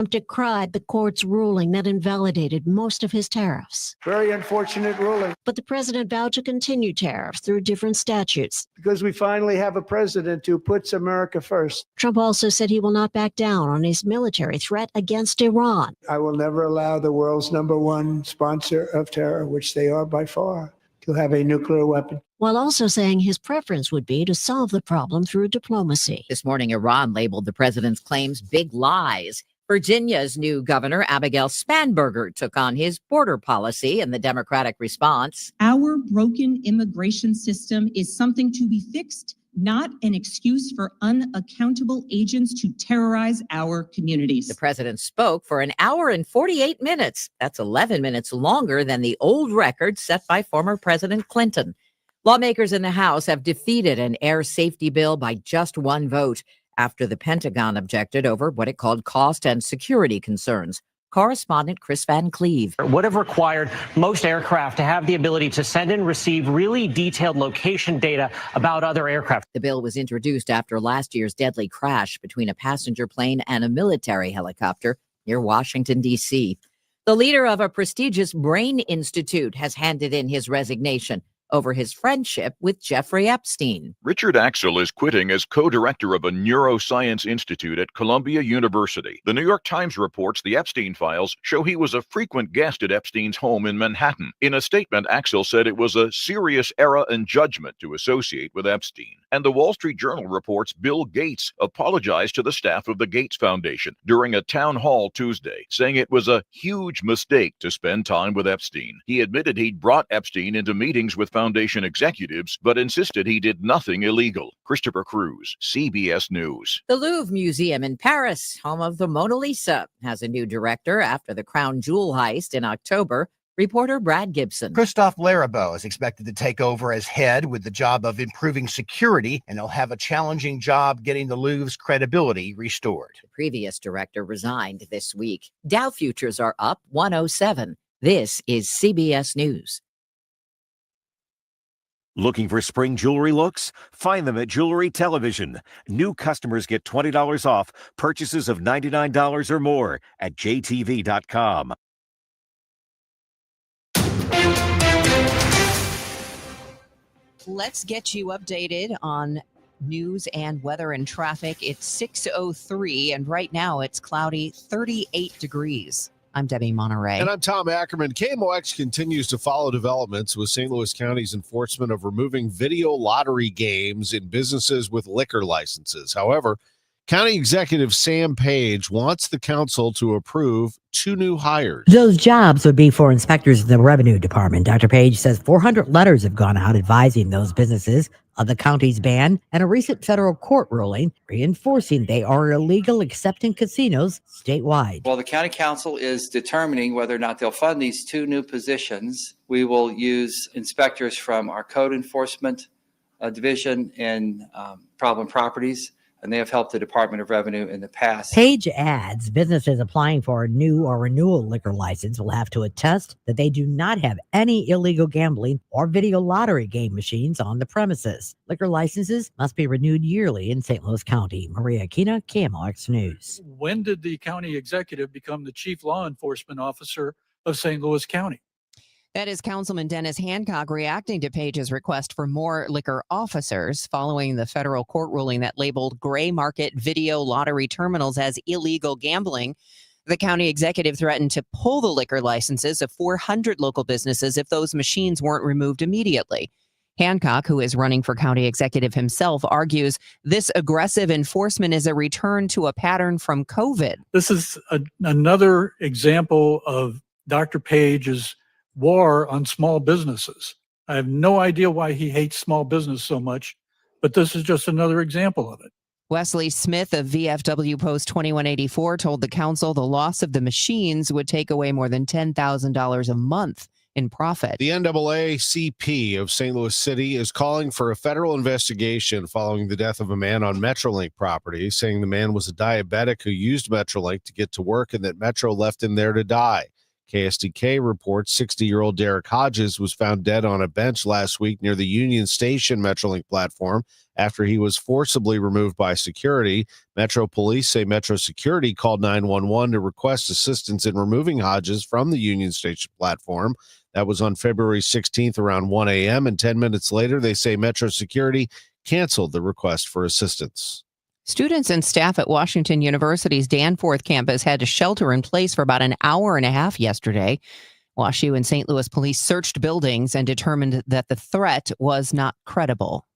Trump decried the court's ruling that invalidated most of his tariffs. Very unfortunate ruling. But the president vowed to continue tariffs through different statutes. Because we finally have a president who puts America first. Trump also said he will not back down on his military threat against Iran. I will never allow the world's #1 sponsor of terror, which they are by far, to have a nuclear weapon. While also saying his preference would be to solve the problem through diplomacy. This morning, Iran labeled the president's claims big lies. Virginia's new governor, Abigail Spanberger, took on his border policy in the Democratic response. Our broken immigration system is something to be fixed, not an excuse for unaccountable agents to terrorize our communities. The president spoke for an hour and 48 minutes. That's 11 minutes longer than the old record set by former President Clinton. Lawmakers in the House have defeated an air safety bill by just one vote after the Pentagon objected over what it called cost and security concerns. Correspondent Chris Van Cleve. Would have required most aircraft to have the ability to send and receive really detailed location data about other aircraft. The bill was introduced after last year's deadly crash between a passenger plane and a military helicopter near Washington, D.C. The leader of a prestigious brain institute has handed in his resignation over his friendship with Jeffrey Epstein. Richard Axel is quitting as co-director of a neuroscience institute at Columbia University. The New York Times reports the Epstein files show he was a frequent guest at Epstein's home in Manhattan. In a statement, Axel said it was a serious error in judgment to associate with Epstein. And the Wall Street Journal reports Bill Gates apologized to the staff of the Gates Foundation during a town hall Tuesday, saying it was a huge mistake to spend time with Epstein. He admitted he'd brought Epstein into meetings with Foundation executives, but insisted he did nothing illegal. Christopher Cruz, CBS News. The Louvre Museum in Paris, home of the Mona Lisa, has a new director after the crown jewel heist in October. Reporter Brad Gibson. Christophe Larabeau is expected to take over as head with the job of improving security, and he'll have a challenging job getting the Louvre's credibility restored. The previous director resigned this week. Dow futures are up 107. This is CBS News. Looking for spring jewelry looks? Find them at Jewelry Television. New customers get $20 off purchases of $99 or more at jtv.com. Let's get you updated on news and weather and traffic. It's 6:03, and right now it's cloudy, 38 degrees. I'm Debbie Monterrey. And I'm Tom Ackerman. KMOX continues to follow developments with St. Louis County's enforcement of removing video lottery games in businesses with liquor licenses. However, County Executive Sam Page wants the council to approve 2 new hires. Those jobs would be for inspectors in the Revenue Department. Dr. Page says 400 letters have gone out advising those businesses of the county's ban and a recent federal court ruling reinforcing they are illegal accepting casinos statewide. While the county council is determining whether or not they'll fund these 2 new positions, we will use inspectors from our code enforcement division and problem properties, and they have helped the Department of Revenue in the past. Page adds businesses applying for a new or renewal liquor license will have to attest that they do not have any illegal gambling or video lottery game machines on the premises. Liquor licenses must be renewed yearly in St. Louis County. Maria Aquina, KMOX News. When did the county executive become the chief law enforcement officer of St. Louis County? That is Councilman Dennis Hancock reacting to Page's request for more liquor officers following the federal court ruling that labeled gray market video lottery terminals as illegal gambling. The county executive threatened to pull the liquor licenses of 400 local businesses if those machines weren't removed immediately. Hancock, who is running for county executive himself, argues this aggressive enforcement is a return to a pattern from COVID. This is another example of Dr. Page's war on small businesses. I have no idea why he hates small business so much, but this is just another example of it. Wesley Smith of VFW Post 2184 told the council the loss of the machines would take away more than $10,000 a month in profit. The NAACP of St. Louis City is calling for a federal investigation following the death of a man on Metrolink property, saying the man was a diabetic who used Metrolink to get to work and that Metro left him there to die. KSDK reports 60-year-old Derek Hodges was found dead on a bench last week near the Union Station Metrolink platform after he was forcibly removed by security. Metro police say Metro Security called 911 to request assistance in removing Hodges from the Union Station platform. That was on February 16th around 1 a.m., and 10 minutes later, they say Metro Security canceled the request for assistance. Students and staff at Washington University's Danforth campus had to shelter in place for about an hour and a half yesterday. WashU and St. Louis police searched buildings and determined that the threat was not credible.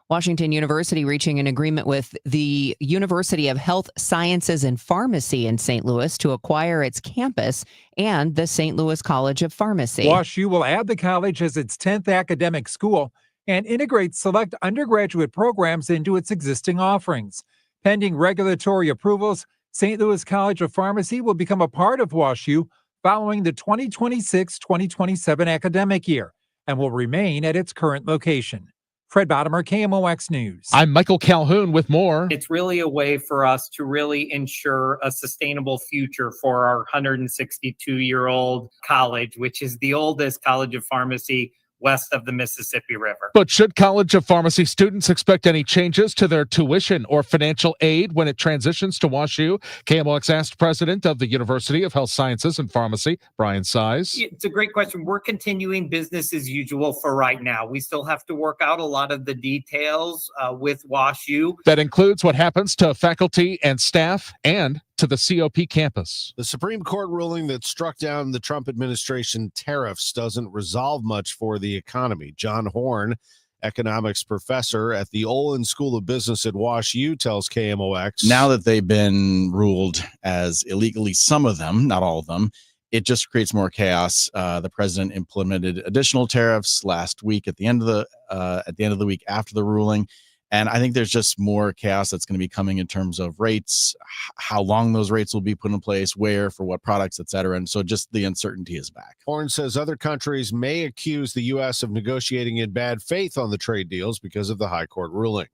Washington University reaching an agreement with the University of Health Sciences and Pharmacy in St. Louis to acquire its campus and the St. Louis College of Pharmacy. WashU will add the college as its 10th academic school and integrate select undergraduate programs into its existing offerings. Pending regulatory approvals, St. Louis College of Pharmacy will become a part of WashU following the 2026-2027 academic year and will remain at its current location. Fred Bottomer, KMOX News. I'm Michael Calhoun with more. It's really a way for us to really ensure a sustainable future for our 162-year-old college, which is the oldest college of pharmacy west of the Mississippi River. But should College of Pharmacy students expect any changes to their tuition or financial aid when it transitions to WashU? KMOX asked President of the University of Health Sciences and Pharmacy, Brian Size. It's a great question. We're continuing business as usual for right now. We still have to work out a lot of the details with WashU. That includes what happens to faculty and staff and to the COP campus. The Supreme Court ruling that struck down the Trump administration tariffs doesn't resolve much for the economy. John Horn, economics professor at the Olin School of Business at WashU, tells KMOX. Now that they've been ruled as illegally, some of them, not all of them, it just creates more chaos. The president implemented additional tariffs last week at the end of the week after the ruling. And I think there's just more chaos that's going to be coming in terms of rates, how long those rates will be put in place, where, for what products, et cetera. And so just the uncertainty is back. Horn says other countries may accuse the U.S. of negotiating in bad faith on the trade deals because of the high court ruling.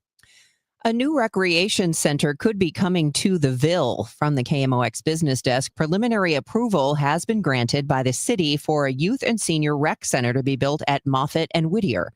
A new recreation center could be coming to the Ville. From the KMOX business desk, preliminary approval has been granted by the city for a youth and senior rec center to be built at Moffett and Whittier.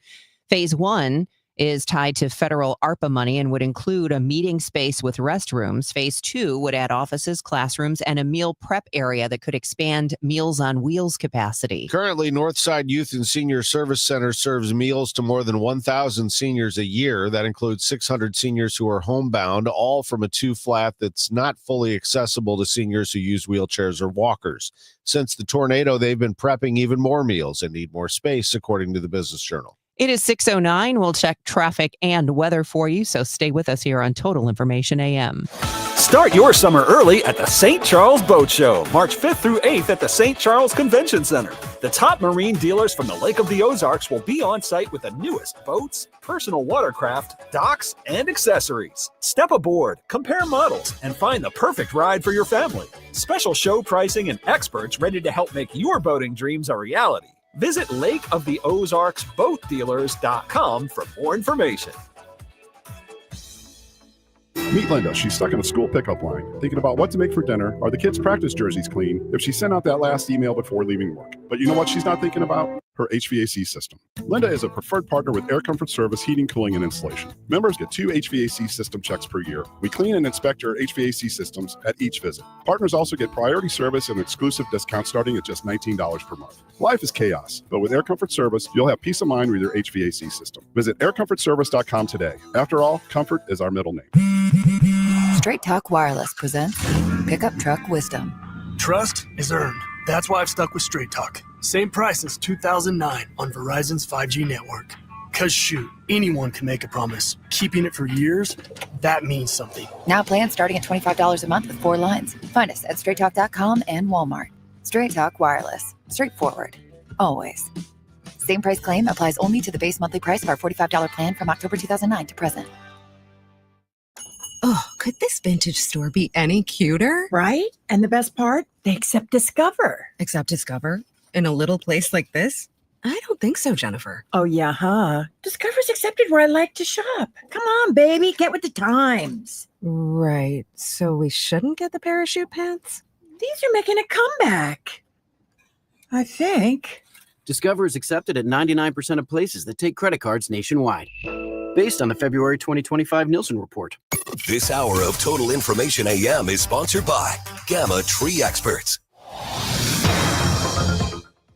Phase 1 is tied to federal ARPA money and would include a meeting space with restrooms. Phase 2 would add offices, classrooms, and a meal prep area that could expand Meals on Wheels capacity. Currently, Northside Youth and Senior Service Center serves meals to more than 1,000 seniors a year. That includes 600 seniors who are homebound, all from a 2-flat that's not fully accessible to seniors who use wheelchairs or walkers. Since the tornado, they've been prepping even more meals and need more space, according to the Business Journal. It is 6:09. We'll check traffic and weather for you, so stay with us here on Total Information AM. Start your summer early at the St. Charles Boat Show, March 5th through 8th at the St. Charles Convention Center. The top marine dealers from the Lake of the Ozarks will be on site with the newest boats, personal watercraft, docks, and accessories. Step aboard, compare models, and find the perfect ride for your family. Special show pricing and experts ready to help make your boating dreams a reality. Visit lakeoftheozarksboatdealers.com for more information. Meet Linda. She's stuck in a school pickup line, thinking about what to make for dinner. Are the kids' practice jerseys clean? If she sent out that last email before leaving work. But you know what she's not thinking about? Her HVAC system. Linda is a preferred partner with Air Comfort Service Heating, Cooling, and Installation. Members get 2 HVAC system checks per year. We clean and inspect your HVAC systems at each visit. Partners also get priority service and exclusive discounts starting at just $19 per month. Life is chaos, but with Air Comfort Service, you'll have peace of mind with your HVAC system. Visit aircomfortservice.com today. After all, comfort is our middle name. Straight Talk Wireless presents Pickup Truck Wisdom. Trust is earned. That's why I've stuck with Straight Talk. Same price as 2009 on Verizon's 5G network. Cause shoot, anyone can make a promise. Keeping it for years, that means something. Now plans starting at $25 a month with 4 lines. Find us at straighttalk.com and Walmart. Straight Talk Wireless. Straightforward. Always. Same price claim applies only to the base monthly price of our $45 plan from October 2009 to present. Oh, could this vintage store be any cuter? Right? And the best part? They accept Discover. Accept Discover? In a little place like this? I don't think so, Jennifer. Oh, yeah, huh? Discover's accepted where I like to shop. Come on, baby, get with the times. Right. So we shouldn't get the parachute pants? These are making a comeback. I think. Discover is accepted at 99% of places that take credit cards nationwide, based on the February 2025 Nielsen report. This hour of Total Information AM is sponsored by Gamma Tree Experts.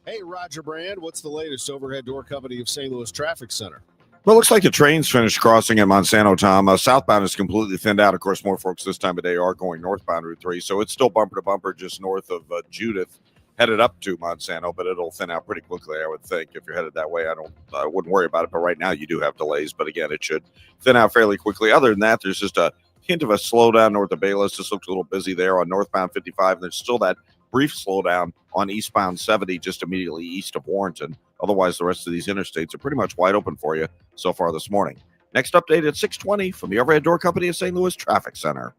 Hey, Roger Brand, what's the latest? Overhead Door Company of St. Louis Traffic Center. Well, it looks like the train's finished crossing at Monsanto, Tom. Southbound is completely thinned out. Of course, more folks this time of day are going northbound Route 3, so it's still bumper to bumper just north of Judith, headed up to Monsanto, but it'll thin out pretty quickly, I would think. If you're headed that way, I wouldn't worry about it, but right now you do have delays, but again, it should thin out fairly quickly. Other than that, there's just a hint of a slowdown north of Bayless. This looks a little busy there on northbound 55, and there's still that brief slowdown on eastbound 70 just immediately east of Warrenton. Otherwise, the rest of these interstates are pretty much wide open for you so far this morning. Next update at 6:20 from the Overhead Door Company of St. Louis Traffic Center.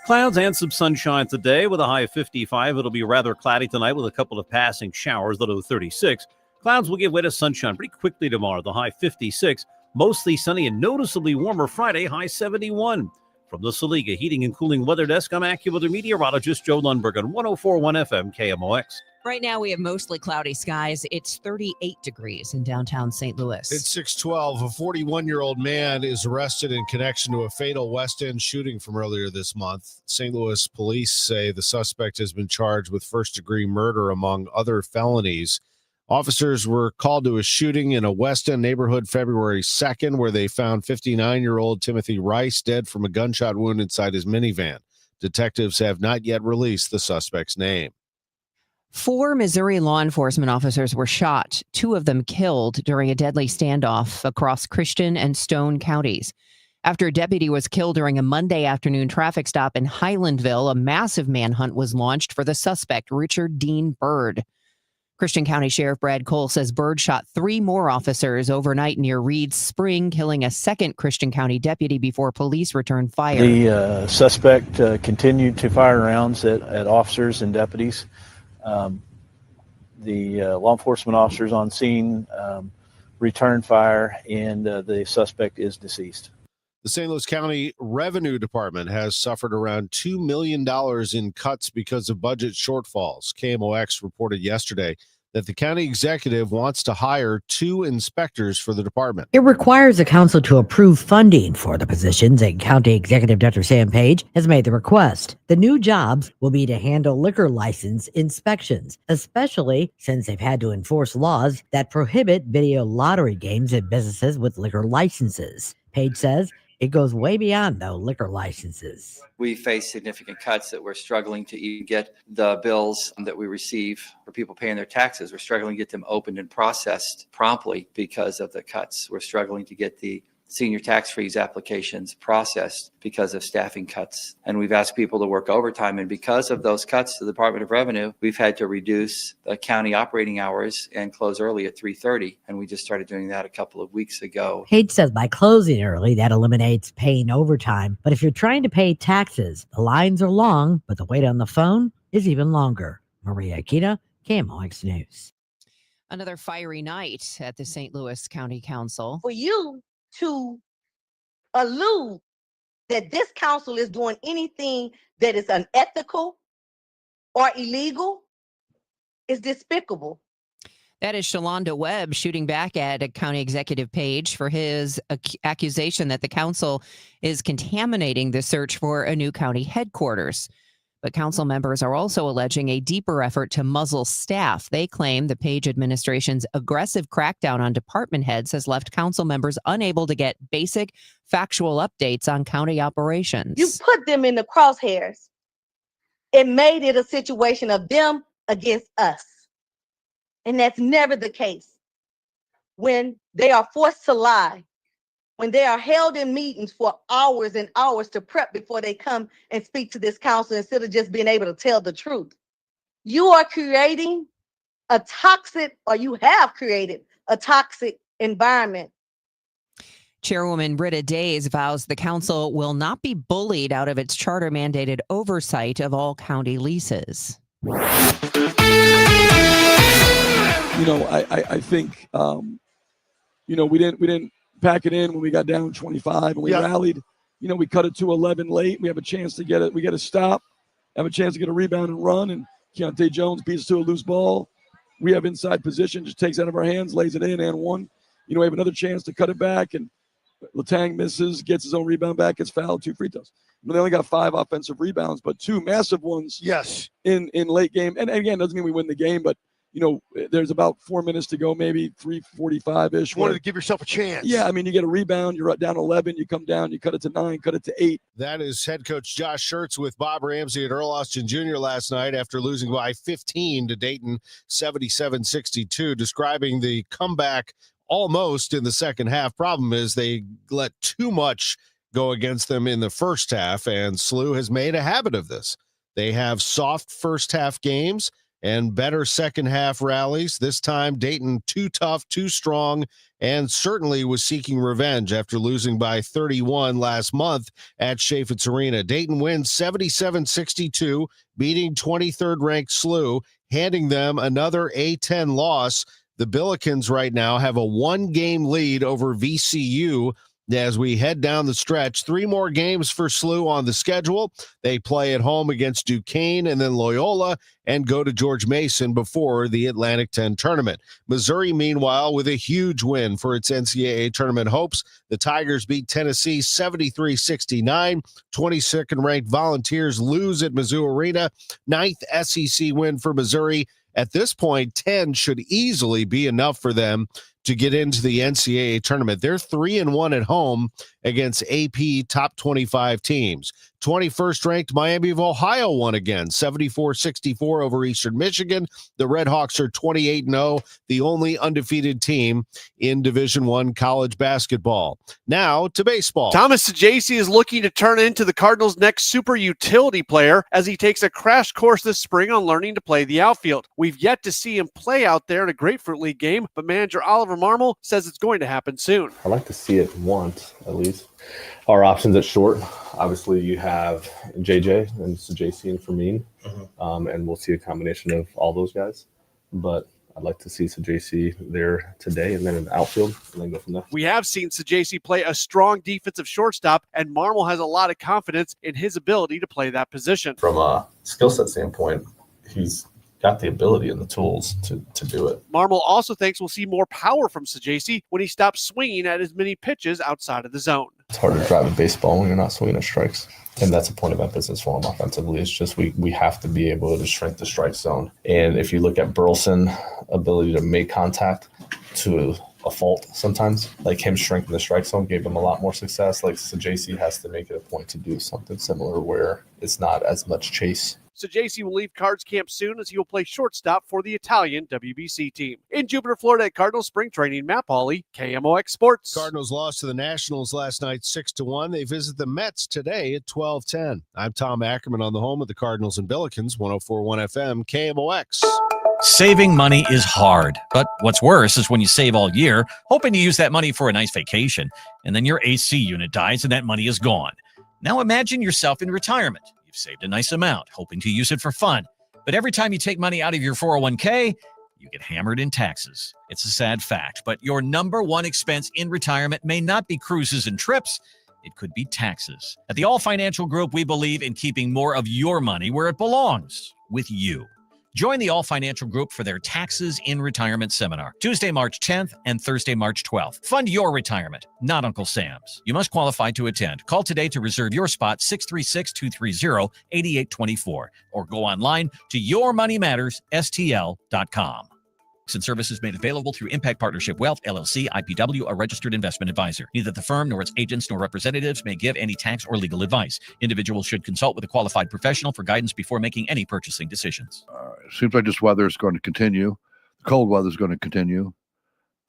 Clouds and some sunshine today with a high of 55. It'll be rather cloudy tonight with a couple of passing showers, the low 36. Clouds will give way to sunshine pretty quickly tomorrow, the high 56. Mostly sunny and noticeably warmer Friday, high 71. From the Saliga Heating and Cooling Weather Desk, I'm AccuWeather meteorologist Joe Lundberg on 104.1 FM KMOX. Right now, we have mostly cloudy skies. It's 38 degrees in downtown St. Louis. It's 6:12. A 41-year-old man is arrested in connection to a fatal West End shooting from earlier this month. St. Louis police say the suspect has been charged with first-degree murder, among other felonies. Officers were called to a shooting in a West End neighborhood February 2nd, where they found 59-year-old Timothy Rice dead from a gunshot wound inside his minivan. Detectives have not yet released the suspect's name. 4 Missouri law enforcement officers were shot, 2 of them killed during a deadly standoff across Christian and Stone counties. After a deputy was killed during a Monday afternoon traffic stop in Highlandville, a massive manhunt was launched for the suspect, Richard Dean Bird. Christian County Sheriff Brad Cole says Bird shot 3 more officers overnight near Reed's Spring, killing a second Christian County deputy before police returned fire. The suspect continued to fire rounds at officers and deputies. The law enforcement officers on scene returned fire, and the suspect is deceased. The St. Louis County Revenue Department has suffered around $2 million in cuts because of budget shortfalls. KMOX reported yesterday that the county executive wants to hire 2 inspectors for the department. It requires the council to approve funding for the positions, and County Executive Dr. Sam Page has made the request. The new jobs will be to handle liquor license inspections, especially since they've had to enforce laws that prohibit video lottery games at businesses with liquor licenses. Page says it goes way beyond, though, liquor licenses. We face significant cuts that we're struggling to even get the bills that we receive for people paying their taxes. We're struggling to get them opened and processed promptly because of the cuts. We're struggling to get the senior tax freeze applications processed because of staffing cuts. And we've asked people to work overtime. And because of those cuts to the Department of Revenue, we've had to reduce the county operating hours and close early at 3:30. And we just started doing that a couple of weeks ago. Page says by closing early, that eliminates paying overtime. But if you're trying to pay taxes, the lines are long, but the wait on the phone is even longer. Maria Akita, KMOX News. Another fiery night at the St. Louis County Council. For you to allude that this council is doing anything that is unethical or illegal is despicable. That is Shalonda Webb shooting back at a county executive Page for his accusation that the council is contaminating the search for a new county headquarters. But council members are also alleging a deeper effort to muzzle staff. They claim the Page administration's aggressive crackdown on department heads has left council members unable to get basic factual updates on county operations. You put them in the crosshairs. It made it a situation of them against us. And that's never the case. When they are forced to lie, when they are held in meetings for hours and hours to prep before they come and speak to this council instead of just being able to tell the truth. You are creating a toxic, or you have created a toxic environment. Chairwoman Britta Days vows the council will not be bullied out of its charter-mandated oversight of all county leases. I think, we didn't pack it in when we got down 25 and we rallied. we cut it to 11 late. We have a chance to get it. We get a stop, have a chance to get a rebound and run. And Keontae Jones beats us to a loose ball. We have inside position, just takes it out of our hands, lays it in, and one. We have another chance to cut it back, and Letang misses, gets his own rebound back, gets fouled, 2 free throws. They only got 5 offensive rebounds, but 2 massive ones. Yes. In late game. And again, doesn't mean we win the game, but there's about 4 minutes to go, maybe 3:45-ish. You wanted to give yourself a chance. Yeah, you get a rebound, you're down 11, you come down, you cut it to 9, cut it to 8. That is head coach Josh Schertz with Bob Ramsey at Earl Austin Jr. last night after losing by 15 to Dayton, 77-62, describing the comeback almost in the second half. Problem is they let too much go against them in the first half, and SLU has made a habit of this. They have soft first half games and better second half rallies. This time, Dayton too tough, too strong, and certainly was seeking revenge after losing by 31 last month at Chaffetz Arena. Dayton wins 77-62, beating 23rd ranked SLU, handing them another A10 loss. The Billikens right now have a 1-game lead over VCU as we head down the stretch. 3 more games for SLU on the schedule. They play at home against Duquesne and then Loyola and go to George Mason before the Atlantic 10 tournament. Missouri, meanwhile, with a huge win for its NCAA tournament hopes. The Tigers beat Tennessee 73-69. 22nd-ranked Volunteers lose at Mizzou Arena. 9th SEC win for Missouri. At this point, 10 should easily be enough for them to get into the NCAA tournament. They're 3-1 at home against AP top 25 teams. 21st ranked Miami of Ohio won again, 74-64 over Eastern Michigan. The Red Hawks are 28-0, the only undefeated team in Division I college basketball. Now to baseball. Thomas Sajaci is looking to turn into the Cardinals' next super utility player as he takes a crash course this spring on learning to play the outfield. We've yet to see him play out there in a Grapefruit League game, but manager Oliver Marmol says it's going to happen soon. I'd like to see it once, at least. Our options at short, obviously you have JJ and Sajaci and Fermin, and we'll see a combination of all those guys. But I'd like to see Sajaci there today and then in the outfield and then go from there. We have seen Sajaci play a strong defensive shortstop, and Marmol has a lot of confidence in his ability to play that position. From a skill set standpoint, he's got the ability and the tools to do it. Marmol also thinks we'll see more power from Sajaci when he stops swinging at as many pitches outside of the zone. It's hard to drive a baseball when you're not swinging at strikes. And that's a point of emphasis for him offensively. It's just we have to be able to shrink the strike zone. And if you look at Burleson, ability to make contact to a fault sometimes, like him shrinking the strike zone gave him a lot more success. Like Sajaci has to make it a point to do something similar where it's not as much chase. Sajaci will leave Cards camp soon as he will play shortstop for the Italian WBC team. In Jupiter, Florida at Cardinals spring training, Matt Pauley, KMOX Sports. Cardinals lost to the Nationals last night 6-1. They visit the Mets today at 12:10. I'm Tom Ackerman on the home of the Cardinals and Billikens, 104.1 FM, KMOX. Saving money is hard, but what's worse is when you save all year, hoping to use that money for a nice vacation, and then your AC unit dies and that money is gone. Now imagine yourself in retirement. Saved a nice amount, hoping to use it for fun. But every time you take money out of your 401k, you get hammered in taxes. It's a sad fact, but your number one expense in retirement may not be cruises and trips. It could be taxes. At the All Financial Group, we believe in keeping more of your money where it belongs, with you. Join the All Financial Group for their Taxes in Retirement Seminar, Tuesday, March 10th and Thursday, March 12th. Fund your retirement, not Uncle Sam's. You must qualify to attend. Call today to reserve your spot, 636-230-8824, or go online to yourmoneymattersstl.com. And services made available through Impact Partnership Wealth, LLC, IPW, a registered investment advisor. Neither the firm nor its agents nor representatives may give any tax or legal advice. Individuals should consult with a qualified professional for guidance before making any purchasing decisions. It seems like this weather is going to continue. The cold weather is going to continue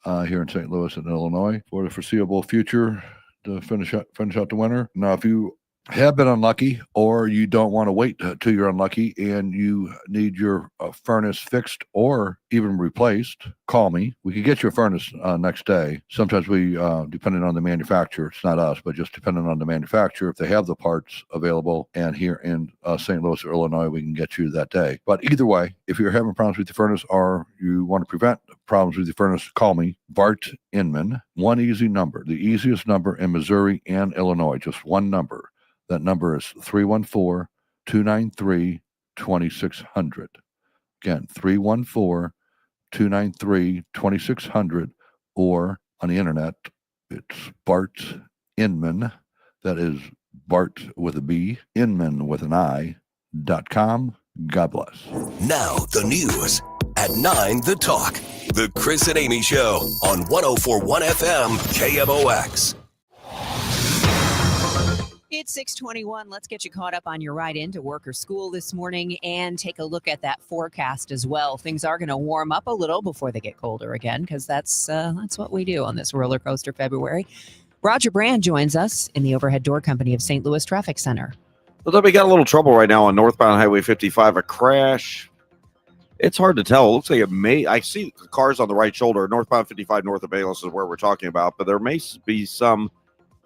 here in St. Louis and Illinois for the foreseeable future to finish out the winter. Now, if you have been unlucky or you don't want to wait till you're unlucky and you need your furnace fixed or even replaced, call me. We can get you a furnace next day. Sometimes we, depending on the manufacturer, it's not us, but just depending on the manufacturer, if they have the parts available and here in St. Louis or Illinois, we can get you that day. But either way, if you're having problems with the furnace or you want to prevent problems with your furnace, call me, Bart Inman. One easy number, the easiest number in Missouri and Illinois, just one number. That number is 314-293-2600. Again, 314-293-2600, or on the internet, it's Bart Inman. That is Bart with a B, Inman with an I.com. God bless. Now the news at 9, The Talk. The Chris and Amy Show on 104.1 FM KMOX. It's 6:21. Let's get you caught up on your ride into work or school this morning and take a look at that forecast as well. Things are going to warm up a little before they get colder again, because that's what we do on this roller coaster February. Roger Brand joins us in the Overhead Door Company of St. Louis Traffic Center. Well, we got a little trouble right now on northbound Highway 55, a crash. It's hard to tell. It looks like it may. I see cars on the right shoulder. Northbound 55 north of Bayless is where we're talking about, but there may be some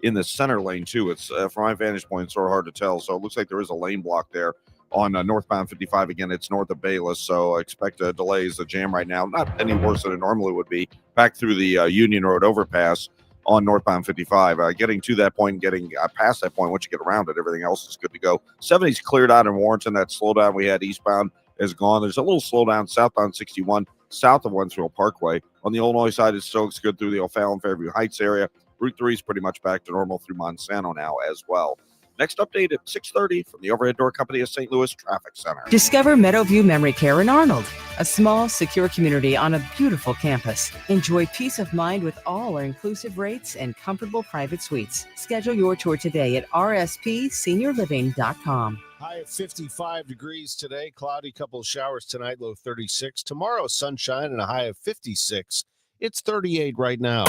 in the center lane too. It's from my vantage point, it's sort of hard to tell. So it looks like there is a lane block there on northbound 55. Again, it's north of Bayless, so I expect delays, a jam right now. Not any worse than it normally would be. Back through the Union Road overpass on northbound 55. Getting to that point, getting past that point, once you get around it, everything else is good to go. 70's cleared out in Warrenton. That slowdown we had eastbound is gone. There's a little slowdown southbound 61 south of Wentzville Parkway. On the Illinois side, it still looks good through the O'Fallon Fairview Heights area. Route 3 is pretty much back to normal through Monsanto now as well. Next update at 6:30 from the Overhead Door Company of St. Louis Traffic Center. Discover Meadowview Memory Care in Arnold, a small, secure community on a beautiful campus. Enjoy peace of mind with all our inclusive rates and comfortable private suites. Schedule your tour today at rspseniorliving.com. High of 55 degrees today. Cloudy, couple of showers tonight, low 36. Tomorrow, sunshine and a high of 56. It's 38 right now.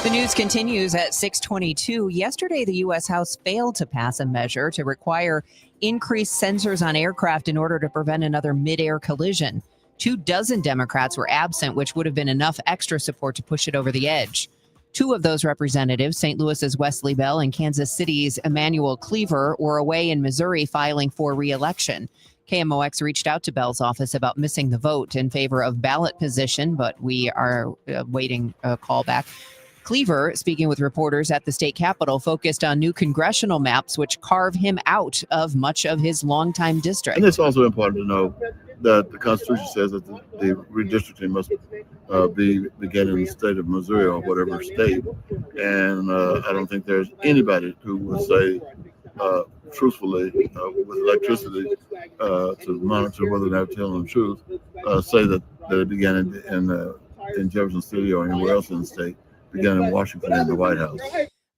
The news continues at 6:22. Yesterday, the U.S. House failed to pass a measure to require increased sensors on aircraft in order to prevent another mid-air collision. 24 Democrats were absent, which would have been enough extra support to push it over the edge. Two of those representatives, St. Louis's Wesley Bell and Kansas City's Emmanuel Cleaver, were away in Missouri filing for re-election. KMOX reached out to Bell's office about missing the vote in favor of ballot position, but we are waiting a call back. Cleaver, speaking with reporters at the state capitol, focused on new congressional maps which carve him out of much of his longtime district. And it's also important to know that the Constitution says that the redistricting must be beginning in the state of Missouri or whatever state. And I don't think there's anybody who would say truthfully with electricity to monitor whether they're telling the truth, say that it began in Jefferson City or anywhere else in the state, began in Washington and the White House.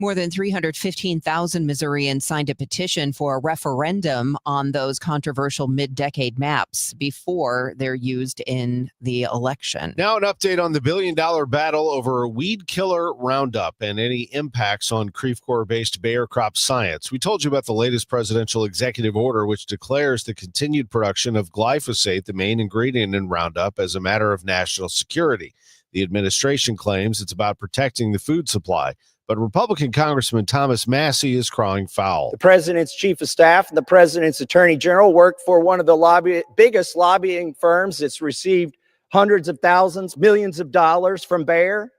More than 315,000 Missourians signed a petition for a referendum on those controversial mid-decade maps before they're used in the election. Now an update on the billion-dollar battle over weed killer Roundup and any impacts on Creve Coeur-based Bayer Crop Science. We told you about the latest presidential executive order, which declares the continued production of glyphosate, the main ingredient in Roundup, as a matter of national security. The administration claims it's about protecting the food supply. But Republican Congressman Thomas Massey is crying foul. The president's chief of staff and the president's attorney general work for one of the biggest lobbying firms that's received hundreds of thousands, millions of dollars from Bayer.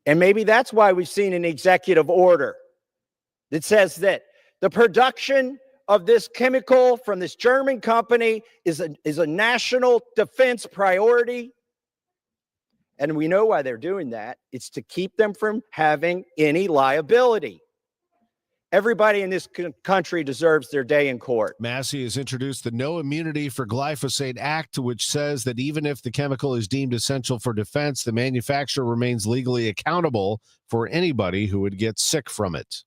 And maybe that's why we've seen an executive order that says that the production of this chemical from this German company is a national defense priority. And we know why they're doing that. It's to keep them from having any liability. Everybody in this country deserves their day in court. Massey has introduced the No Immunity for Glyphosate Act, which says that even if the chemical is deemed essential for defense, the manufacturer remains legally accountable for anybody who would get sick from it.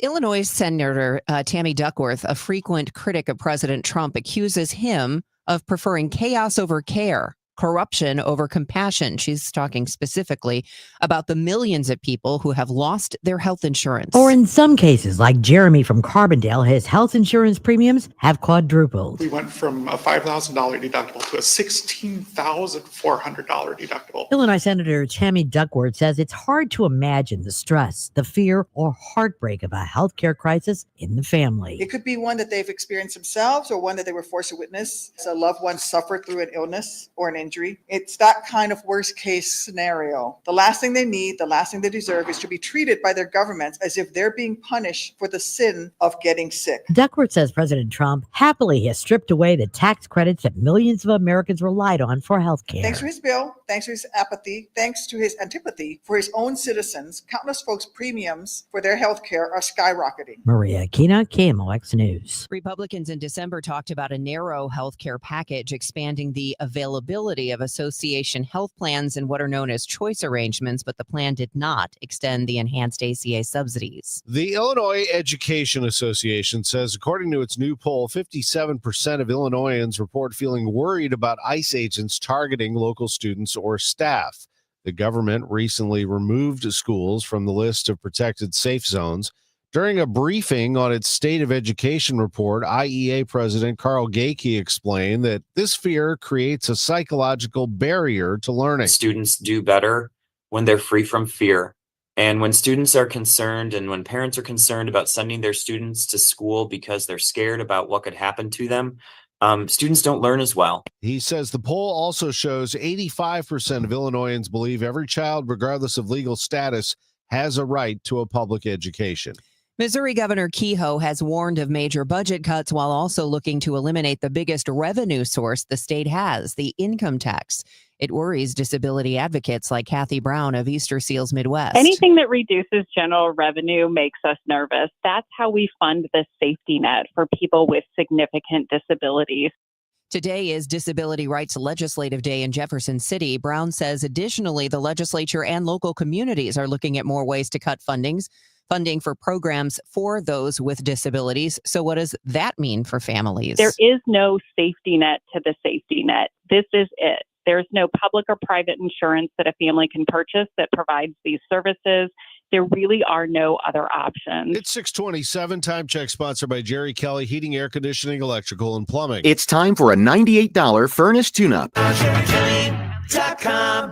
Illinois Senator Tammy Duckworth, a frequent critic of President Trump, accuses him of preferring chaos over care, corruption over compassion. She's talking specifically about the millions of people who have lost their health insurance. Or in some cases, like Jeremy from Carbondale, his health insurance premiums have quadrupled. We went from a $5,000 deductible to a $16,400 deductible. Illinois Senator Tammy Duckworth says it's hard to imagine the stress, the fear, or heartbreak of a healthcare crisis in the family. It could be one that they've experienced themselves or one that they were forced to witness. So a loved one suffered through an illness or an injury. It's that kind of worst case scenario. The last thing they need, the last thing they deserve is to be treated by their governments as if they're being punished for the sin of getting sick. Duckworth says President Trump happily has stripped away the tax credits that millions of Americans relied on for health care. Thanks to his bill, thanks to his apathy, thanks to his antipathy for his own citizens, countless folks' premiums for their health care are skyrocketing. Maria Aquina, KMOX News. Republicans in December talked about a narrow health care package expanding the availability of association health plans and what are known as choice arrangements, but the plan did not extend the enhanced ACA subsidies. The Illinois Education Association says, according to its new poll, 57% of Illinoisans report feeling worried about ICE agents targeting local students or staff. The government recently removed schools from the list of protected safe zones. During a briefing on its State of Education report, IEA President Carl Gakey explained that this fear creates a psychological barrier to learning. Students do better when they're free from fear. And when students are concerned and when parents are concerned about sending their students to school because they're scared about what could happen to them, students don't learn as well. He says the poll also shows 85% of Illinoisans believe every child, regardless of legal status, has a right to a public education. Missouri Governor Kehoe has warned of major budget cuts while also looking to eliminate the biggest revenue source the state has, the income tax. It worries disability advocates like Kathy Brown of Easter Seals Midwest. Anything that reduces general revenue makes us nervous. That's how we fund the safety net for people with significant disabilities. Today is Disability Rights Legislative Day in Jefferson City. Brown says additionally, the legislature and local communities are looking at more ways to cut funding for programs for those with disabilities. So what does that mean for families? There is no safety net to the safety net. This is it. There's no public or private insurance that a family can purchase that provides these services. There really are no other options. It's 6:27, time check sponsored by Jerry Kelly Heating, Air Conditioning, Electrical, and Plumbing. It's time for a $98 furnace tune-up.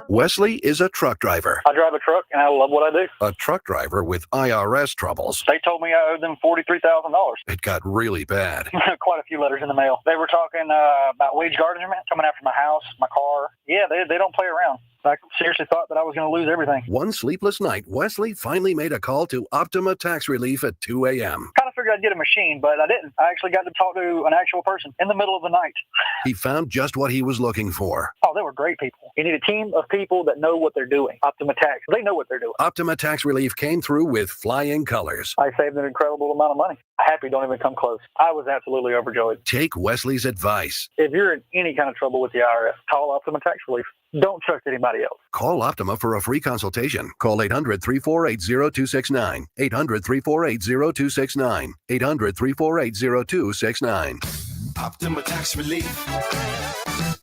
Wesley is a truck driver. I drive a truck and I love what I do. A truck driver with IRS troubles. They told me I owed them $43,000. It got really bad. Quite a few letters in the mail. They were talking about wage garnishment, coming after my house, my car. Yeah, they don't play around. I seriously thought that I was going to lose everything. One sleepless night, Wesley finally made a call to Optima Tax Relief at 2 a.m. Kind of figured I'd get a machine, but I didn't. I actually got to talk to an actual person in the middle of the night. He found just what he was looking for. Oh, they were great people. You need a team of people that know what they're doing. Optima Tax, they know what they're doing. Optima Tax Relief came through with flying colors. I saved an incredible amount of money. Happy don't even come close. I was absolutely overjoyed. Take Wesley's advice. If you're in any kind of trouble with the IRS, call Optima Tax Relief. Don't trust anybody else. Call Optima for a free consultation. Call 800-348-0269. 800-348-0269. 800-348-0269. Optima Tax Relief.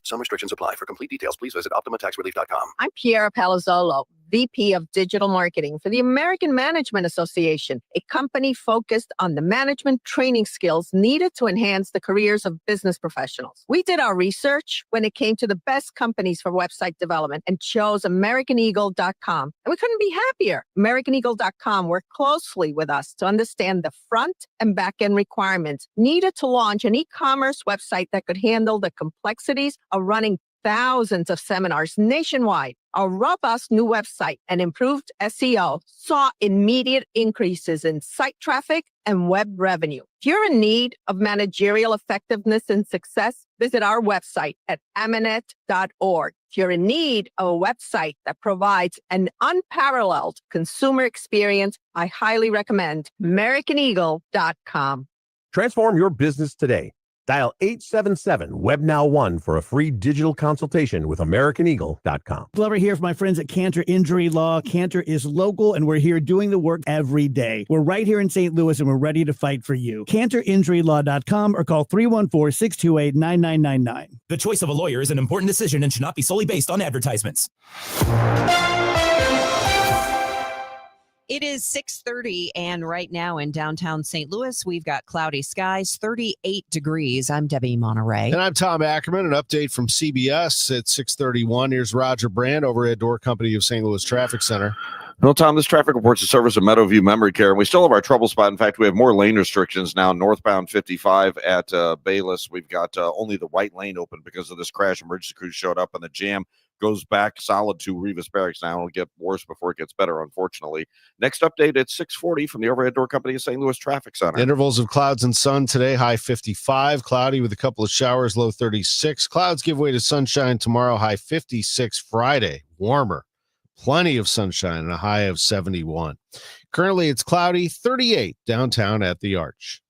Some restrictions apply. For complete details, please visit OptimaTaxRelief.com. I'm Piera Palazzolo, VP of Digital Marketing for the American Management Association, a company focused on the management training skills needed to enhance the careers of business professionals. We did our research when it came to the best companies for website development and chose AmericanEagle.com. And we couldn't be happier. AmericanEagle.com worked closely with us to understand the front and back end requirements needed to launch an e-commerce website that could handle the complexities of running thousands of seminars nationwide. Our robust new website and improved SEO saw immediate increases in site traffic and web revenue. If you're in need of managerial effectiveness and success, visit our website at amanet.org. If you're in need of a website that provides an unparalleled consumer experience, I highly recommend AmericanEagle.com. Transform your business today. Dial 877-WEB-NOW1 for a free digital consultation with AmericanEagle.com. Glover here for my friends at Cantor Injury Law. Cantor is local, and we're here doing the work every day. We're right here in St. Louis, and we're ready to fight for you. CantorInjuryLaw.com or call 314-628-9999. The choice of a lawyer is an important decision and should not be solely based on advertisements. It is 6:30, and right now in downtown St. Louis, we've got cloudy skies, 38 degrees. I'm Debbie Monterrey. And I'm Tom Ackerman. An update from CBS at 6:31. Here's Roger Brand, overhead door company of St. Louis Traffic Center. Well, Tom, this traffic reports the service of Meadowview Memory Care, and we still have our trouble spot. In fact, we have more lane restrictions now. Northbound 55 at Bayless, we've got only the right lane open because of this crash. Emergency crews showed up, and the jam goes back solid to Rivas Barracks now. It'll get worse before it gets better, unfortunately. Next update at 6:40 from the overhead door company of St. Louis Traffic Center. Intervals of clouds and sun today, high 55. Cloudy with a couple of showers, low 36. Clouds give way to sunshine tomorrow, high 56. Friday, warmer. Plenty of sunshine and a high of 71. Currently, it's cloudy, 38 downtown at the Arch.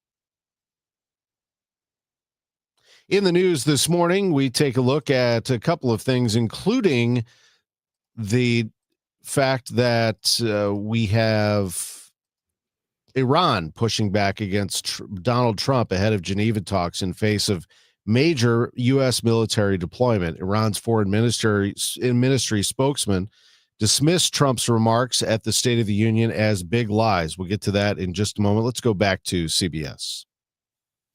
In the news this morning, we take a look at a couple of things, including the fact that we have Iran pushing back against Donald Trump ahead of Geneva talks in face of major U.S. military deployment. Iran's foreign ministry spokesman dismissed Trump's remarks at the State of the Union as big lies. We'll get to that in just a moment. Let's go back to CBS.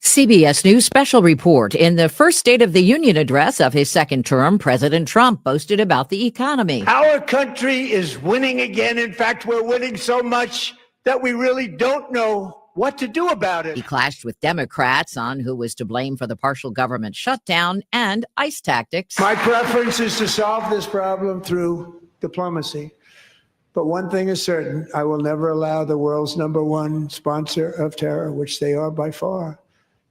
CBS News special report. In the first State of the Union address of his second term, President Trump boasted about the economy. Our country is winning again. In fact, we're winning so much that we really don't know what to do about it. He clashed with Democrats on who was to blame for the partial government shutdown and ICE tactics. My preference is to solve this problem through diplomacy. But one thing is certain, I will never allow the world's number one sponsor of terror, which they are by far,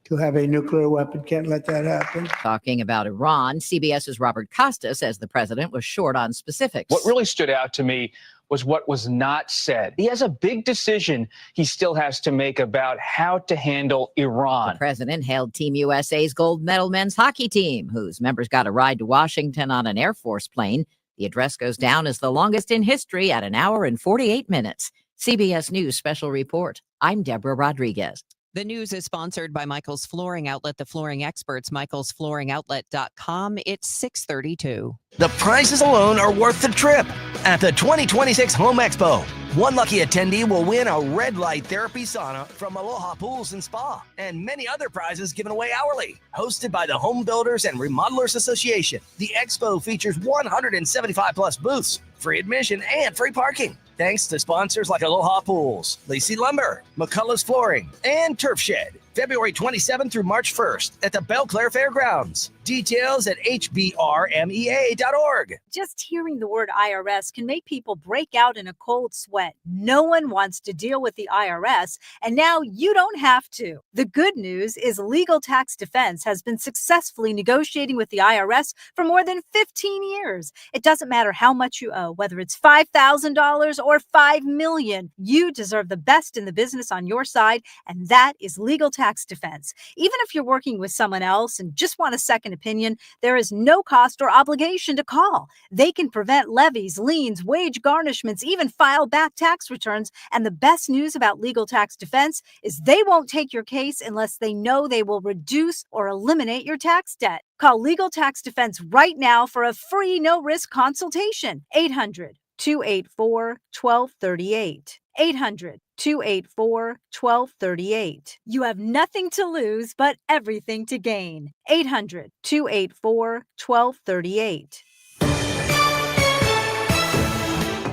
to have a nuclear weapon. Can't let that happen. Talking about Iran, CBS's Robert Costa says the president was short on specifics. What really stood out to me was what was not said. He has a big decision he still has to make about how to handle Iran. The president hailed Team USA's gold medal men's hockey team, whose members got a ride to Washington on an Air Force plane. The address goes down as the longest in history at an hour and 48 minutes. CBS News special report. I'm Deborah Rodriguez. The news is sponsored by Michael's Flooring Outlet, the flooring experts, michaelsflooringoutlet.com. It's 6:32. The prices alone are worth the trip at the 2026 Home Expo. One lucky attendee will win a red light therapy sauna from Aloha Pools and Spa, and many other prizes given away hourly. Hosted by the Home Builders and Remodelers Association, the expo features 175 plus booths, free admission, and free parking. Thanks to sponsors like Aloha Pools, Lacey Lumber, McCullough's Flooring, and Turf Shed. February 27th through March 1st at the Belle Claire Fairgrounds. Details at hbrmea.org. Just hearing the word IRS can make people break out in a cold sweat. No one wants to deal with the IRS, and now you don't have to. The good news is Legal Tax Defense has been successfully negotiating with the IRS for more than 15 years. It doesn't matter how much you owe, whether it's $5,000 or $5 million. You deserve the best in the business on your side, and that is Legal Tax Defense. Even if you're working with someone else and just want a second opinion, there is no cost or obligation to call. They can prevent levies, liens, wage garnishments, even file back tax returns. And the best news about Legal Tax Defense is they won't take your case unless they know they will reduce or eliminate your tax debt. Call Legal Tax Defense right now for a free no-risk consultation. 800-284-1238. 800-284-1238. You have nothing to lose, but everything to gain. 800-284-1238.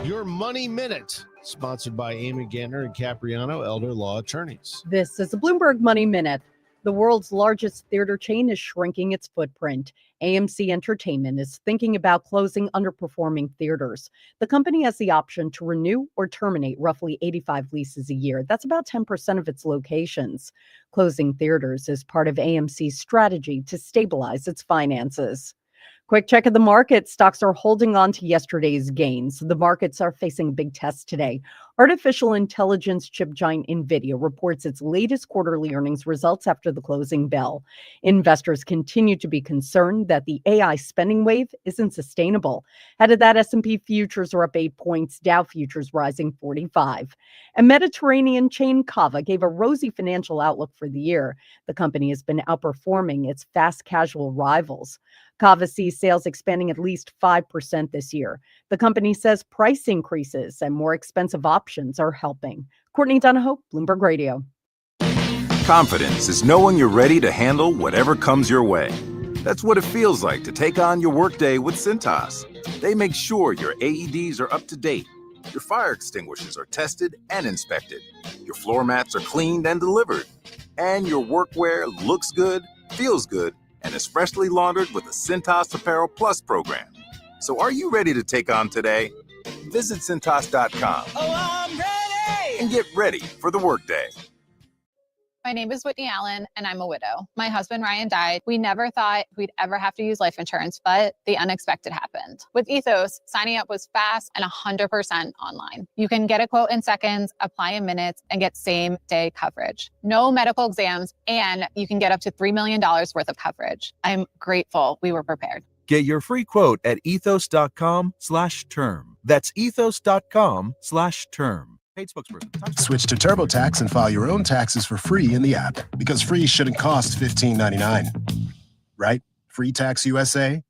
Your Money Minute, sponsored by Amy Gantner and Capriano Elder Law Attorneys. This is the Bloomberg Money Minute. The world's largest theater chain is shrinking its footprint. AMC Entertainment is thinking about closing underperforming theaters. The company has the option to renew or terminate roughly 85 leases a year. That's about 10% of its locations. Closing theaters is part of AMC's strategy to stabilize its finances. Quick check of the market. Stocks are holding on to yesterday's gains. The markets are facing a big test today. Artificial intelligence chip giant NVIDIA reports its latest quarterly earnings results after the closing bell. Investors continue to be concerned that the AI spending wave isn't sustainable. Ahead of that, S&P futures are up 8 points, Dow futures rising 45. And Mediterranean chain Cava gave a rosy financial outlook for the year. The company has been outperforming its fast casual rivals. Cava sees sales expanding at least 5% this year. The company says price increases and more expensive options are helping. Courtney Donahoe, Bloomberg Radio. Confidence is knowing you're ready to handle whatever comes your way. That's what it feels like to take on your workday with Cintas. They make sure your AEDs are up to date, your fire extinguishers are tested and inspected, your floor mats are cleaned and delivered, and your workwear looks good, feels good, and is freshly laundered with the Cintas Apparel Plus program. So are you ready to take on today? Visit Cintas.com and get ready for the workday. My name is Whitney Allen, and I'm a widow. My husband, Ryan, died. We never thought we'd ever have to use life insurance, but the unexpected happened. With Ethos, signing up was fast and 100% online. You can get a quote in seconds, apply in minutes, and get same-day coverage. No medical exams, and you can get up to $3 million worth of coverage. I'm grateful we were prepared. Get your free quote at ethos.com/term. That's ethos.com/term. Paid spokesperson. Switch to TurboTax and file your own taxes for free in the app, because free shouldn't cost $15.99. Right? Free Tax USA?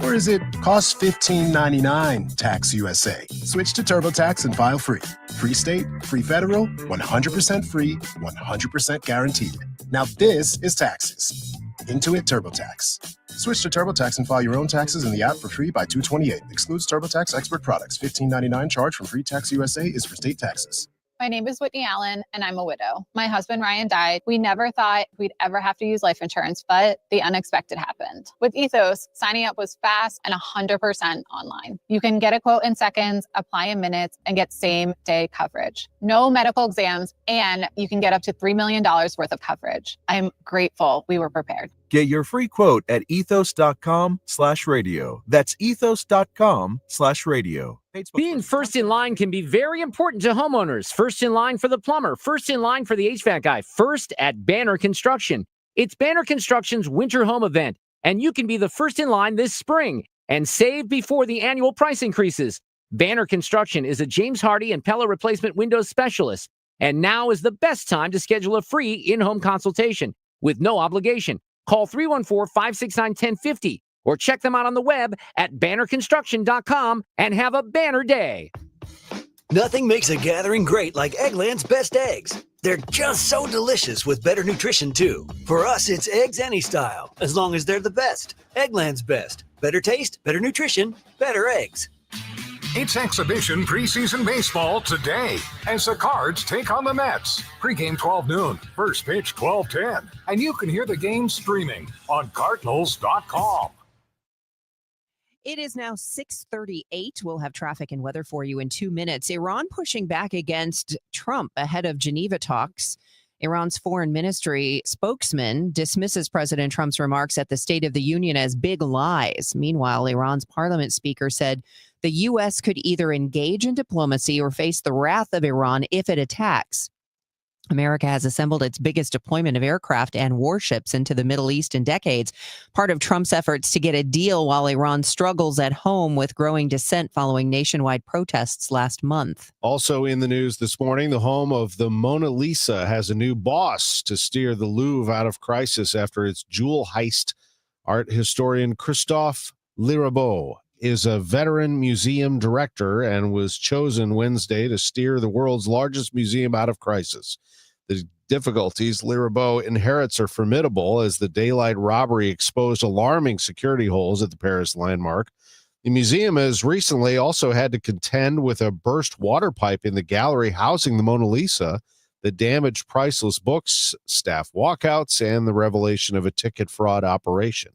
Or is it cost $15.99 Tax USA? Switch to TurboTax and file free. Free state, free federal, 100% free, 100% guaranteed. Now this is taxes. Intuit TurboTax. Switch to TurboTax and file your own taxes in the app for free by 2/28. Excludes TurboTax expert products. $15.99 charge from Free Tax USA is for state taxes. My name is Whitney Allen, and I'm a widow. My husband, Ryan, died. We never thought we'd ever have to use life insurance, but the unexpected happened. With Ethos, signing up was fast and 100% online. You can get a quote in seconds, apply in minutes, and get same-day coverage. No medical exams, and you can get up to $3 million worth of coverage. I'm grateful we were prepared. Get your free quote at ethos.com/radio. That's ethos.com/radio. Being first in line can be very important to homeowners. First in line for the plumber, first in line for the HVAC guy, first at Banner Construction. It's Banner Construction's winter home event, and you can be the first in line this spring and save before the annual price increases. Banner Construction is a James Hardie and Pella replacement windows specialist, and now is the best time to schedule a free in-home consultation with no obligation. Call 314-569-1050 or check them out on the web at bannerconstruction.com and have a banner day. Nothing makes a gathering great like Eggland's best eggs. They're just so delicious with better nutrition, too. For us, it's eggs any style, as long as they're the best. Eggland's best. Better taste, better nutrition, better eggs. It's exhibition preseason baseball today as the Cards take on the Mets. Pre-game 12 noon, first pitch 12:10. And you can hear the game streaming on Cardinals.com. It is now 6:38. We'll have traffic and weather for you in 2 minutes. Iran pushing back against Trump ahead of Geneva talks. Iran's foreign ministry spokesman dismisses President Trump's remarks at the State of the Union as big lies. Meanwhile, Iran's parliament speaker said the U.S. could either engage in diplomacy or face the wrath of Iran if it attacks. America has assembled its biggest deployment of aircraft and warships into the Middle East in decades, part of Trump's efforts to get a deal while Iran struggles at home with growing dissent following nationwide protests last month. Also in the news this morning, the home of the Mona Lisa has a new boss to steer the Louvre out of crisis after its jewel heist. Art historian Christophe Lirabeau is a veteran museum director and was chosen Wednesday to steer the world's largest museum out of crisis. The difficulties Lirabeau inherits are formidable as the daylight robbery exposed alarming security holes at the Paris landmark. The museum has recently also had to contend with a burst water pipe in the gallery housing the Mona Lisa, the damaged priceless books, staff walkouts, and the revelation of a ticket fraud operation.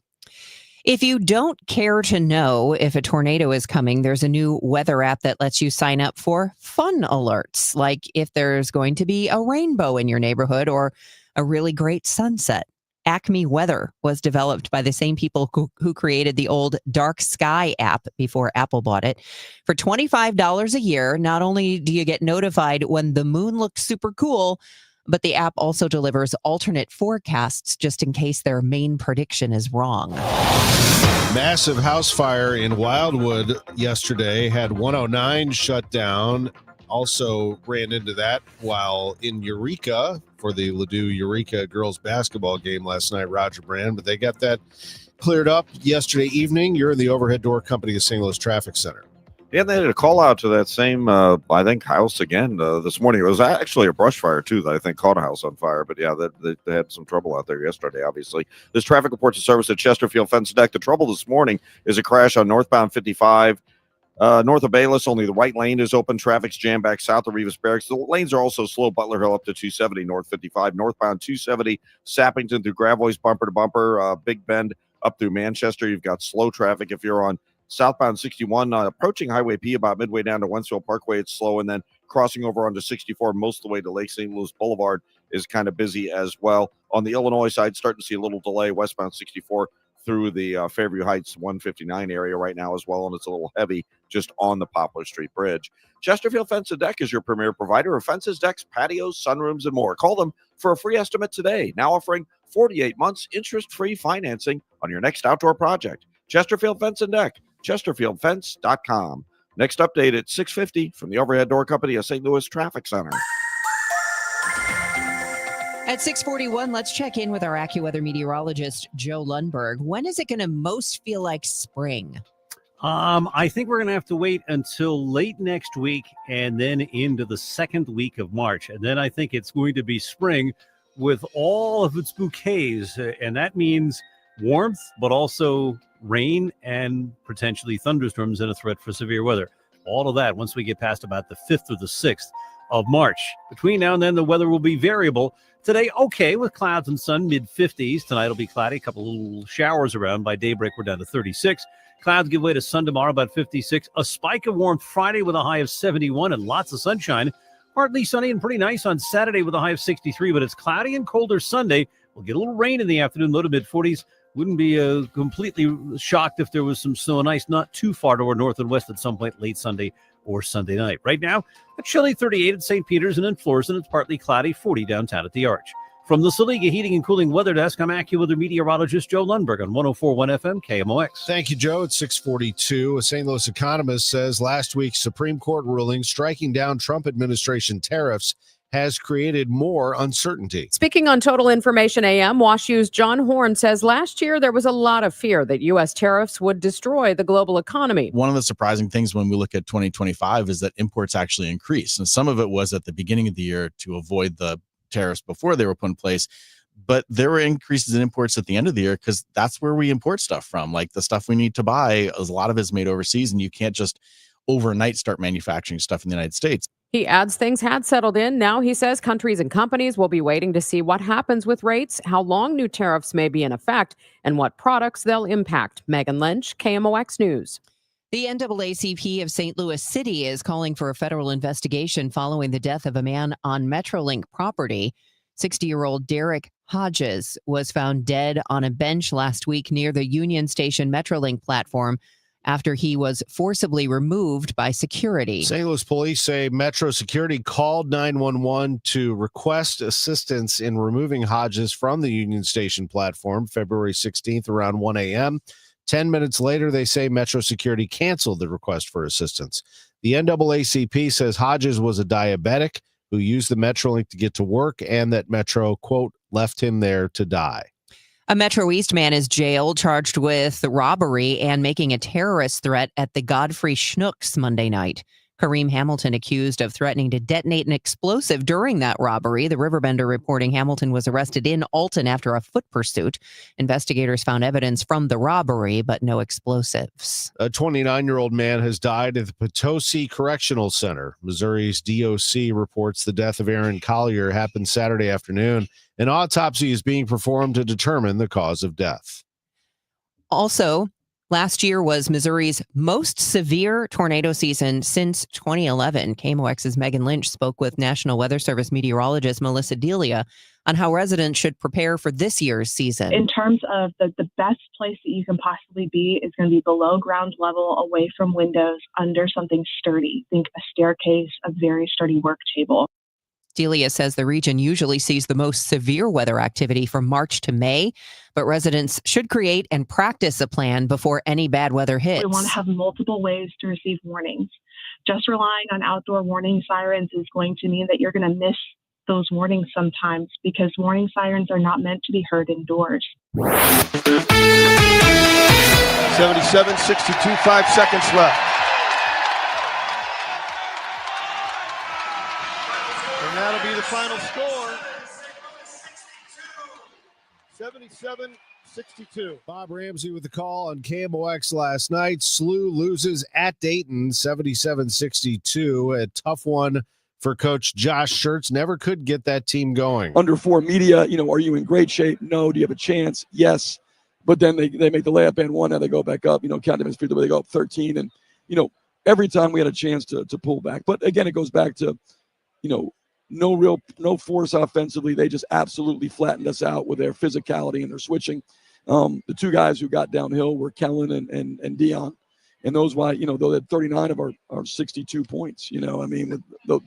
If you don't care to know if a tornado is coming, there's a new weather app that lets you sign up for fun alerts, like if there's going to be a rainbow in your neighborhood or a really great sunset. Acme Weather was developed by the same people who created the old Dark Sky app before Apple bought it. For $25 a year, not only do you get notified when the moon looks super cool, but the app also delivers alternate forecasts just in case their main prediction is wrong. Massive house fire in Wildwood yesterday had 109 shut down. Also ran into that while in Eureka for the Ladue Eureka girls basketball game last night, Roger Brand. But they got that cleared up yesterday evening. You're in the overhead door company of St. Louis Traffic Center. Yeah, they had a call out to that same, I think, house again this morning. It was actually a brush fire, too, that I think caught a house on fire. But, yeah, they had some trouble out there yesterday, obviously. This traffic reports a service at Chesterfield Fence Deck. The trouble this morning is a crash on northbound 55. North of Bayless, only the right lane is open. Traffic's jammed back south of Rivas Barracks. The lanes are also slow. Butler Hill up to 270, north 55. Northbound 270, Sappington through Gravois, bumper to bumper. Big Bend up through Manchester. You've got slow traffic if you're on southbound 61, approaching Highway P about midway down to Wentzville Parkway. It's slow, and then crossing over onto 64 most of the way to Lake St. Louis Boulevard is kind of busy as well. On the Illinois side, starting to see a little delay westbound 64 through the Fairview Heights 159 area right now as well, and it's a little heavy just on the Poplar Street Bridge. Chesterfield Fence and Deck is your premier provider of fences, decks, patios, sunrooms, and more. Call them for a free estimate today, now offering 48 months interest-free financing on your next outdoor project. Chesterfield Fence and Deck, chesterfieldfence.com. Next update at 6:50 from the overhead door company of St. Louis Traffic Center. At 6:41, let's check in with our AccuWeather meteorologist, Joe Lundberg. When is it going to most feel like spring? I think we're going to have to wait until late next week and then into the second week of March. And then I think it's going to be spring with all of its bouquets. And that means warmth, but also rain and potentially thunderstorms and a threat for severe weather. All of that once we get past about the 5th or the 6th of March. Between now and then, the weather will be variable. Today, okay, with clouds and sun, mid-50s. Tonight will be cloudy, a couple of little showers around. By daybreak, we're down to 36. Clouds give way to sun tomorrow, about 56. A spike of warmth Friday with a high of 71 and lots of sunshine. Partly sunny and pretty nice on Saturday with a high of 63, but it's cloudy and colder Sunday. We'll get a little rain in the afternoon, low to mid-40s. Wouldn't be completely shocked if there was some snow and ice not too far toward north and west at some point late Sunday or Sunday night. Right now, a chilly 38 at St. Peter's and in Florissant. It's partly cloudy, 40 downtown at the Arch. From the Saliga Heating and Cooling Weather Desk, I'm AccuWeather meteorologist Joe Lundberg on 104.1 FM KMOX. Thank you, Joe. It's 6:42. A St. Louis economist says last week's Supreme Court ruling striking down Trump administration tariffs has created more uncertainty. Speaking on Total Information AM, WashU's John Horn says last year there was a lot of fear that U.S. tariffs would destroy the global economy. One of the surprising things when we look at 2025 is that imports actually increased. And some of it was at the beginning of the year to avoid the tariffs before they were put in place. But there were increases in imports at the end of the year because that's where we import stuff from. Like the stuff we need to buy, a lot of it is made overseas, and you can't just overnight start manufacturing stuff in the United States. He adds things had settled in. Now he says countries and companies will be waiting to see what happens with rates, how long new tariffs may be in effect, and what products they'll impact. Megan Lynch, KMOX News. The NAACP of St. Louis City is calling for a federal investigation following the death of a man on Metrolink property. 60-year-old Derek Hodges was found dead on a bench last week near the Union Station Metrolink platform after he was forcibly removed by security. St. Louis police say Metro Security called 911 to request assistance in removing Hodges from the Union Station platform February 16th around 1 a.m. 10 minutes later, they say Metro Security canceled the request for assistance. The NAACP says Hodges was a diabetic who used the Metrolink to get to work and that Metro, quote, left him there to die. A Metro East man is jailed, charged with robbery and making a terrorist threat at the Godfrey Schnucks Monday night. Kareem Hamilton accused of threatening to detonate an explosive during that robbery. The Riverbender reporting Hamilton was arrested in Alton after a foot pursuit. Investigators found evidence from the robbery, but no explosives. A 29-year-old man has died at the Potosi Correctional Center. Missouri's DOC reports the death of Aaron Collier happened Saturday afternoon. An autopsy is being performed to determine the cause of death. Also, Last year was Missouri's most severe tornado season since 2011. KMOX's Megan Lynch spoke with National Weather Service meteorologist Melissa Delia on how residents should prepare for this year's season. In terms of the best place that you can possibly be is going to be below ground level, away from windows, under something sturdy. Think a staircase, a very sturdy work table. Delia says the region usually sees the most severe weather activity from March to May, but residents should create and practice a plan before any bad weather hits. We want to have multiple ways to receive warnings. Just relying on outdoor warning sirens is going to mean that you're going to miss those warnings sometimes, because warning sirens are not meant to be heard indoors. 77-62, 5 seconds left. And that'll be the final score. 77-62. Bob Ramsey with the call on KMOX last night. SLU loses at Dayton, 77-62. A tough one for Coach Josh Schertz. Never could get that team going. Under 4 media, are you in great shape? No. Do you have a chance? Yes. But then they make the layup and one, and they go back up, count them as free, they go up 13. And, every time we had a chance to pull back. But again, it goes back to, no force offensively. They just absolutely flattened us out with their physicality and their switching. The two guys who got downhill were Kellen and Dion. And those why, they had 39 of our 62 points, with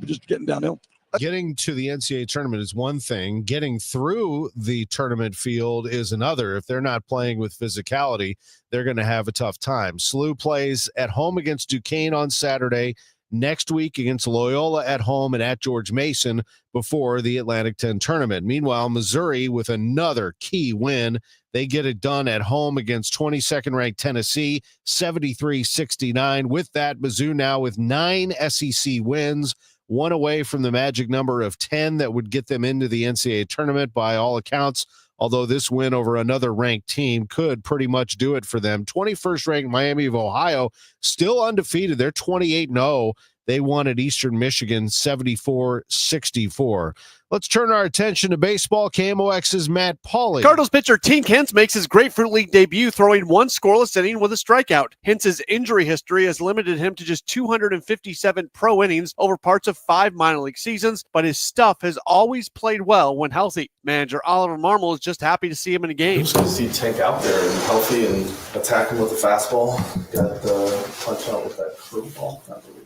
just getting downhill. Getting to the NCAA tournament is one thing. Getting through the tournament field is another. If they're not playing with physicality, they're going to have a tough time. SLU plays at home against Duquesne on Saturday, next week against Loyola at home and at George Mason before the Atlantic 10 tournament. Meanwhile, Missouri with another key win. They get it done at home against 22nd ranked Tennessee, 73-69. With that, Mizzou now with 9 SEC wins, one away from the magic number of 10 that would get them into the NCAA tournament by all accounts, although this win over another ranked team could pretty much do it for them. 21st ranked Miami of Ohio, still undefeated. They're 28-0. They won at Eastern Michigan 74-64. Let's turn our attention to baseball. KMOX's Matt Pauley. Cardinals pitcher Tink Hintz makes his Grapefruit League debut, throwing one scoreless inning with a strikeout. Hintz's injury history has limited him to just 257 pro innings over parts of 5 minor league seasons, but his stuff has always played well when healthy. Manager Oliver Marmol is just happy to see him in a game. Just to see Tink out there and healthy and attacking with the fastball. Got the punch out with that curveball, I believe.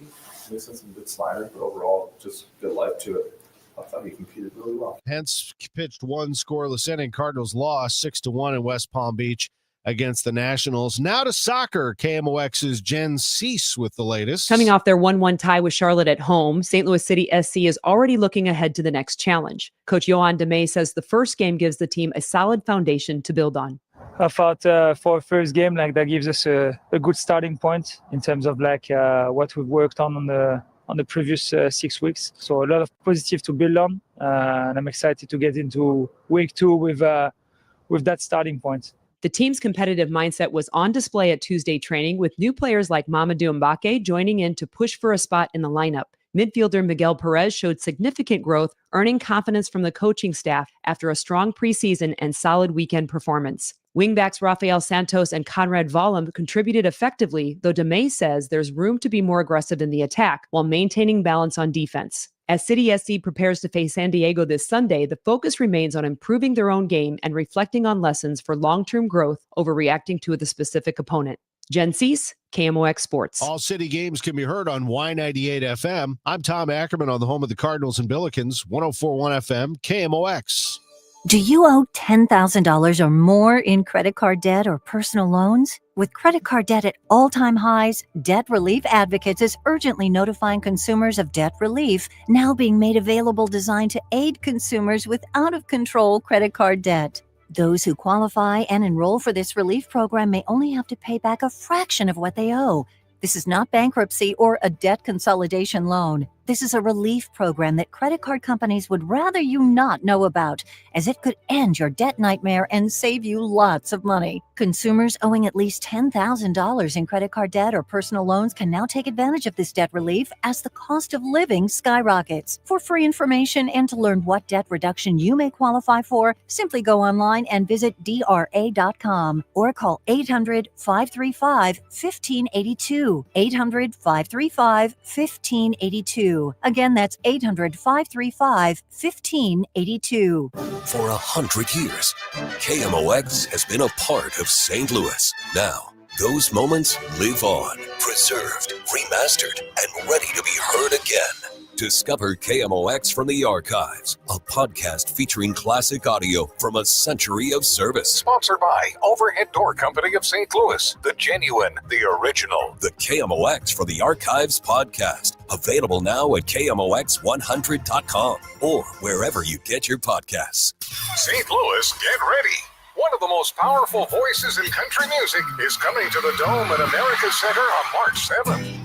He's had some good sliders, but overall, just good life to it. I thought he competed really well. Hence pitched one scoreless inning. Cardinals lost 6-1 in West Palm Beach against the Nationals. Now to soccer. KMOX's Jen Cease with the latest. Coming off their 1-1 tie with Charlotte at home, St. Louis City SC is already looking ahead to the next challenge. Coach Johan DeMay says the first game gives the team a solid foundation to build on. I thought for a first game, that gives us a good starting point in terms of what we've worked on the previous 6 weeks. So a lot of positive to build on, and I'm excited to get into week 2 with that starting point. The team's competitive mindset was on display at Tuesday training, with new players like Mamadou Mbake joining in to push for a spot in the lineup. Midfielder Miguel Perez showed significant growth, earning confidence from the coaching staff after a strong preseason and solid weekend performance. Wingbacks Rafael Santos and Conrad Vollum contributed effectively, though DeMay says there's room to be more aggressive in the attack while maintaining balance on defense. As City SC prepares to face San Diego this Sunday, the focus remains on improving their own game and reflecting on lessons for long-term growth over reacting to the specific opponent. Jen Cease, KMOX Sports. All City games can be heard on Y98 FM. I'm Tom Ackerman on the home of the Cardinals and Billikens, 104.1 FM, KMOX. Do you owe $10,000 or more in credit card debt or personal loans? With credit card debt at all-time highs, Debt Relief Advocates is urgently notifying consumers of debt relief now being made available, designed to aid consumers with out-of-control credit card debt. Those who qualify and enroll for this relief program may only have to pay back a fraction of what they owe. This is not bankruptcy or a debt consolidation loan. this is a relief program that credit card companies would rather you not know about, as it could end your debt nightmare and save you lots of money. Consumers owing at least $10,000 in credit card debt or personal loans can now take advantage of this debt relief as the cost of living skyrockets. For free information and to learn what debt reduction you may qualify for, simply go online and visit DRA.com or call 800-535-1582. 800-535-1582. Again, that's 800-535-1582. For 100 years, KMOX has been a part of St. Louis. Now, those moments live on, preserved, remastered, and ready to be heard again. Discover KMOX from the Archives, a podcast featuring classic audio from a century of service. Sponsored by Overhead Door Company of St. Louis, the genuine, the original. The KMOX for the Archives podcast, available now at KMOX100.com or wherever you get your podcasts. St. Louis, get ready. One of the most powerful voices in country music is coming to the Dome at America Center on March 7th.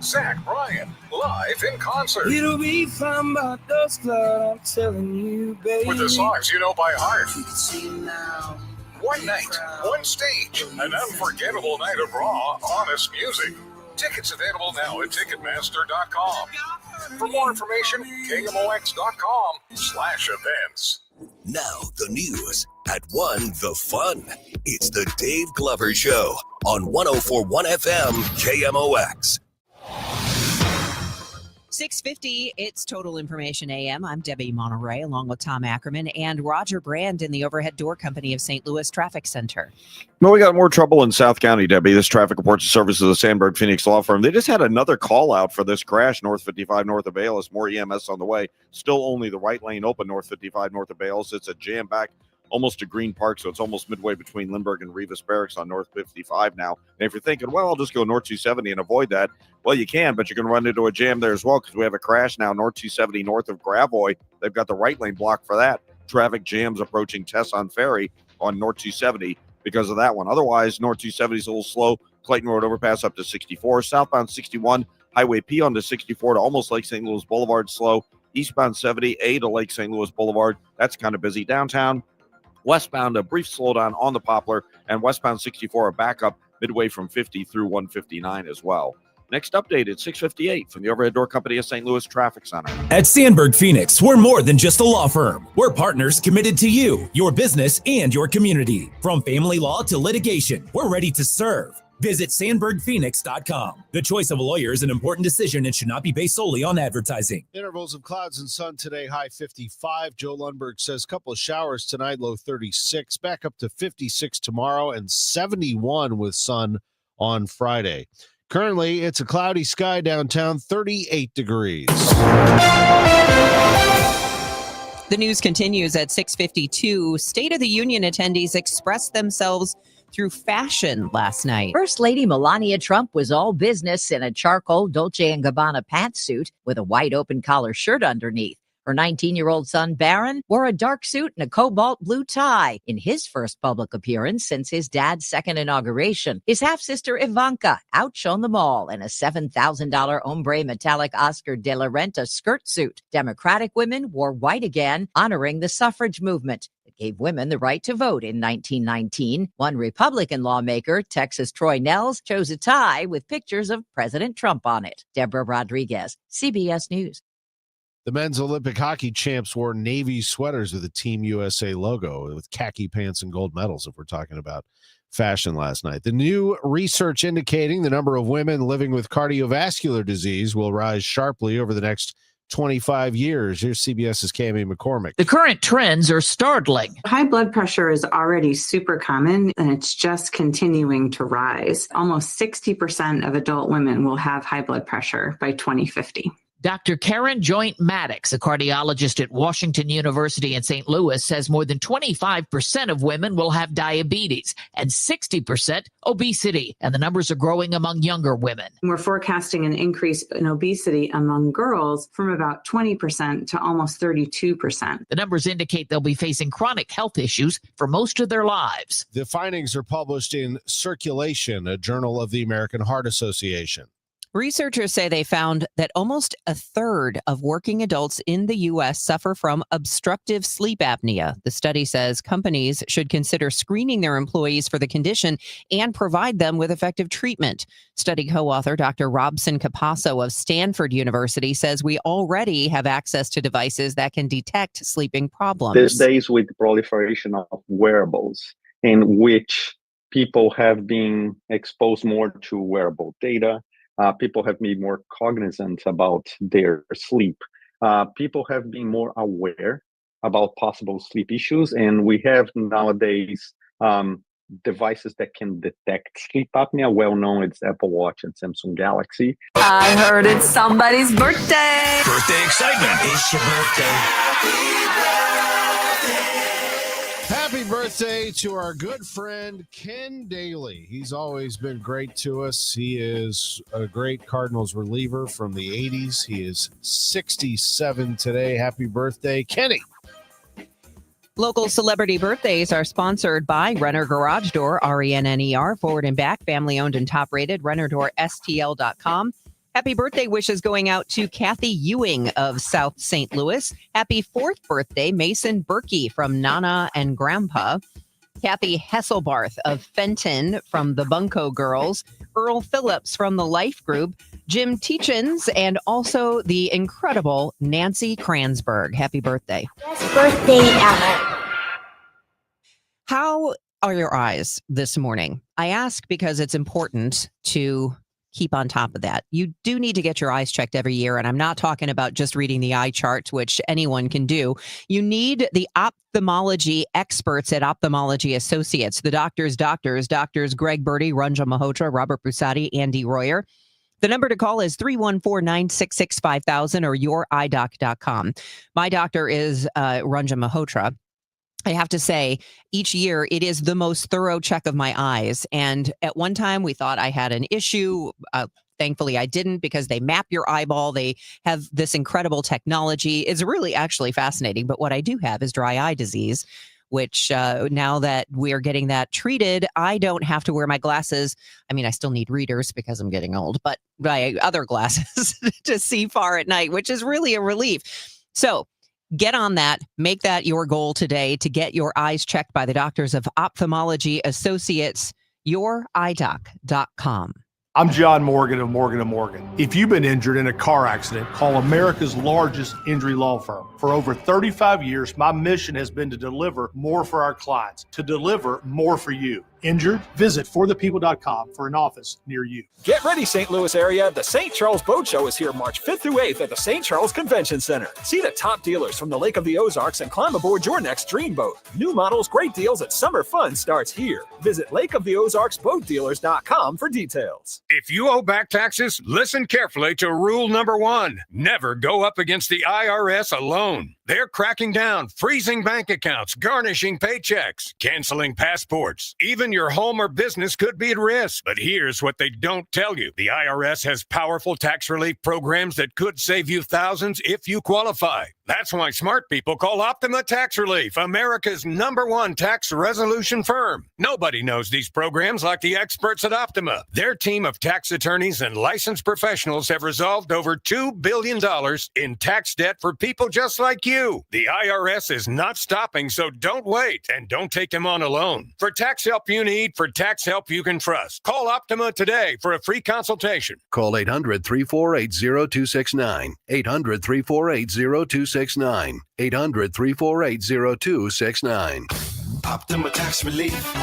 Zach Bryan, live in concert. It'll be fun, but those clouds, I'm telling you, baby. With the songs you know by heart. You can see now. One night, one stage, an unforgettable night of raw, honest music. Tickets available now at Ticketmaster.com. For more information, KMOX.com/events. Now the news at 1 the fun. It's the Dave Glover Show on 104.1 FM KMOX. 6:50, it's Total Information AM. I'm Debbie Monterrey, along with Tom Ackerman and Roger Brand in the Overhead Door Company of St. Louis Traffic Center. No, we got more trouble in South County, Debbie. This traffic reports the service of the Sandberg Phoenix Law Firm. They just had another call out for this crash north 55 north of Bayless. More EMS on the way. Still only the right lane open north 55 north of Bayless. It's a jam back almost to Green Park, so it's almost midway between Lindbergh and Rivas Barracks on North 55 now. And if you're thinking, well, I'll just go North 270 and avoid that, well, you can, but you're going to run into a jam there as well because we have a crash now, North 270 north of Gravois. They've got the right lane blocked for that. Traffic jams approaching Tesson Ferry on North 270 because of that one. Otherwise, North 270 is a little slow. Clayton Road overpass up to 64. Southbound 61, Highway P onto 64 to almost Lake St. Louis Boulevard slow. Eastbound 70A to Lake St. Louis Boulevard. That's kind of busy. Downtown, westbound, a brief slowdown on the Poplar, and westbound 64, a backup midway from 50 through 159 as well. Next update at 6:58 from the Overhead Door Company of St. Louis Traffic Center. At Sandberg Phoenix, we're more than just a law firm. We're partners committed to you, your business, and your community. From family law to litigation, we're ready to serve. Visit SandbergPhoenix.com. The choice of a lawyer is an important decision and should not be based solely on advertising. Intervals of clouds and sun today, high 55. Joe Lundberg says a couple of showers tonight, low 36. Back up to 56 tomorrow and 71 with sun on Friday. Currently, it's a cloudy sky downtown, 38 degrees. The news continues at 6:52. State of the Union attendees expressed themselves through fashion last night. First Lady Melania Trump was all business in a charcoal Dolce & Gabbana pantsuit with a wide open collar shirt underneath. Her 19-year-old son, Barron, wore a dark suit and a cobalt blue tie in his first public appearance since his dad's second inauguration. His half-sister, Ivanka, outshone them all in a $7,000 ombre metallic Oscar de la Renta skirt suit. Democratic women wore white again, honoring the suffrage movement that gave women the right to vote in 1919. One Republican lawmaker, Texas Troy Nehls, chose a tie with pictures of President Trump on it. Deborah Rodriguez, CBS News. The men's Olympic hockey champs wore navy sweaters with a Team USA logo with khaki pants and gold medals, if we're talking about fashion last night. The new research indicating the number of women living with cardiovascular disease will rise sharply over the next 25 years. Here's CBS's Cami McCormick. The current trends are startling. High blood pressure is already super common, and it's just continuing to rise. Almost 60% of adult women will have high blood pressure by 2050. Dr. Karen Joint Maddox, a cardiologist at Washington University in St. Louis, says more than 25% of women will have diabetes and 60% obesity, and the numbers are growing among younger women. We're forecasting an increase in obesity among girls from about 20% to almost 32%. The numbers indicate they'll be facing chronic health issues for most of their lives. The findings are published in Circulation, a journal of the American Heart Association. Researchers say they found that almost a third of working adults in the U.S. suffer from obstructive sleep apnea. The study says companies should consider screening their employees for the condition and provide them with effective treatment. Study co-author Dr. Robson Capasso of Stanford University says we already have access to devices that can detect sleeping problems. These days, with the proliferation of wearables, in which people have been exposed more to wearable data, people have been more cognizant about their sleep. People have been more aware about possible sleep issues, and we have nowadays devices that can detect sleep apnea. Well known, it's Apple Watch and Samsung Galaxy. I heard it's somebody's birthday. Birthday excitement. It's your birthday. Happy birthday to our good friend Ken Daly. He's always been great to us. He is a great Cardinals reliever from the 80s. He is 67 today. Happy birthday, Kenny. Local celebrity birthdays are sponsored by Renner Garage Door, RENNER, forward and back, family owned and top rated, RennerDoorSTL.com. Happy birthday wishes going out to Kathy Ewing of South St. Louis. Happy 4th birthday, Mason Berkey from Nana and Grandpa. Kathy Hesselbarth of Fenton from the Bunko Girls. Earl Phillips from the Life Group. Jim Teachins, and also the incredible Nancy Kransberg. Happy birthday. Best birthday ever. How are your eyes this morning? I ask because it's important to keep on top of that. You do need to get your eyes checked every year, and I'm not talking about just reading the eye chart, which anyone can do. You need the ophthalmology experts at Ophthalmology Associates, the doctors Greg Birdie, Ranjan Malhotra, Robert Busati, Andy Royer. The number to call is 314-966-5000 or youridoc.com. My doctor is Ranjan Malhotra. I have to say, each year it is the most thorough check of my eyes. And at one time we thought I had an issue. Thankfully, I didn't, because they map your eyeball. They have this incredible technology. It's really actually fascinating. But what I do have is dry eye disease, which now that we're getting that treated, I don't have to wear my glasses. I mean, I still need readers because I'm getting old, but my other glasses to see far at night, which is really a relief. So get on that. Make that your goal today to get your eyes checked by the doctors of Ophthalmology Associates, youridoc.com. I'm John Morgan of Morgan & Morgan. If you've been injured in a car accident, call America's largest injury law firm. For over 35 years, my mission has been to deliver more for our clients, to deliver more for you. Injured? Visit forthepeople.com for an office near you. Get ready, St. Louis area. The St. Charles Boat Show is here March 5th through 8th at the St. Charles Convention Center. See the top dealers from the Lake of the Ozarks and climb aboard your next dream boat. New models, great deals, and summer fun starts here. Visit lakeoftheozarksboatdealers.com for details. If you owe back taxes, listen carefully to rule number 1. Never go up against the IRS alone. They're cracking down, freezing bank accounts, garnishing paychecks, canceling passports. Even your home or business could be at risk. But here's what they don't tell you. The IRS has powerful tax relief programs that could save you thousands if you qualify. That's why smart people call Optima Tax Relief, America's #1 tax resolution firm. Nobody knows these programs like the experts at Optima. Their team of tax attorneys and licensed professionals have resolved over $2 billion in tax debt for people just like you. The IRS is not stopping, so don't wait, and don't take them on alone. For tax help you need, for tax help you can trust, call Optima today for a free consultation. Call 800-348-0269. 800-348-0269. 800-348-0269. Optima Tax Relief.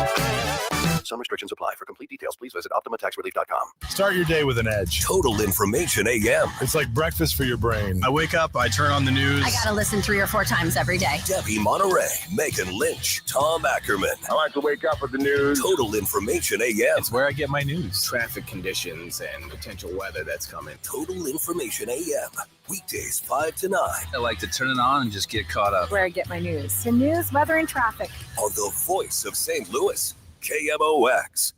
Some restrictions apply. For complete details, please visit OptimaTaxRelief.com. Start your day with an edge. Total Information AM. It's like breakfast for your brain. I wake up, I turn on the news. I gotta listen 3 or 4 times every day. Debbie Monterrey, Megan Lynch, Tom Ackerman. I like to wake up with the news. Total Information AM. It's where I get my news. Traffic conditions and potential weather that's coming. Total Information AM. Weekdays 5 to 9. I like to turn it on and just get caught up. Where I get my news. The news, weather, and traffic. On the voice of St. Louis, KMOX.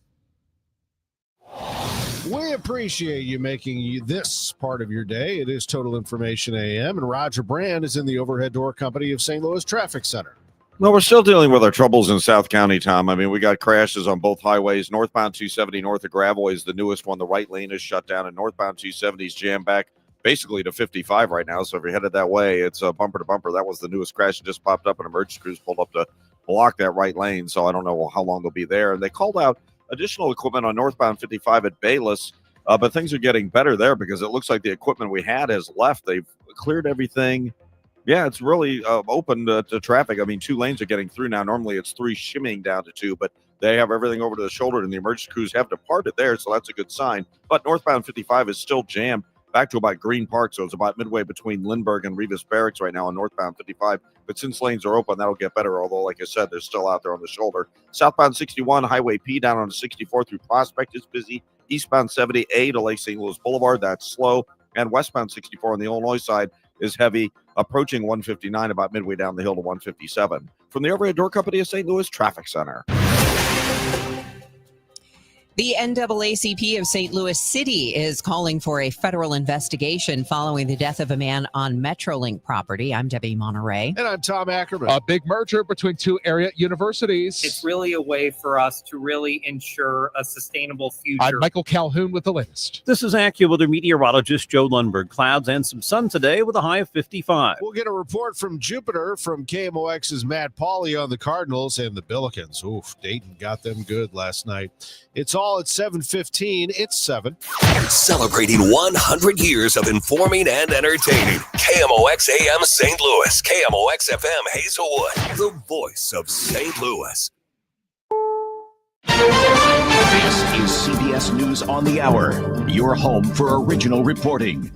We appreciate you making this part of your day. It is Total Information AM, and Roger Brand is in the overhead door company of St. Louis Traffic Center. Well, we're still dealing with our troubles in South County, Tom. I mean, we got crashes on both highways. Northbound 270 north of Gravois is the newest one. The right lane is shut down, and northbound 270 is jammed back basically to 55 right now. So if you're headed that way, it's bumper to bumper. That was the newest crash that just popped up, and emergency crews pulled up to block that right lane. So I don't know how long they'll be there. And they called out additional equipment on northbound 55 at Bayless, but things are getting better there because it looks like the equipment we had has left. They've cleared everything. Yeah, it's really open to traffic. I mean, 2 lanes are getting through now. Normally it's 3 shimmying down to 2, but they have everything over to the shoulder, and the emergency crews have departed there, so that's a good sign. But northbound 55 is still jammed back to about Green Park, so it's about midway between Lindbergh and Revis Barracks right now on northbound 55. But since lanes are open, that'll get better, although, like I said, they're still out there on the shoulder. Southbound 61, Highway P down on 64 through Prospect is busy. Eastbound 70A to Lake St. Louis Boulevard, that's slow. And westbound 64 on the Illinois side is heavy, approaching 159 about midway down the hill to 157. From the Overhead Door Company of St. Louis Traffic Center. The NAACP of St. Louis City is calling for a federal investigation following the death of a man on Metrolink property. I'm Debbie Monterrey. And I'm Tom Ackerman. A big merger between 2 area universities. It's really a way for us to really ensure a sustainable future. I'm Michael Calhoun with the latest. This is AccuWeather meteorologist Joe Lundberg. Clouds and some sun today with a high of 55. We'll get a report from Jupiter from KMOX's Matt Pauley on the Cardinals and the Billikens. Oof, Dayton got them good last night. It's all at 7:15. It's 7. Celebrating 100 years of informing and entertaining. KMOX AM St. Louis. KMOX FM Hazelwood. The voice of St. Louis. This is CBS News on the Hour. Your home for original reporting.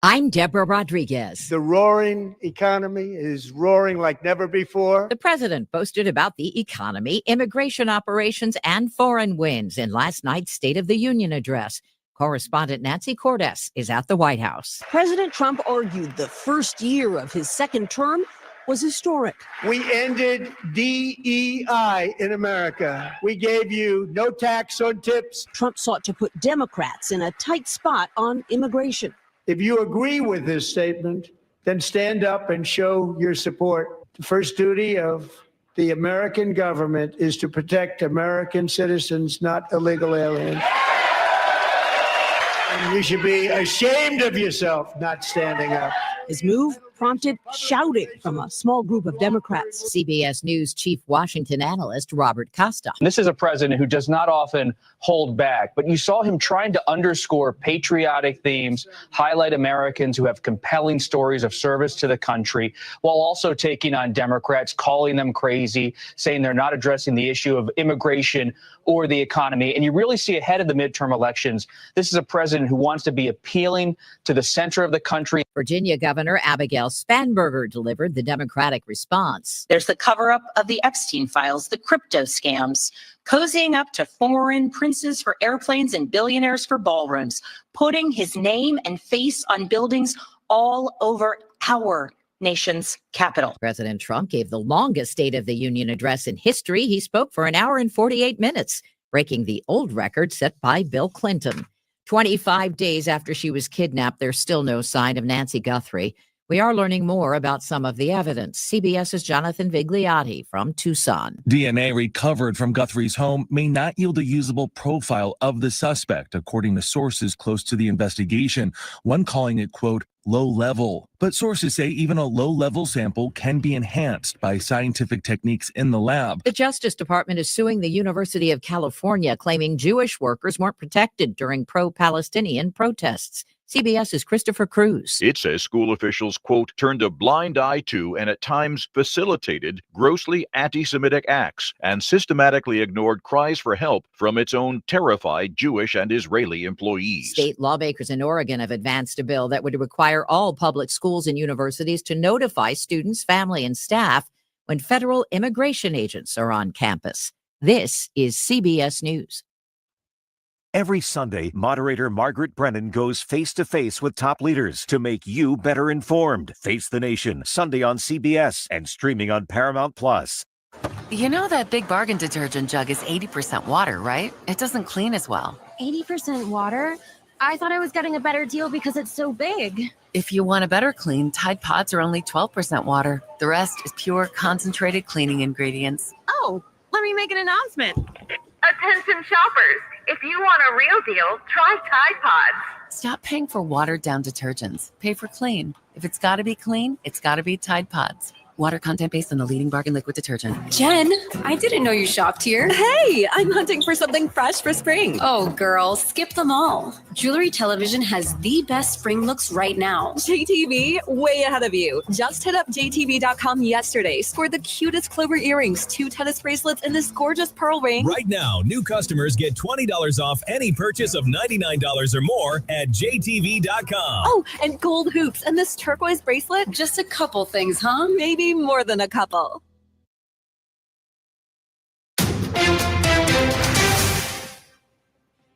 I'm Deborah Rodriguez. The roaring economy is roaring like never before. The president boasted about the economy, immigration operations, and foreign wins in last night's State of the Union address. Correspondent Nancy Cordes is at the White House. President Trump argued the first year of his second term was historic. We ended DEI in America. We gave you no tax on tips. Trump sought to put Democrats in a tight spot on immigration. If you agree with this statement, then stand up and show your support. The first duty of the American government is to protect American citizens, not illegal aliens. And you should be ashamed of yourself not standing up. His move prompted shouting from a small group of Democrats. CBS News chief Washington analyst Robert Costa. This is a president who does not often hold back, but you saw him trying to underscore patriotic themes, highlight Americans who have compelling stories of service to the country, while also taking on Democrats, calling them crazy, saying they're not addressing the issue of immigration or the economy. And you really see ahead of the midterm elections, this is a president who wants to be appealing to the center of the country. Virginia Governor Abigail Spanberger delivered the Democratic response. There's the cover-up of the Epstein files, the crypto scams, cozying up to foreign princes for airplanes and billionaires for ballrooms, putting his name and face on buildings all over our nation's capital. President Trump gave the longest State of the Union address in history. He spoke for an hour and 48 minutes, breaking the old record set by Bill Clinton. 25 days after she was kidnapped, there's still no sign of Nancy Guthrie. We are learning more about some of the evidence. CBS's Jonathan Vigliotti from Tucson. DNA recovered from Guthrie's home may not yield a usable profile of the suspect, according to sources close to the investigation, one calling it, quote, low level. But sources say even a low level sample can be enhanced by scientific techniques in the lab. The Justice Department is suing the University of California, claiming Jewish workers weren't protected during pro-Palestinian protests. CBS's Christopher Cruz. It says school officials, quote, turned a blind eye to and at times facilitated grossly anti-Semitic acts and systematically ignored cries for help from its own terrified Jewish and Israeli employees. State lawmakers in Oregon have advanced a bill that would require all public schools and universities to notify students, family, and staff when federal immigration agents are on campus. This is CBS News. Every Sunday, moderator Margaret Brennan goes face-to-face with top leaders to make you better informed. Face the Nation, Sunday on CBS and streaming on Paramount+. You know that Big Bargain detergent jug is 80% water, right? It doesn't clean as well. 80% water? I thought I was getting a better deal because it's so big. If you want a better clean, Tide Pods are only 12% water. The rest is pure, concentrated cleaning ingredients. Oh, let me make an announcement. Attention shoppers, if you want a real deal, try Tide Pods. Stop paying for watered-down detergents. Pay for clean. If it's got to be clean, it's got to be Tide Pods. Water content based on the leading bargain liquid detergent. Jen, I didn't know you shopped here. Hey, I'm hunting for something fresh for spring. Oh, girl, skip them all. Jewelry Television has the best spring looks right now. JTV, way ahead of you. Just hit up JTV.com yesterday. Scored the cutest clover earrings, 2 tennis bracelets, and this gorgeous pearl ring. Right now, new customers get $20 off any purchase of $99 or more at JTV.com. Oh, and gold hoops and this turquoise bracelet. Just a couple things, huh? Maybe more than a couple.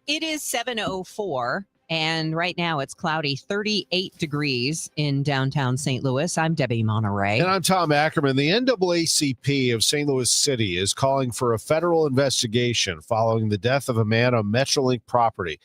It is 7:04, and right now it's cloudy, 38 degrees in downtown St. Louis. I'm Debbie Monterrey. And I'm Tom Ackerman. The NAACP of St. Louis City is calling for a federal investigation following the death of a man on Metrolink property.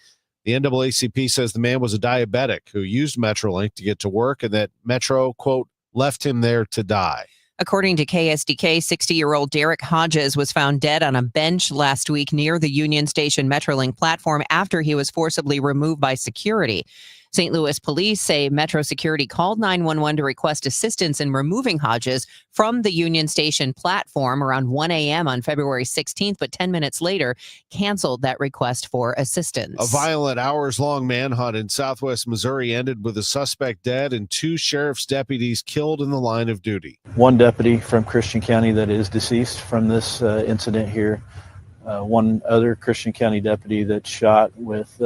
The NAACP says the man was a diabetic who used Metrolink to get to work and that Metro, quote, left him there to die. According to KSDK, 60-year-old Derek Hodges was found dead on a bench last week near the Union Station Metrolink platform after he was forcibly removed by security. St. Louis police say Metro Security called 911 to request assistance in removing Hodges from the Union Station platform around 1 a.m. on February 16th, but 10 minutes later canceled that request for assistance. A violent hours-long manhunt in southwest Missouri ended with a suspect dead and 2 sheriff's deputies killed in the line of duty. One deputy from Christian County that is deceased from this incident here. One other Christian County deputy that's shot with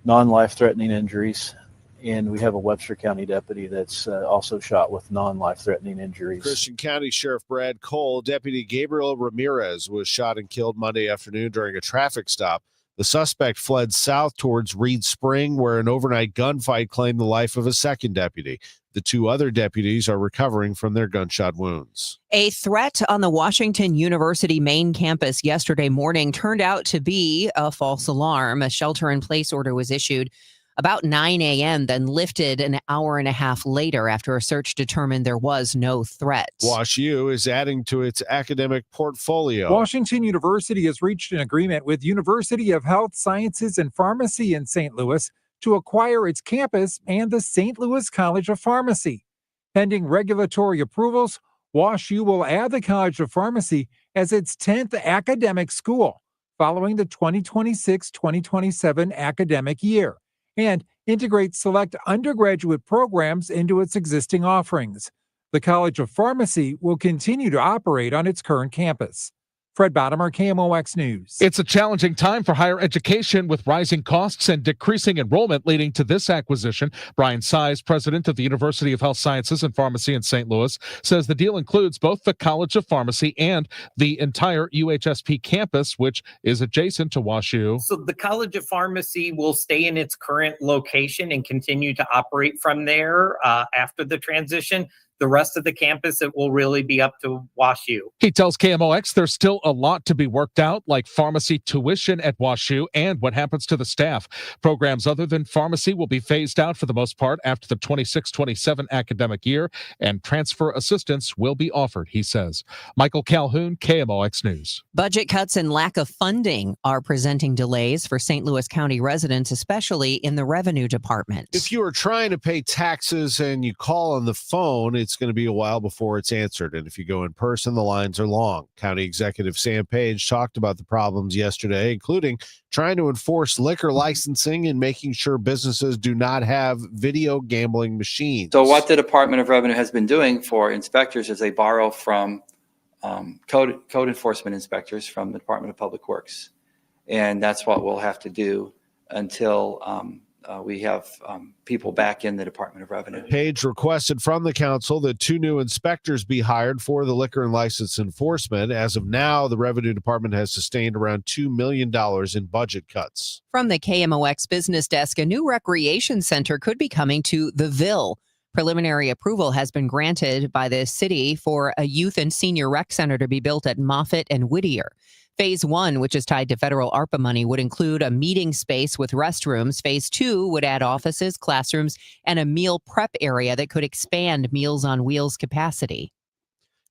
non-life-threatening injuries, and we have a Webster County deputy that's also shot with non-life-threatening injuries. Christian County Sheriff Brad Cole, Deputy Gabriel Ramirez was shot and killed Monday afternoon during a traffic stop. The suspect fled south towards Reed Spring, where an overnight gunfight claimed the life of a second deputy. The 2 other deputies are recovering from their gunshot wounds. A threat on the Washington University main campus yesterday morning turned out to be a false alarm. A shelter-in-place order was issued about 9 a.m., then lifted an hour and a half later after a search determined there was no threat. WashU is adding to its academic portfolio. Washington University has reached an agreement with University of Health Sciences and Pharmacy in St. Louis to acquire its campus and the St. Louis College of Pharmacy. Pending regulatory approvals, WashU will add the College of Pharmacy as its 10th academic school following the 2026-2027 academic year and integrate select undergraduate programs into its existing offerings. The College of Pharmacy will continue to operate on its current campus. Fred Bottomer, KMOX News. It's a challenging time for higher education with rising costs and decreasing enrollment leading to this acquisition. Brian Size, president of the University of Health Sciences and Pharmacy in St. Louis, says the deal includes both the College of Pharmacy and the entire UHSP campus, which is adjacent to WashU. So the College of Pharmacy will stay in its current location and continue to operate from there after the transition. The rest of the campus, it will really be up to WashU. He tells KMOX there's still a lot to be worked out, like pharmacy tuition at WashU and what happens to the staff. Programs other than pharmacy will be phased out for the most part after the 26-27 academic year, and transfer assistance will be offered, he says. Michael Calhoun, KMOX News. Budget cuts and lack of funding are presenting delays for St. Louis County residents, especially in the revenue department. If you are trying to pay taxes and you call on the phone, it's going to be a while before it's answered. And if you go in person, the lines are long. County Executive Sam Page talked about the problems yesterday, including trying to enforce liquor licensing and making sure businesses do not have video gambling machines. So what the Department of Revenue has been doing for inspectors is they borrow from code enforcement inspectors from the Department of Public Works. And that's what we'll have to do until we have people back in the Department of Revenue. Page requested from the council that 2 new inspectors be hired for the liquor and license enforcement. As of now, the Revenue Department has sustained around $2 million in budget cuts. From the KMOX business desk, a new recreation center could be coming to the Ville. Preliminary approval has been granted by the city for a youth and senior rec center to be built at Moffett and Whittier. Phase 1, which is tied to federal ARPA money, would include a meeting space with restrooms. Phase 2 would add offices, classrooms, and a meal prep area that could expand Meals on Wheels capacity.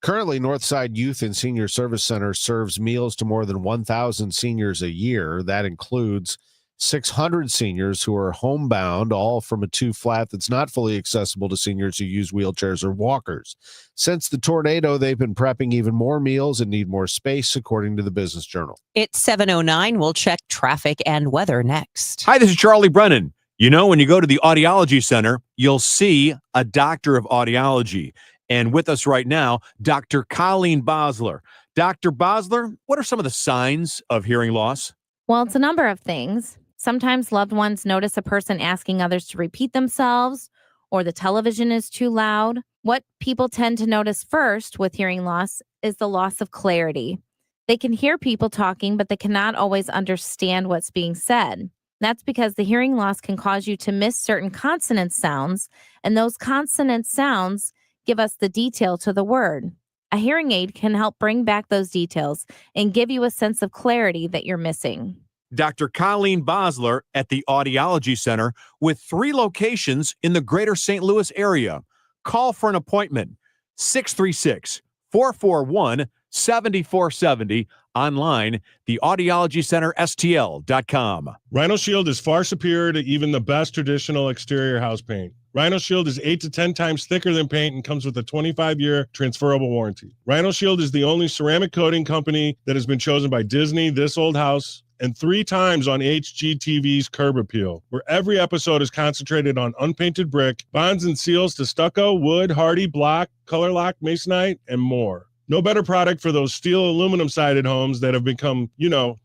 Currently, Northside Youth and Senior Service Center serves meals to more than 1,000 seniors a year. That includes 600 seniors who are homebound, all from a 2-flat that's not fully accessible to seniors who use wheelchairs or walkers. Since the tornado, they've been prepping even more meals and need more space, according to the Business Journal. It's 7:09. We'll check traffic and weather next. Hi, this is Charlie Brennan. You know, when you go to the Audiology Center, you'll see a doctor of audiology. And with us right now, Dr. Colleen Bosler. Dr. Bosler, what are some of the signs of hearing loss? Well, it's a number of things. Sometimes loved ones notice a person asking others to repeat themselves, or the television is too loud. What people tend to notice first with hearing loss is the loss of clarity. They can hear people talking, but they cannot always understand what's being said. That's because the hearing loss can cause you to miss certain consonant sounds, and those consonant sounds give us the detail to the word. A hearing aid can help bring back those details and give you a sense of clarity that you're missing. Dr. Colleen Bosler at the Audiology Center with 3 locations in the greater St. Louis area. Call for an appointment, 636-441-7470. Online, theaudiologycenterstl.com. Rhino Shield is far superior to even the best traditional exterior house paint. Rhino Shield is 8 to 10 times thicker than paint and comes with a 25-year transferable warranty. Rhino Shield is the only ceramic coating company that has been chosen by Disney, This Old House, and 3 times on HGTV's Curb Appeal, where every episode is concentrated on unpainted brick, bonds and seals to stucco, wood, hardy, block, color lock, masonite, and more. No better product for those steel aluminum sided homes that have become,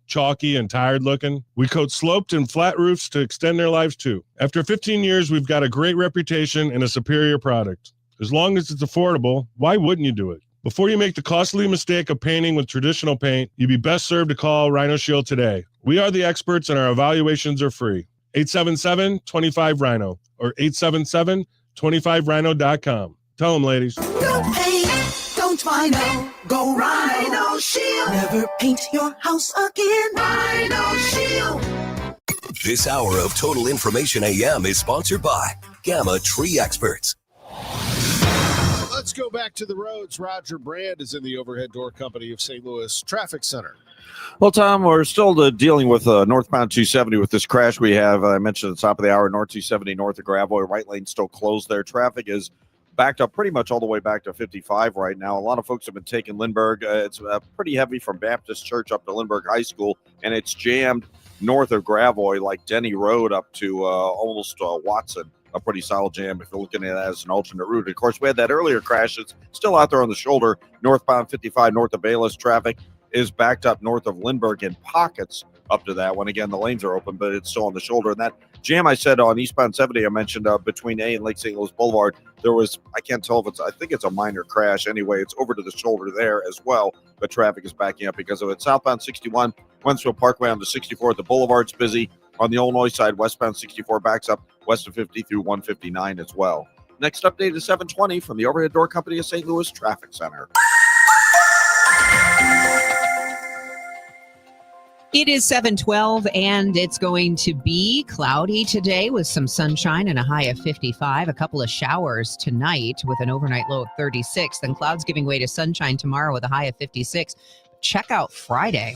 chalky and tired looking. We coat sloped and flat roofs to extend their lives too. After 15 years, we've got a great reputation and a superior product. As long as it's affordable, why wouldn't you do it? Before you make the costly mistake of painting with traditional paint, you'd be best served to call Rhino Shield today. We are the experts and our evaluations are free. 877-25-RHINO or 877-25rhino.com. Tell them, ladies. Don't paint, don't Rhino, go Rhino Shield. Never paint your house again. Rhino Shield. This hour of Total Information AM is sponsored by Gamma Tree Experts. Let's go back to the roads. Roger Brand is in the Overhead Door Company of St. Louis Traffic Center. Well, Tom, we're still dealing with northbound 270 with this crash we have. I mentioned at the top of the hour, north 270 north of Gravois. Right lane still closed there. Traffic is backed up pretty much all the way back to 55 right now. A lot of folks have been taking Lindbergh. It's pretty heavy from Baptist Church up to Lindbergh High School, and it's jammed north of Gravois like Denny Road up to almost Watson. A pretty solid jam if you're looking at it as an alternate route. Of course, we had that earlier crash. It's still out there on the shoulder. Northbound 55 north of Bayless. Traffic is backed up north of Lindbergh in pockets up to that one. Again, the lanes are open, but it's still on the shoulder. And that jam I said on eastbound 70, I mentioned between A and Lake St. Louis Boulevard, there was, I can't tell if I think it's a minor crash. Anyway, it's over to the shoulder there as well, but traffic is backing up because of it. Southbound 61, Wensfield Parkway on the 64th. The Boulevard's busy. On the Illinois side, westbound 64 backs up west of 50 through 159 as well. Next update is 720 from the Overhead Door Company of St. Louis Traffic Center. It is 7:12, and it's going to be cloudy today with some sunshine and a high of 55. A couple of showers tonight with an overnight low of 36. Then clouds giving way to sunshine tomorrow with a high of 56. Check out Friday.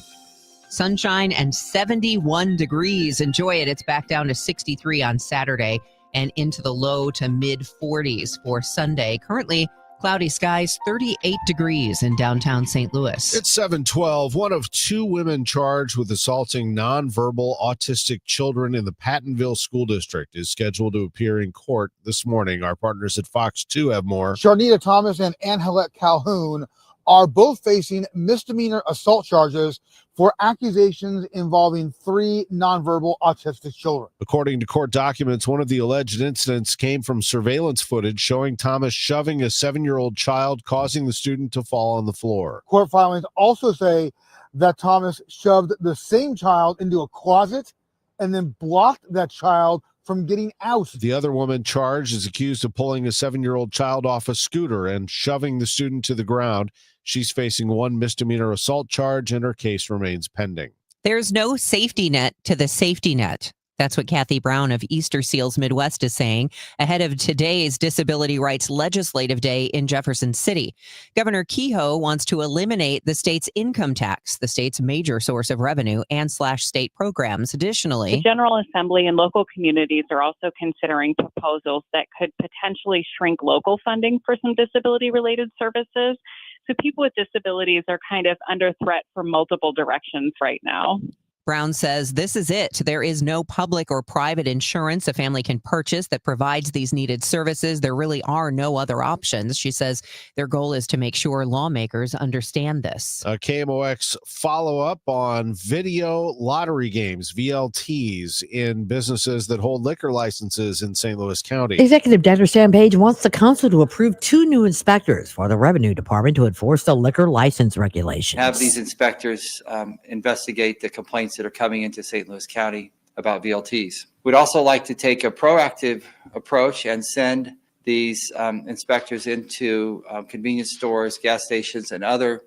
Sunshine and 71 degrees. Enjoy it. It's back down to 63 on Saturday and into the low to mid 40s for Sunday. Currently, cloudy skies, 38 degrees in downtown St. Louis. It's 7:12. One of 2 women charged with assaulting nonverbal autistic children in the Pattonville School District is scheduled to appear in court this morning. Our partners at Fox 2 have more. Sharnita Thomas and Angelette Calhoun are both facing misdemeanor assault charges for accusations involving 3 nonverbal autistic children. According to court documents, one of the alleged incidents came from surveillance footage showing Thomas shoving a 7-year-old child, causing the student to fall on the floor. Court filings also say that Thomas shoved the same child into a closet and then blocked that child from getting out. The other woman charged is accused of pulling a 7-year-old child off a scooter and shoving the student to the ground. She's facing 1 misdemeanor assault charge, and her case remains pending. There's no safety net to the safety net. That's what Kathy Brown of Easter Seals Midwest is saying ahead of today's Disability Rights Legislative Day in Jefferson City. Governor Kehoe wants to eliminate the state's income tax, the state's major source of revenue, and slash state programs. Additionally, the General Assembly and local communities are also considering proposals that could potentially shrink local funding for some disability-related services. So people with disabilities are kind of under threat from multiple directions right now. Brown says this is it. There is no public or private insurance a family can purchase that provides these needed services. There really are no other options. She says their goal is to make sure lawmakers understand this. KMOX follow-up on video lottery games, VLTs, in businesses that hold liquor licenses in St. Louis County. Executive Director Sam Page wants the council to approve 2 new inspectors for the Revenue Department to enforce the liquor license regulations. Have these inspectors investigate the complaints that are coming into St. Louis County about VLTs. We'd also like to take a proactive approach and send these inspectors into convenience stores, gas stations, and other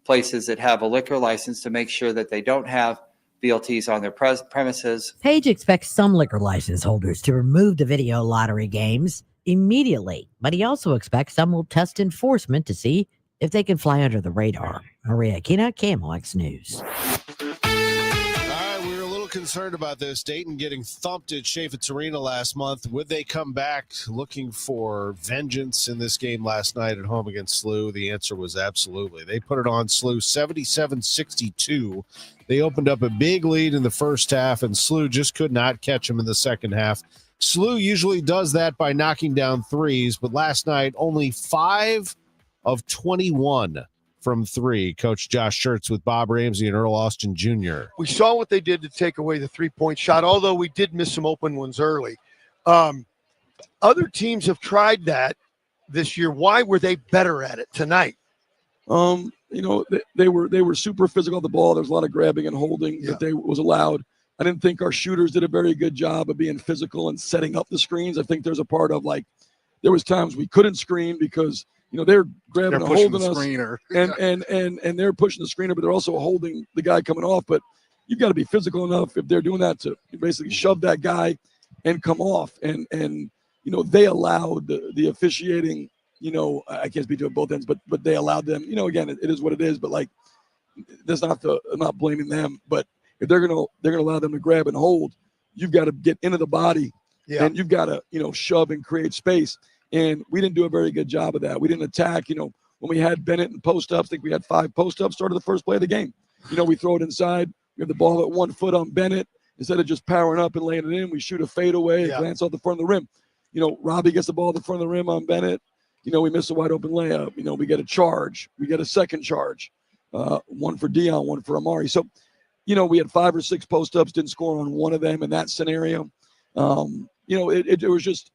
places that have a liquor license to make sure that they don't have VLTs on their premises. Page expects some liquor license holders to remove the video lottery games immediately, but he also expects some will test enforcement to see if they can fly under the radar. Maria Kina, KMOX News. Concerned about this. Dayton getting thumped at Chaffetz Arena last month. Would they come back looking for vengeance in this game last night at home against SLU? The answer was absolutely. They put it on SLU 77-62. They opened up a big lead in the first half, and SLU just could not catch them in the second half. SLU usually does that by knocking down threes, but last night only 5 of 21 from 3. Coach Josh Schertz with Bob Ramsey and Earl Austin Jr. We saw what they did to take away the three-point shot, although we did miss some open ones early. Other teams have tried that this year. Why were they better at it tonight? They were super physical on the ball. There was a lot of grabbing and holding that was allowed. I didn't think our shooters did a very good job of being physical and setting up the screens. I think there's a part of there was times we couldn't screen because they're grabbing and holding us, and they're pushing the screener, but they're also holding the guy coming off. But you've got to be physical enough if they're doing that to basically shove that guy and come off. And they allowed the officiating. I can't speak to it both ends, but they allowed them. Again, it is what it is. But that's not I'm not blaming them. But if they're gonna allow them to grab and hold, you've got to get into the body, and you've got to shove and create space. And we didn't do a very good job of that. We didn't attack. When we had Bennett and post-ups, I think we had 5 post-ups, started the first play of the game. We throw it inside. We have the ball at 1 foot on Bennett. Instead of just powering up and laying it in, we shoot a fadeaway, glance off the front of the rim. Robbie gets the ball at the front of the rim on Bennett. We miss a wide open layup. We get a charge. We get a second charge. 1 for Dion, 1 for Amari. So, we had 5 or 6 post-ups, didn't score on one of them in that scenario. It was just,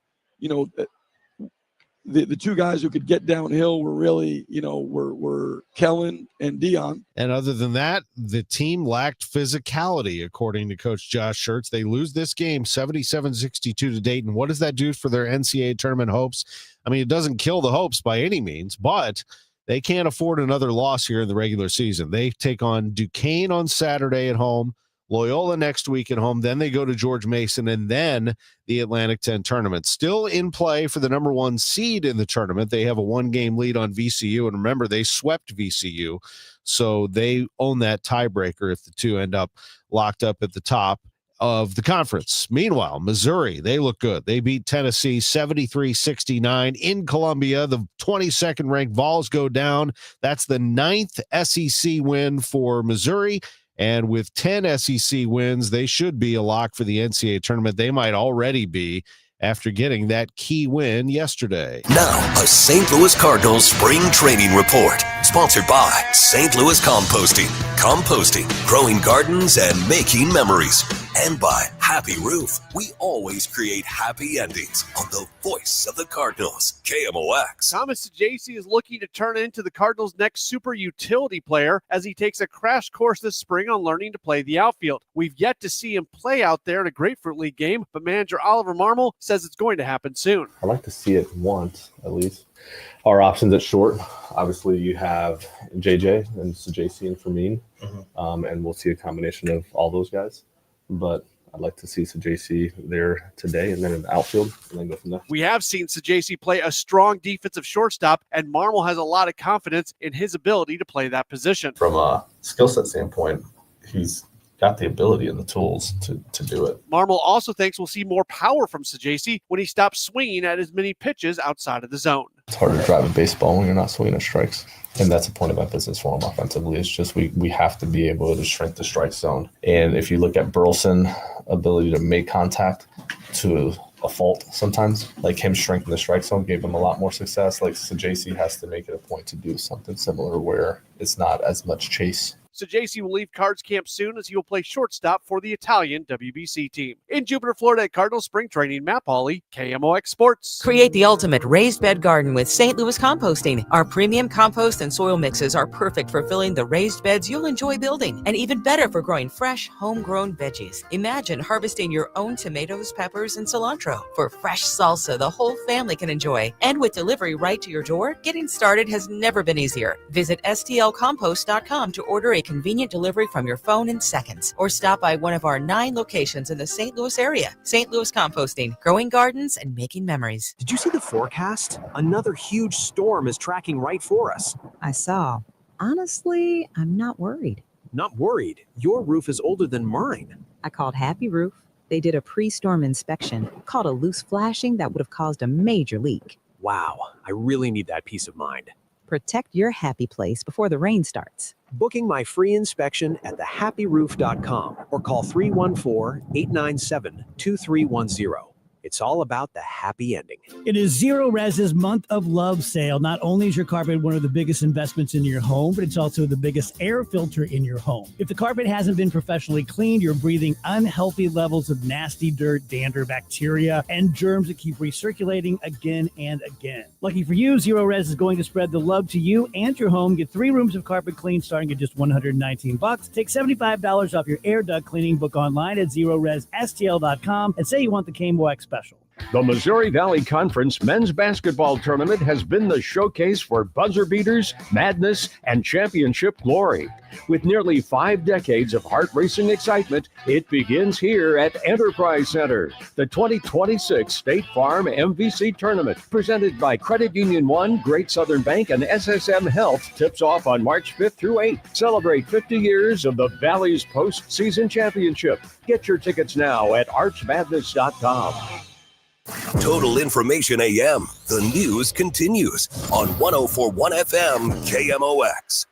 the 2 guys who could get downhill were really, were Kellen and Dion. And other than that, the team lacked physicality, according to Coach Josh Schertz. They lose this game 77-62 to Dayton. What does that do for their NCAA tournament hopes? I mean, it doesn't kill the hopes by any means, but they can't afford another loss here in the regular season. They take on Duquesne on Saturday at home, Loyola next week at home, then they go to George Mason, and then the Atlantic 10 tournament. Still in play for the number 1 seed in the tournament. They have a 1-game lead on VCU, and remember, they swept VCU, so they own that tiebreaker if the 2 end up locked up at the top of the conference. Meanwhile, Missouri, they look good. They beat Tennessee 73-69 in Columbia. The 22nd ranked Vols go down. That's the 9th SEC win for Missouri. And with 10 SEC wins, they should be a lock for the NCAA tournament. They might already be after getting that key win yesterday. Now, a St. Louis Cardinals spring training report. Sponsored by St. Louis Composting. Composting, growing gardens, and making memories. And by Happy Roof, we always create happy endings on the voice of the Cardinals, KMOX. Thomas Saggese is looking to turn into the Cardinals' next super utility player as he takes a crash course this spring on learning to play the outfield. We've yet to see him play out there in a Grapefruit League game, but manager Oliver Marmol says it's going to happen soon. I'd like to see it once, at least. Our options at short, obviously you have JJ and Saggese and Fermin, and we'll see a combination of all those guys. But I'd like to see Saggese there today and then in the outfield and then go from there. We have seen Saggese play a strong defensive shortstop, and Marmol has a lot of confidence in his ability to play that position. From a skill set standpoint, he's got the ability and the tools to do it. Marmol also thinks we'll see more power from Saggese when he stops swinging at as many pitches outside of the zone. It's hard to drive a baseball when you're not swinging at strikes. And that's a point of emphasis for him offensively. It's just we have to be able to shrink the strike zone. And if you look at Burleson, ability to make contact to a fault sometimes, like him shrinking the strike zone gave him a lot more success. Like Saggese has to make it a point to do something similar where it's not as much chase. Saggese will leave Cards camp soon as he will play shortstop for the Italian WBC team. In Jupiter, Florida at Cardinal Spring Training, Matt Pauley, KMOX Sports. Create the ultimate raised bed garden with St. Louis Composting. Our premium compost and soil mixes are perfect for filling the raised beds you'll enjoy building, and even better for growing fresh, homegrown veggies. Imagine harvesting your own tomatoes, peppers, and cilantro for fresh salsa the whole family can enjoy. And with delivery right to your door, getting started has never been easier. Visit stlcompost.com to order a convenient delivery from your phone in seconds, or stop by one of our 9 locations in the St. Louis area. St. Louis Composting, growing gardens and making memories. Did you see the forecast? Another huge storm is tracking right for us. I saw. Honestly, I'm not worried. Not worried. Your roof is older than mine. I called Happy Roof. They did a pre-storm inspection, caught a loose flashing that would have caused a major leak. Wow, I really need that peace of mind. Protect your happy place before the rain starts. Booking my free inspection at thehappyroof.com or call 314-897-2310. It's all about the happy ending. It is Zero Res's month of love sale. Not only is your carpet one of the biggest investments in your home, but it's also the biggest air filter in your home. If the carpet hasn't been professionally cleaned, you're breathing unhealthy levels of nasty dirt, dander, bacteria, and germs that keep recirculating again and again. Lucky for you, Zero Res is going to spread the love to you and your home. Get 3 rooms of carpet cleaned starting at just $119. Take $75 off your air duct cleaning. Book online at ZeroResSTL.com and say you want the KMOX special. The Missouri Valley Conference men's basketball tournament has been the showcase for buzzer beaters, madness, and championship glory. With nearly 5 decades of heart-racing excitement, it begins here at Enterprise Center. The 2026 State Farm MVC Tournament, presented by Credit Union One, Great Southern Bank, and SSM Health, tips off on March 5th through 8th. Celebrate 50 years of the Valley's postseason championship. Get your tickets now at archmadness.com. Total Information AM. The news continues on 104.1 FM KMOX.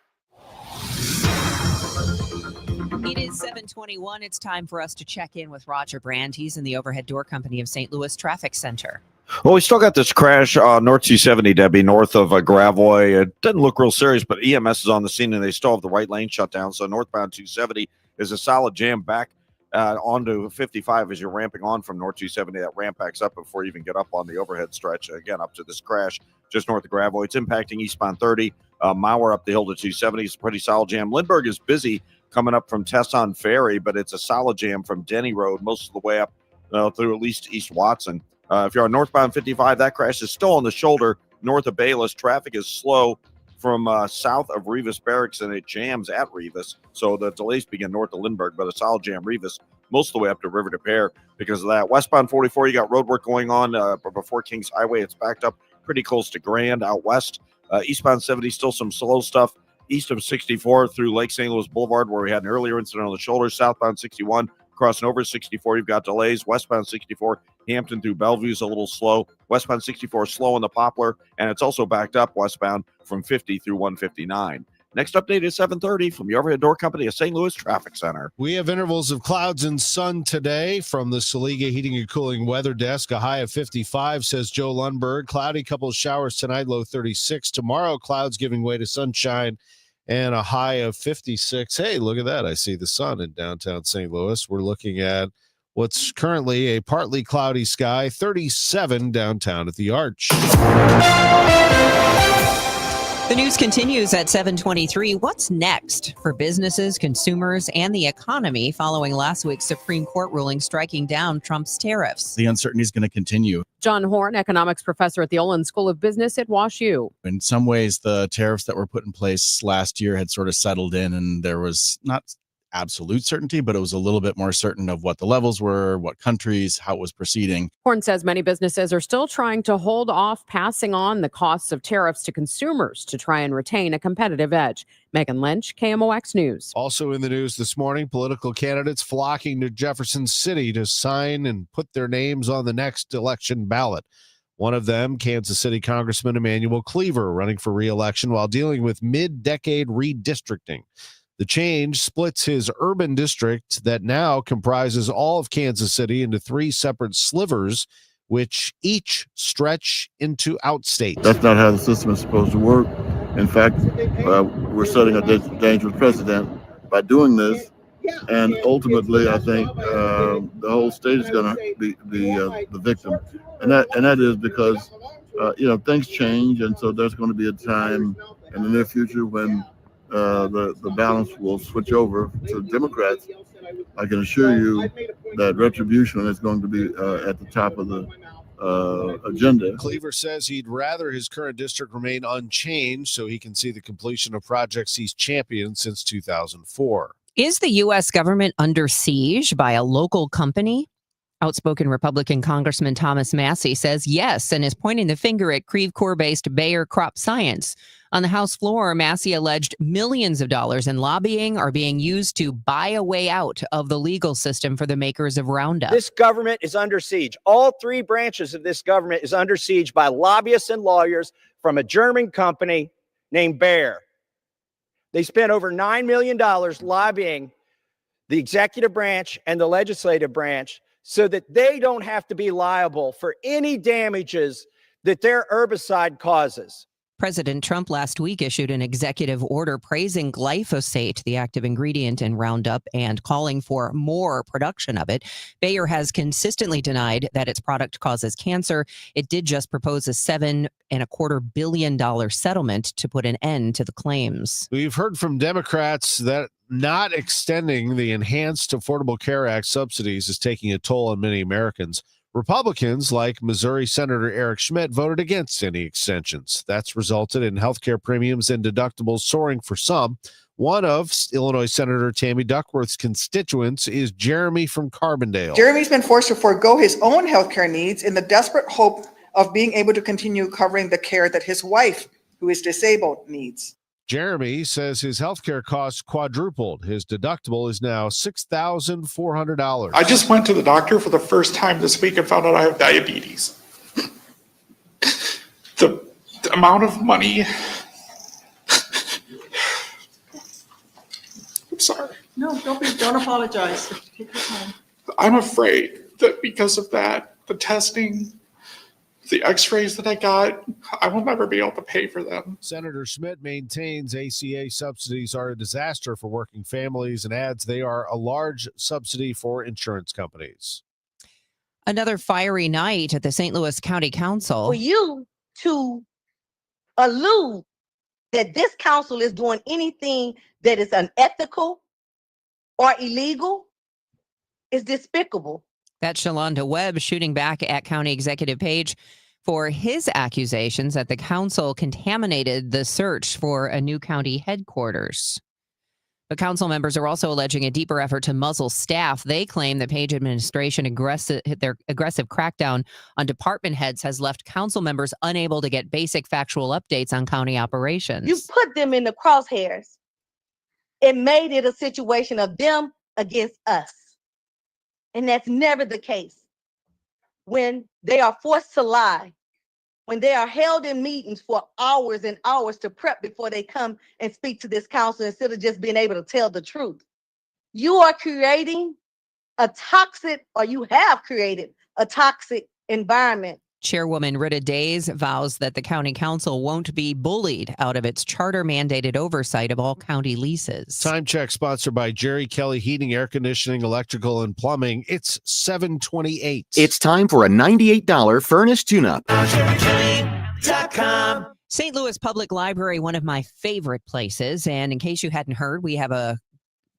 It is 7:21. It's time for us to check in with Roger Brand. He's in the Overhead Door Company of St. Louis Traffic Center. Well, we still got this crash on North 270, Debbie, north of Gravois. It doesn't look real serious, but EMS is on the scene, and they still have the right lane shut down. So northbound 270 is a solid jam back onto 55 as you're ramping on from North 270. That ramp backs up before you even get up on the overhead stretch. Again, up to this crash just north of Gravois. It's impacting eastbound 30. Mauer up the hill to 270 is a pretty solid jam. Lindbergh is busy coming up from Tesson Ferry, but it's a solid jam from Denny Road most of the way up through at least East Watson. If you're on northbound 55, that crash is still on the shoulder north of Bayless. Traffic is slow from south of Revis Barracks, and it jams at Revis. So the delays begin north of Lindbergh, but a solid jam Revis most of the way up to River de Pere because of that. Westbound 44, you got road work going on before Kings Highway. It's backed up pretty close to Grand out west. Eastbound 70, still some slow stuff east of 64 through Lake St. Louis Boulevard, where we had an earlier incident on the shoulder. Southbound 61, crossing over 64, you've got delays. Westbound 64, Hampton through Bellevue is a little slow. Westbound 64 slow on the Poplar, and it's also backed up westbound from 50 through 159. Next update is 7:30 from the Overhead Door Company of St. Louis Traffic Center. We have intervals of clouds and sun today from the Saliga Heating and Cooling Weather Desk. A high of 55, says Joe Lundberg. Cloudy, couple of showers tonight, low 36. Tomorrow, clouds giving way to sunshine and a high of 56. Hey, look at that. I see the sun in downtown St. Louis. We're looking at what's currently a partly cloudy sky, 37 downtown at the Arch. The news continues at 7:23. What's next for businesses, consumers, and the economy following last week's Supreme Court ruling striking down Trump's tariffs? The uncertainty is going to continue. John Horn, economics professor at the Olin School of Business at WashU. In some ways, the tariffs that were put in place last year had sort of settled in, and there was not absolute certainty, but it was a little bit more certain of what the levels were, what countries, how it was proceeding. Horn says many businesses are still trying to hold off passing on the costs of tariffs to consumers to try and retain a competitive edge. Megan Lynch, KMOX News. Also in the news this morning, political candidates flocking to Jefferson City to sign and put their names on the next election ballot. One of them, Kansas City Congressman Emanuel Cleaver, running for re-election while dealing with mid-decade redistricting. The change splits his urban district that now comprises all of Kansas City into 3 separate slivers, which each stretch into outstate. That's not how the system is supposed to work. In fact, we're setting a dangerous precedent by doing this. And ultimately, I think the whole state is going to be the victim. And that is because, things change. And so there's going to be a time in the near future when the balance will switch over to Democrats. I can assure you that retribution is going to be at the top of the agenda. Cleaver says he'd rather his current district remain unchanged so he can see the completion of projects he's championed since 2004. Is the U.S. government under siege by a local company? Outspoken Republican Congressman Thomas Massey says yes and is pointing the finger at Creve Coeur-based Bayer Crop Science. On the House floor, Massey alleged millions of dollars in lobbying are being used to buy a way out of the legal system for the makers of Roundup. This government is under siege. All 3 branches of this government is under siege by lobbyists and lawyers from a German company named Bayer. They spent over $9 million lobbying the executive branch and the legislative branch so that they don't have to be liable for any damages that their herbicide causes. President Trump last week issued an executive order praising glyphosate, the active ingredient in Roundup, and calling for more production of it. Bayer has consistently denied that its product causes cancer. It did just propose a $7.25 billion settlement to put an end to the claims. We've heard from Democrats that not extending the Enhanced Affordable Care Act subsidies is taking a toll on many Americans. Republicans, like Missouri Senator Eric Schmidt, voted against any extensions. That's resulted in healthcare premiums and deductibles soaring for some. One of Illinois Senator Tammy Duckworth's constituents is Jeremy from Carbondale. Jeremy's been forced to forego his own healthcare needs in the desperate hope of being able to continue covering the care that his wife, who is disabled, needs. Jeremy says his healthcare costs quadrupled. His deductible is now $6,400. I just went to the doctor for the first time this week and found out I have diabetes. The amount of money. I'm sorry. No, don't apologize. Take your time. I'm afraid that because of that, the testing, the x-rays that I got, I will never be able to pay for them. Senator Schmidt maintains ACA subsidies are a disaster for working families and adds they are a large subsidy for insurance companies. Another fiery night at the St. Louis County Council. For you to allude that this council is doing anything that is unethical or illegal is despicable. That's Shalonda Webb shooting back at County Executive Page for his accusations that the council contaminated the search for a new county headquarters. The council members are also alleging a deeper effort to muzzle staff. They claim the Page administration aggressive crackdown on department heads has left council members unable to get basic factual updates on county operations. You put them in the crosshairs. It made it a situation of them against us. And that's never the case. When they are forced to lie, when they are held in meetings for hours and hours to prep before they come and speak to this council instead of just being able to tell the truth, you are creating a toxic, or you have created a toxic environment Chairwoman Rita Days vows that the county council won't be bullied out of its charter-mandated oversight of all county leases. Time check sponsored by Jerry Kelly Heating, Air Conditioning, Electrical, and Plumbing. It's 7:28. It's time for a $98 furnace tune-up. St. Louis Public Library, one of my favorite places. And in case you hadn't heard, we have a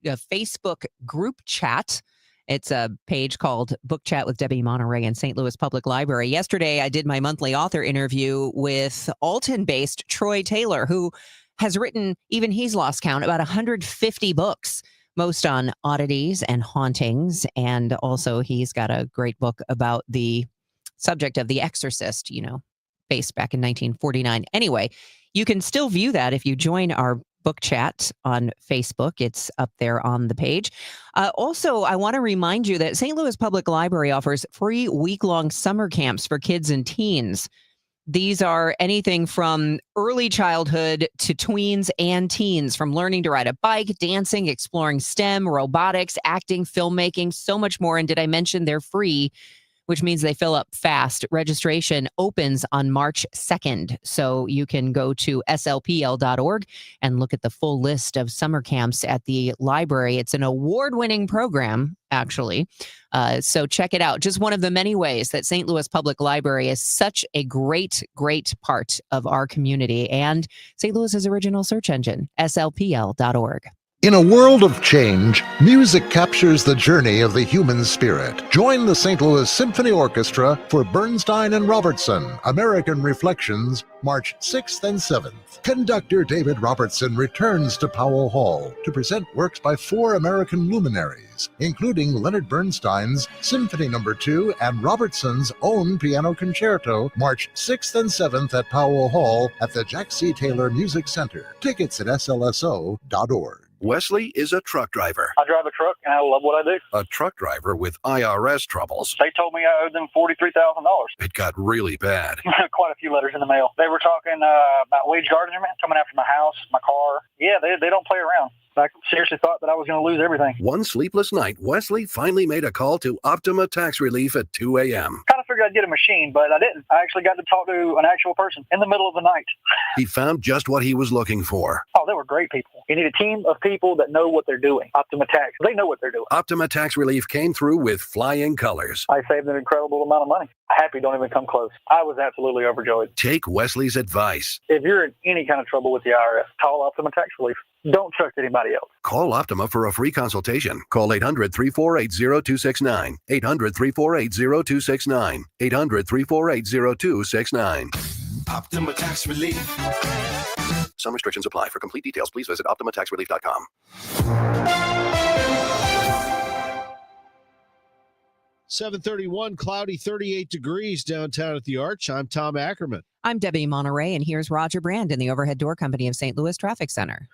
Facebook group chat. It's a page called Book Chat with Debbie Monterrey in St. Louis Public Library. Yesterday, I did my monthly author interview with Alton-based Troy Taylor, who has written, even he's lost count, about 150 books, most on oddities and hauntings. And also, he's got a great book about the subject of The Exorcist, based back in 1949. Anyway, you can still view that if you join our book chat on Facebook. It's up there on the page. Also, I want to remind you that St. Louis Public Library offers free week-long summer camps for kids and teens. These are anything from early childhood to tweens and teens, from learning to ride a bike, dancing, exploring STEM, robotics, acting, filmmaking, so much more. And did I mention they're free, which means they fill up fast. Registration opens on March 2nd. So you can go to slpl.org and look at the full list of summer camps at the library. It's an award-winning program, actually. So check it out. Just one of the many ways that St. Louis Public Library is such a great, great part of our community and St. Louis's original search engine, slpl.org. In a world of change, music captures the journey of the human spirit. Join the St. Louis Symphony Orchestra for Bernstein and Robertson, American Reflections, March 6th and 7th. Conductor David Robertson returns to Powell Hall to present works by 4 American luminaries, including Leonard Bernstein's Symphony No. 2 and Robertson's own piano concerto, March 6th and 7th at Powell Hall at the Jack C. Taylor Music Center. Tickets at slso.org. Wesley is a truck driver. I drive a truck and I love what I do. A truck driver with IRS troubles. They told me I owed them $43,000. It got really bad. Quite a few letters in the mail. They were talking about wage garnishment coming after my house, my car. Yeah, they don't play around. I seriously thought that I was going to lose everything. One sleepless night, Wesley finally made a call to Optima Tax Relief at 2 a.m. Kind of figured I'd get a machine, but I didn't. I actually got to talk to an actual person in the middle of the night. He found just what he was looking for. Oh, they were great people. You need a team of people that know what they're doing. Optima Tax, they know what they're doing. Optima Tax Relief came through with flying colors. I saved an incredible amount of money. Happy don't even come close. I was absolutely overjoyed. Take Wesley's advice. If you're in any kind of trouble with the IRS, call Optima Tax Relief. Don't trust anybody else. Call Optima for a free consultation. Call 800-348-0269. 800-348-0269. 800-348-0269. Optima Tax Relief. Some restrictions apply. For complete details, please visit OptimaTaxRelief.com. 7:31, cloudy, 38 degrees downtown at the Arch. I'm Tom Ackerman. I'm Debbie Monterrey, and here's Roger Brand in the Overhead Door Company of St. Louis Traffic Center.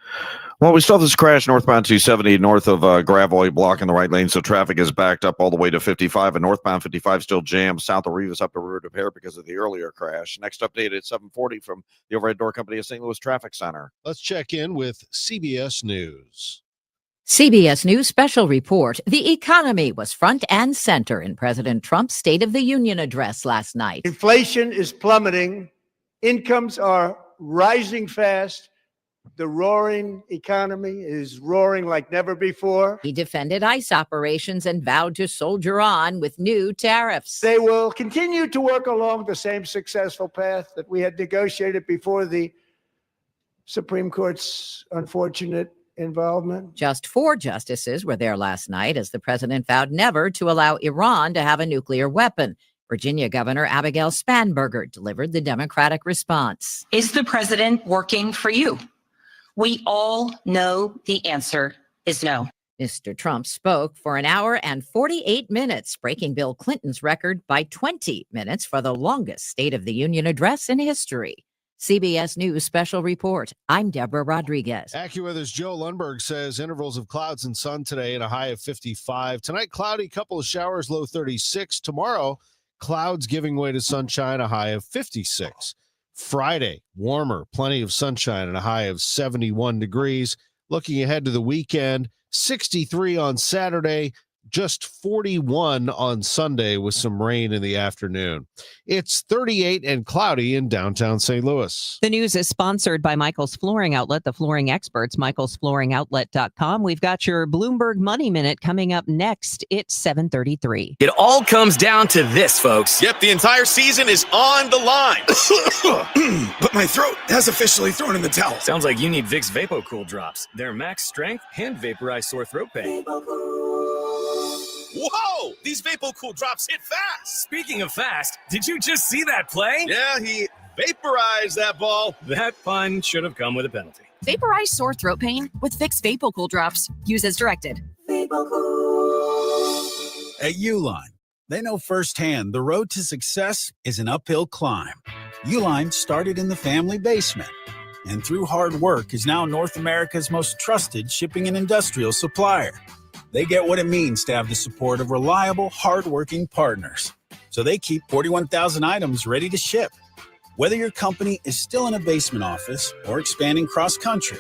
Well, we still have this crash northbound 270 north of Gravois, blocking the right lane, so traffic is backed up all the way to 55, and northbound 55 still jammed south of Rivas up to road repair because of the earlier crash. Next update at 7:40 from the Overhead Door Company of St. Louis Traffic Center. Let's check in with CBS News. CBS News special report. The economy was front and center in President Trump's State of the Union address last night. Inflation is plummeting. Incomes are rising fast. The roaring economy is roaring like never before. He defended ICE operations and vowed to soldier on with new tariffs. They will continue to work along the same successful path that we had negotiated before the Supreme Court's unfortunate involvement. Just 4 justices were there last night as the president vowed never to allow Iran to have a nuclear weapon. Virginia Governor Abigail Spanberger delivered the Democratic response. Is the president working for you? We all know the answer is no. Mr. Trump spoke for an hour and 48 minutes, breaking Bill Clinton's record by 20 minutes for the longest State of the Union address in history. CBS News special report. I'm Deborah Rodriguez. AccuWeather's Joe Lundberg says intervals of clouds and sun today and a high of 55. Tonight, cloudy, couple of showers, low 36. Tomorrow, clouds giving way to sunshine, a high of 56. Friday, warmer, plenty of sunshine and a high of 71 degrees. Looking ahead to the weekend, 63 on Saturday, just 41 on Sunday with some rain in the afternoon. It's 38 and cloudy in downtown St. Louis. The news is sponsored by Michael's Flooring Outlet, the flooring experts, michaelsflooringoutlet.com. We've got your Bloomberg Money Minute coming up next. It's 7:33. It all comes down to this, folks. Yep, the entire season is on the line. But my throat has officially thrown in the towel. Sounds like you need Vicks VapoCool drops. They're max strength and vaporize sore throat pain. Whoa! These VapoCool drops hit fast. Speaking of fast, did you just see that play? Yeah, he vaporized that ball. That pun should have come with a penalty. Vaporize sore throat pain with Vicks VapoCool drops. Use as directed. At Uline, they know firsthand the road to success is an uphill climb. Uline started in the family basement, and through hard work is now North America's most trusted shipping and industrial supplier. They get what it means to have the support of reliable, hardworking partners. So they keep 41,000 items ready to ship. Whether your company is still in a basement office or expanding cross-country,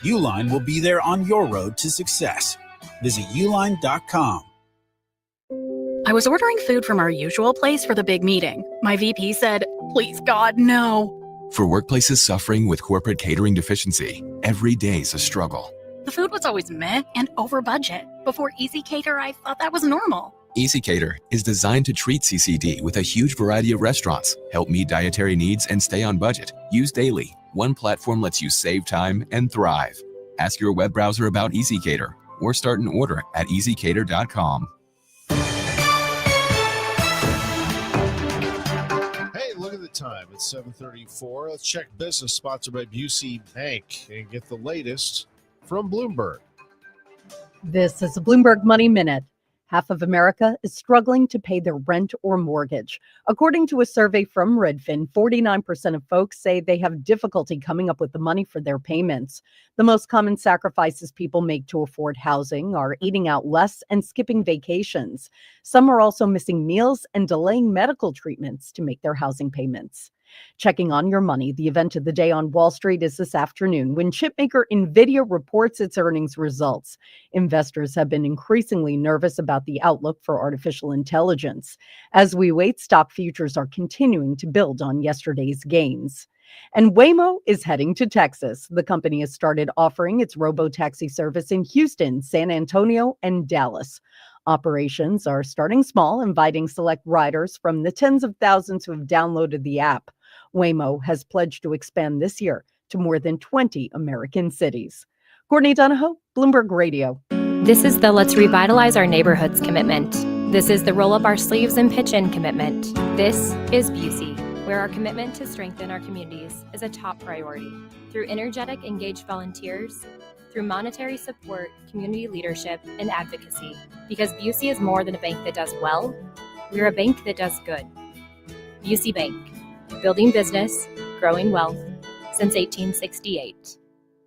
Uline will be there on your road to success. Visit uline.com. I was ordering food from our usual place for the big meeting. My VP said, "Please, God, no." For workplaces suffering with corporate catering deficiency, every day's a struggle. The food was always meh and over budget. Before Easy Cater, I thought that was normal. Easy Cater is designed to treat CCD with a huge variety of restaurants, help meet dietary needs, and stay on budget. Use daily. One platform lets you save time and thrive. Ask your web browser about Easy Cater or start an order at easycater.com. Hey, look at the time. It's 7:34. Let's check business, sponsored by Busey Bank, and get the latest from Bloomberg. This is a Bloomberg Money Minute. Half of America is struggling to pay their rent or mortgage. According to a survey from Redfin, 49% of folks say they have difficulty coming up with the money for their payments. The most common sacrifices people make to afford housing are eating out less and skipping vacations. Some are also missing meals and delaying medical treatments to make their housing payments. Checking on your money, the event of the day on Wall Street is this afternoon when chipmaker NVIDIA reports its earnings results. Investors have been increasingly nervous about the outlook for artificial intelligence. As we wait, stock futures are continuing to build on yesterday's gains. And Waymo is heading to Texas. The company has started offering its robo-taxi service in Houston, San Antonio, and Dallas. Operations are starting small, inviting select riders from the tens of thousands who have downloaded the app. Waymo has pledged to expand this year to more than 20 American cities. Courtney Donahoe, Bloomberg Radio. This is the Let's Revitalize Our Neighborhoods commitment. This is the Roll Up Our Sleeves and Pitch In commitment. This is Busey, where our commitment to strengthen our communities is a top priority. Through energetic, engaged volunteers, through monetary support, community leadership, and advocacy. Because Busey is more than a bank that does well, we're a bank that does good. Busey Bank, building business, growing wealth, since 1868.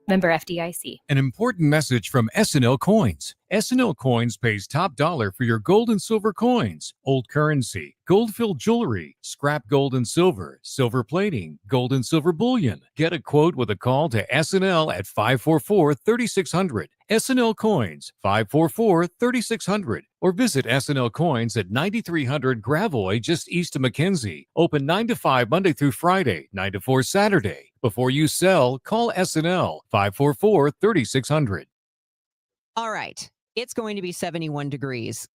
Member FDIC. An important message from S&L Coins. S&L Coins pays top dollar for your gold and silver coins, old currency, gold-filled jewelry, scrap gold and silver, silver plating, gold and silver bullion. Get a quote with a call to S&L at 544-3600. S&L Coins, 544-3600. Or visit S&L Coins at 9300 Gravois, just east of McKenzie. Open 9 to 5 Monday through Friday, 9 to 4 Saturday. Before you sell, call S&L, 544-3600. All right. It's going to be 71 degrees,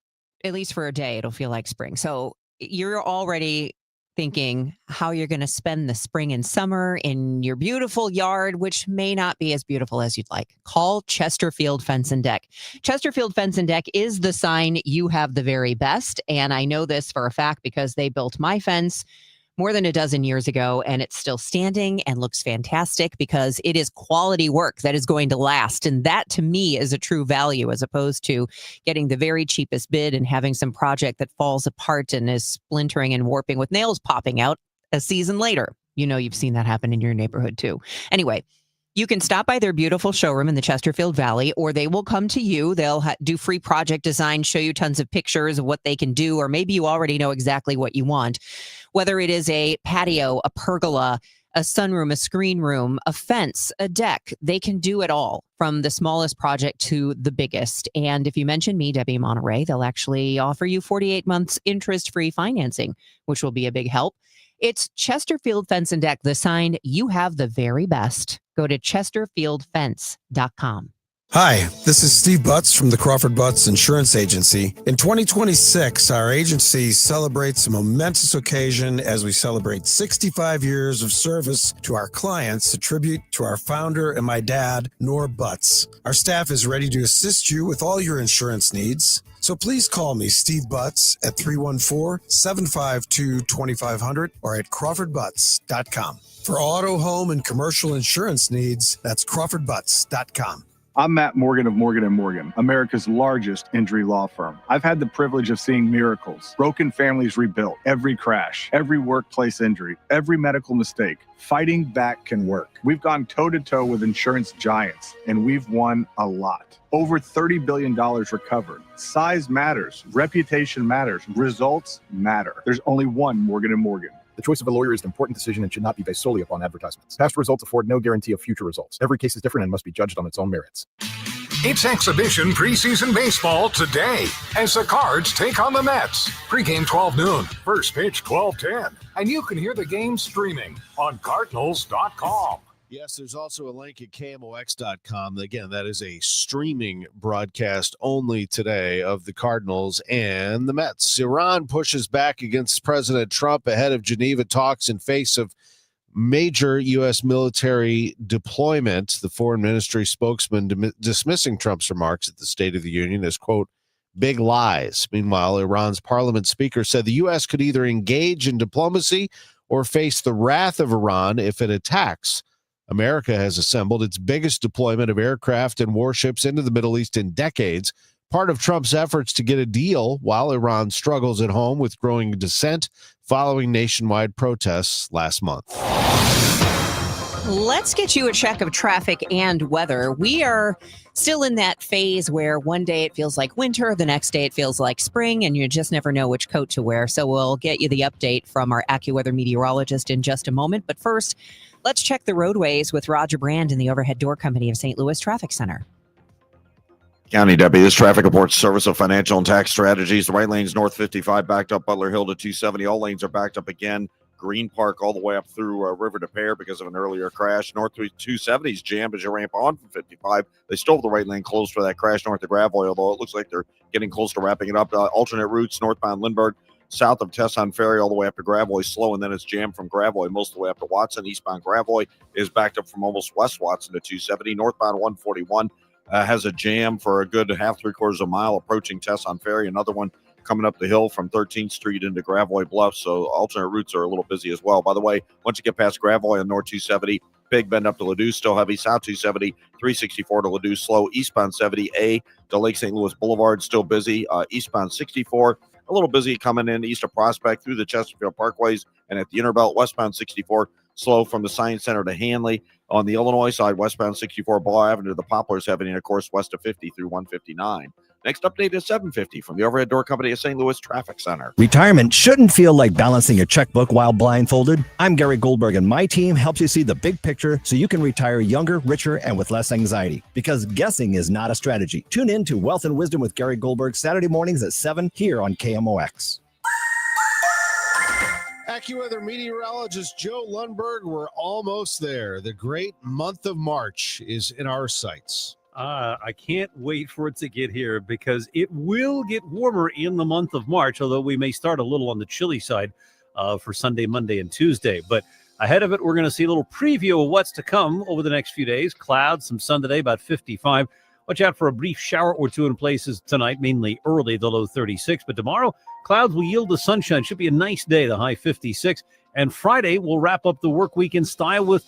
at least for a day. It'll feel like spring. So you're already thinking how you're going to spend the spring and summer in your beautiful yard, which may not be as beautiful as you'd like. Call Chesterfield Fence and Deck. Chesterfield Fence and Deck is the sign you have the very best. And I know this for a fact because they built my fence more than a dozen years ago, and it's still standing and looks fantastic because it is quality work that is going to last. And that, to me, is a true value as opposed to getting the very cheapest bid and having some project that falls apart and is splintering and warping with nails popping out a season later. You know, you've seen that happen in your neighborhood, too. Anyway, you can stop by their beautiful showroom in the Chesterfield Valley, or they will come to you. They'll do free project design, show you tons of pictures of what they can do, or maybe you already know exactly what you want. Whether it is a patio, a pergola, a sunroom, a screen room, a fence, a deck. They can do it all, from the smallest project to the biggest. And if you mention me, Debbie Monterrey, they'll actually offer you 48 months interest-free financing, which will be a big help. It's Chesterfield Fence and Deck, the sign you have the very best. Go to chesterfieldfence.com. Hi, this is Steve Butts from the Crawford Butts Insurance Agency. In 2026, our agency celebrates a momentous occasion as we celebrate 65 years of service to our clients, a tribute to our founder and my dad, Nor Butts. Our staff is ready to assist you with all your insurance needs. So please call me, Steve Butts, at 314-752-2500 or at crawfordbutts.com. For auto, home, and commercial insurance needs, that's crawfordbutts.com. I'm Matt Morgan of Morgan & Morgan, America's largest injury law firm. I've had the privilege of seeing miracles, broken families rebuilt, every crash, every workplace injury, every medical mistake. Fighting back can work. We've gone toe-to-toe with insurance giants, and we've won a lot. Over $30 billion recovered. Size matters. Reputation matters. Results matter. There's only one Morgan & Morgan. The choice of a lawyer is an important decision and should not be based solely upon advertisements. Past results afford no guarantee of future results. Every case is different and must be judged on its own merits. It's exhibition preseason baseball today as the Cards take on the Mets. Pre-game 12 noon, first pitch 12:10. And you can hear the game streaming on Cardinals.com. Yes, there's also a link at KMOX.com. Again, that is a streaming broadcast only today of the Cardinals and the Mets. Iran pushes back against President Trump ahead of Geneva talks in face of major U.S. military deployment. The foreign ministry spokesman dismissing Trump's remarks at the State of the Union as, quote, big lies. Meanwhile, Iran's parliament speaker said the U.S. could either engage in diplomacy or face the wrath of Iran if it attacks. America has assembled its biggest deployment of aircraft and warships into the Middle East in decades, part of Trump's efforts to get a deal while Iran struggles at home with growing dissent following nationwide protests last month. Let's get you a check of traffic and weather. We are still in that phase where one day it feels like winter, the next day it feels like spring, and you just never know which coat to wear. So we'll get you the update from our AccuWeather meteorologist in just a moment. But first, let's check the roadways with Roger Brand in the Overhead Door Company of St. Louis Traffic Center. County Deputy, this traffic report Service of Financial and Tax Strategies. The right lane's north 55 backed up Butler Hill to 270. All lanes are backed up again. Green Park all the way up through River to Pear because of an earlier crash. North 270 is jammed as you ramp on from 55. They still have the right lane closed for that crash north of Gravois, although it looks like they're getting close to wrapping it up. Alternate routes northbound Lindbergh, south of Tesson Ferry all the way up to Gravois slow, and then it's jammed from Gravois most of the way up to Watson. Eastbound Gravois is backed up from almost West Watson to 270. Northbound 141 has a jam for a good half, 3/4 of a mile approaching Tesson Ferry. Another one coming up the hill from 13th Street into Gravois Bluff. So alternate routes are a little busy as well. By the way, once you get past Gravois on North 270, Big Bend up to Ladue, still heavy. South 270, 364 to Ladue, slow. Eastbound 70A to Lake St. Louis Boulevard, still busy. Eastbound 64, a little busy coming in east of Prospect through the Chesterfield Parkways and at the Interbelt. Westbound 64, slow from the Science Center to Hanley. On the Illinois side, westbound 64 Ball Avenue to the Poplars Avenue, and of course west of 50 through 159. Next update is 750 from the Overhead Door Company of St. Louis Traffic Center. Retirement shouldn't feel like balancing a checkbook while blindfolded. I'm Gary Goldberg, and my team helps you see the big picture so you can retire younger, richer, and with less anxiety. Because guessing is not a strategy. Tune in to Wealth and Wisdom with Gary Goldberg Saturday mornings at 7 here on KMOX. AccuWeather meteorologist Joe Lundberg, we're almost there. The great month of March is in our sights. I can't wait for it to get here because it will get warmer in the month of March, although we may start a little on the chilly side for Sunday, Monday, and Tuesday. But ahead of it, we're going to see a little preview of what's to come over the next few days. Clouds, some sun today, about 55. Watch out for a brief shower or two in places tonight, mainly early, the low 36. But tomorrow, clouds will yield to sunshine. Should be a nice day, the high 56. And Friday, we'll wrap up the work week in style with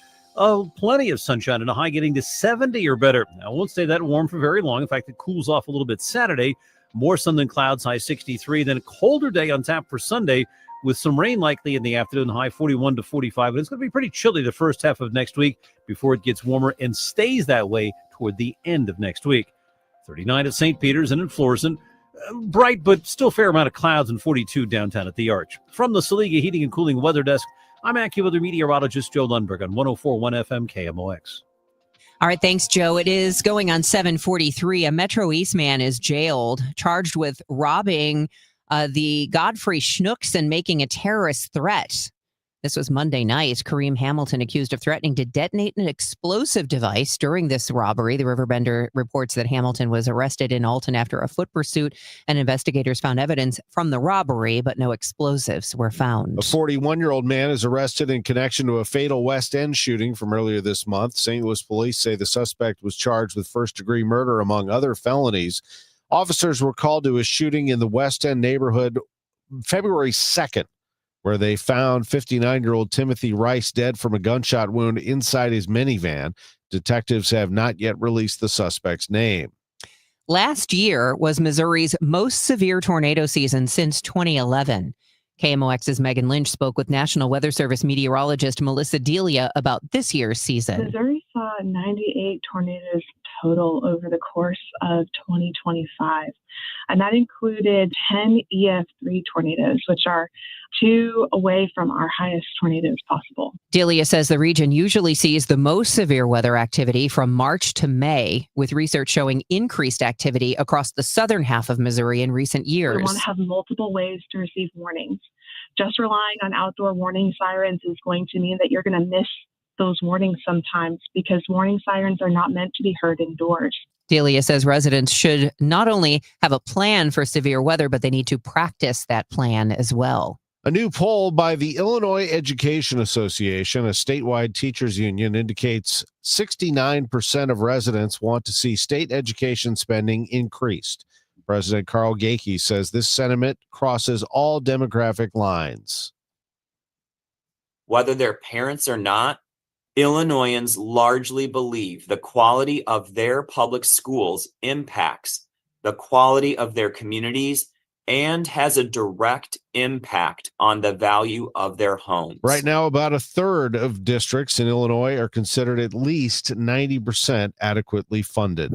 plenty of sunshine and a high getting to 70 or better. Now, it won't stay that warm for very long. In fact, it cools off a little bit Saturday. More sun than clouds, high 63. Then a colder day on tap for Sunday with some rain likely in the afternoon, high 41 to 45. And it's going to be pretty chilly the first half of next week before it gets warmer and stays that way toward the end of next week. 39 at St. Peter's and in Florissant. Bright, but still fair amount of clouds, and 42 downtown at the Arch. From the Saliga Heating and Cooling Weather Desk, I'm AccuWeather meteorologist Joe Lundberg on 104.1 FM KMOX. All right, thanks, Joe. It is going on 7:43. A Metro East man is jailed, charged with robbing the Godfrey Schnooks and making a terrorist threat. This was Monday night. Kareem Hamilton accused of threatening to detonate an explosive device during this robbery. The Riverbender reports that Hamilton was arrested in Alton after a foot pursuit, and investigators found evidence from the robbery, but no explosives were found. A 41-year-old man is arrested in connection to a fatal West End shooting from earlier this month. St. Louis police say the suspect was charged with first-degree murder, among other felonies. Officers were called to a shooting in the West End neighborhood February 2nd. Where they found 59-year-old Timothy Rice dead from a gunshot wound inside his minivan. Detectives have not yet released the suspect's name. Last year was Missouri's most severe tornado season since 2011. KMOX's Megan Lynch spoke with National Weather Service meteorologist Melissa Delia about this year's season. Missouri saw 98 tornadoes total over the course of 2025, and that included 10 EF3 tornadoes, which are 2 away from our highest tornadoes possible. Delia says the region usually sees the most severe weather activity from March to May, with research showing increased activity across the southern half of Missouri in recent years. We want to have multiple ways to receive warnings. Just relying on outdoor warning sirens is going to mean that you're going to miss those warnings sometimes, because warning sirens are not meant to be heard indoors. Delia says residents should not only have a plan for severe weather, but they need to practice that plan as well. A new poll by the Illinois Education Association, a statewide teachers union, indicates 69% of residents want to see state education spending increased. President Carl Gakey says this sentiment crosses all demographic lines. Whether they're parents or not, Illinoisans largely believe the quality of their public schools impacts the quality of their communities and has a direct impact on the value of their homes. Right now, about a third of districts in Illinois are considered at least 90% adequately funded.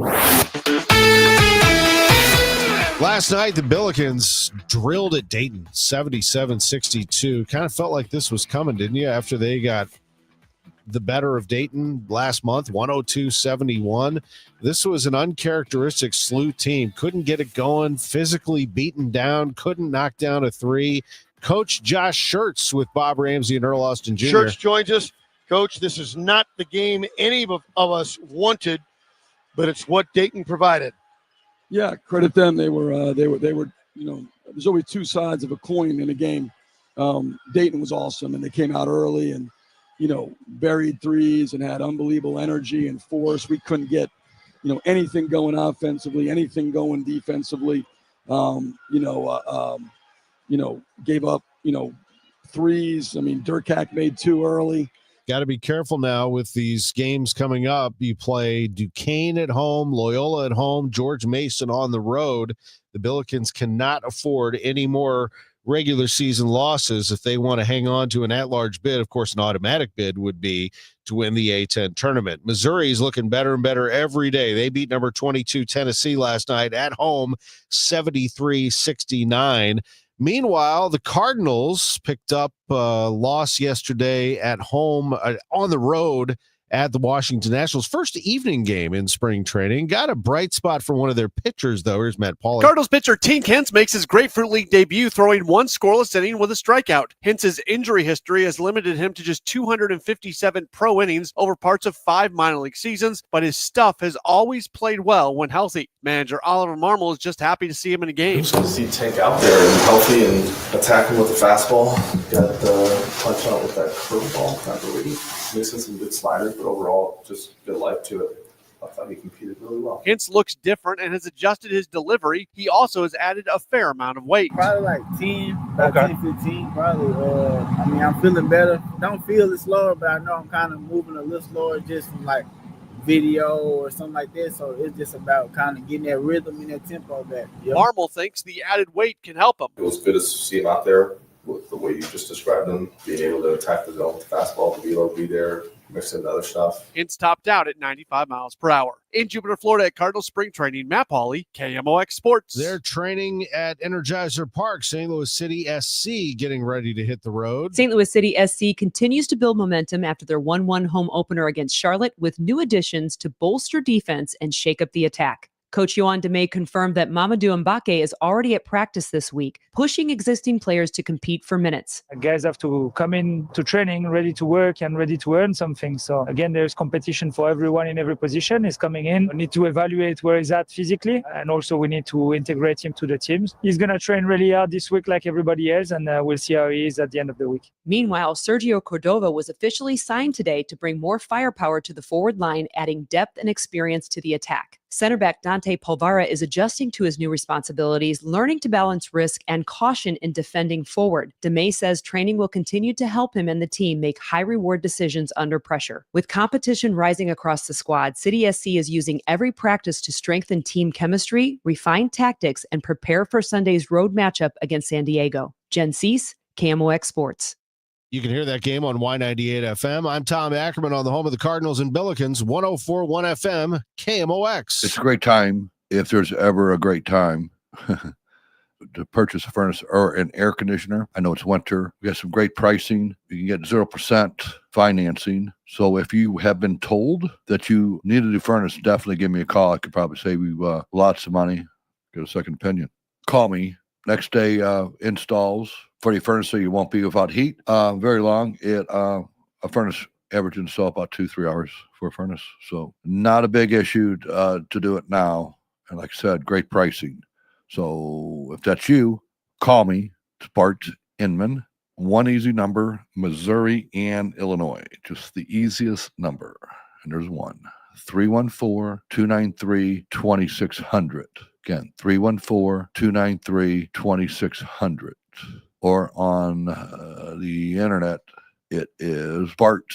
Last night, the Billikens drilled at Dayton, 77-62. Kind of felt like this was coming, didn't you, after they got the better of Dayton last month, 102-71. This was an uncharacteristic SLU team. Couldn't get it going, physically beaten down, couldn't knock down a three. Coach Josh Schertz with Bob Ramsey and Earl Austin Jr. Schertz joins us. Coach, this is not the game any of us wanted, but it's what Dayton provided. Yeah, credit them. They were, you know, there's always two sides of a coin in a game. Dayton was awesome, and they came out early and, you know, buried threes and had unbelievable energy and force. We couldn't get, you know, anything going offensively, anything going defensively. Gave up, you know, threes. I mean, Durkak made 2 early. Got to be careful now with these games coming up. You play Duquesne at home, Loyola at home, George Mason on the road. The Billikens cannot afford any more regular season losses if they want to hang on to an at-large bid. Of course, an automatic bid would be to win the A-10 tournament. Missouri is looking better and better every day. They beat number 22 Tennessee last night at home, 73-69. Meanwhile, the Cardinals picked up a loss yesterday at home on the road at the Washington Nationals. First evening game in spring training. Got a bright spot for one of their pitchers, though. Here's Matt Pauly. Cardinals pitcher Tink Hintz makes his Grapefruit League debut, throwing 1 scoreless inning with a strikeout. Hintz's injury history has limited him to just 257 pro innings over parts of 5 minor league seasons, but his stuff has always played well when healthy. Manager Oliver Marmol is just happy to see him in a game. Just to see Tink out there and healthy and attacking with the fastball. Got punch out with that curveball, not really. Missing some good sliders, but overall, just good life to it. I thought he competed really well. Hintz looks different and has adjusted his delivery. He also has added a fair amount of weight. Probably like 10, about 10, 15, probably. I'm feeling better. Don't feel it slower, but I know I'm kind of moving a little slower just from like video or something like that. So it's just about kind of getting that rhythm and that tempo back. Yep. Marmol thinks the added weight can help him. It was good to see him out there with the way you just described him, being able to attack the zone with the fastball, the velo be there, mixed into other stuff. Hintz topped out at 95 miles per hour. In Jupiter, Florida at Cardinal Spring Training, Matt Pauley, KMOX Sports. They're training at Energizer Park, St. Louis City SC getting ready to hit the road. St. Louis City SC continues to build momentum after their 1-1 home opener against Charlotte with new additions to bolster defense and shake up the attack. Coach Yohan Demay confirmed that Mamadou Mbake is already at practice this week, pushing existing players to compete for minutes. Guys have to come in to training ready to work and ready to earn something. So again, there's competition for everyone in every position. He's coming in. We need to evaluate where he's at physically, and also we need to integrate him to the teams. He's going to train really hard this week like everybody else, and we'll see how he is at the end of the week. Meanwhile, Sergio Cordova was officially signed today to bring more firepower to the forward line, adding depth and experience to the attack. Center back Dante Polvara is adjusting to his new responsibilities, learning to balance risk and caution in defending forward. Demay says training will continue to help him and the team make high-reward decisions under pressure. With competition rising across the squad, City SC is using every practice to strengthen team chemistry, refine tactics, and prepare for Sunday's road matchup against San Diego. Jen Cease, KMOX Sports. You can hear that game on Y98 FM. I'm Tom Ackerman on the home of the Cardinals and Billikens, 104.1 FM, KMOX. It's a great time, if there's ever a great time, to purchase a furnace or an air conditioner. I know it's winter. We got some great pricing. You can get 0% financing. So if you have been told that you need a new furnace, definitely give me a call. I could probably save you lots of money. Get a second opinion. Call me. Next day installs for your furnace so you won't be without heat. Very long. A furnace average install about 2-3 hours for a furnace. So not a big issue to do it now. And like I said, great pricing. So if that's you, call me. It's Bart Inman. One easy number, Missouri and Illinois. Just the easiest number. And there's one. 314-293-2600. Again, 314-293-2600. Or on the internet, it is Bart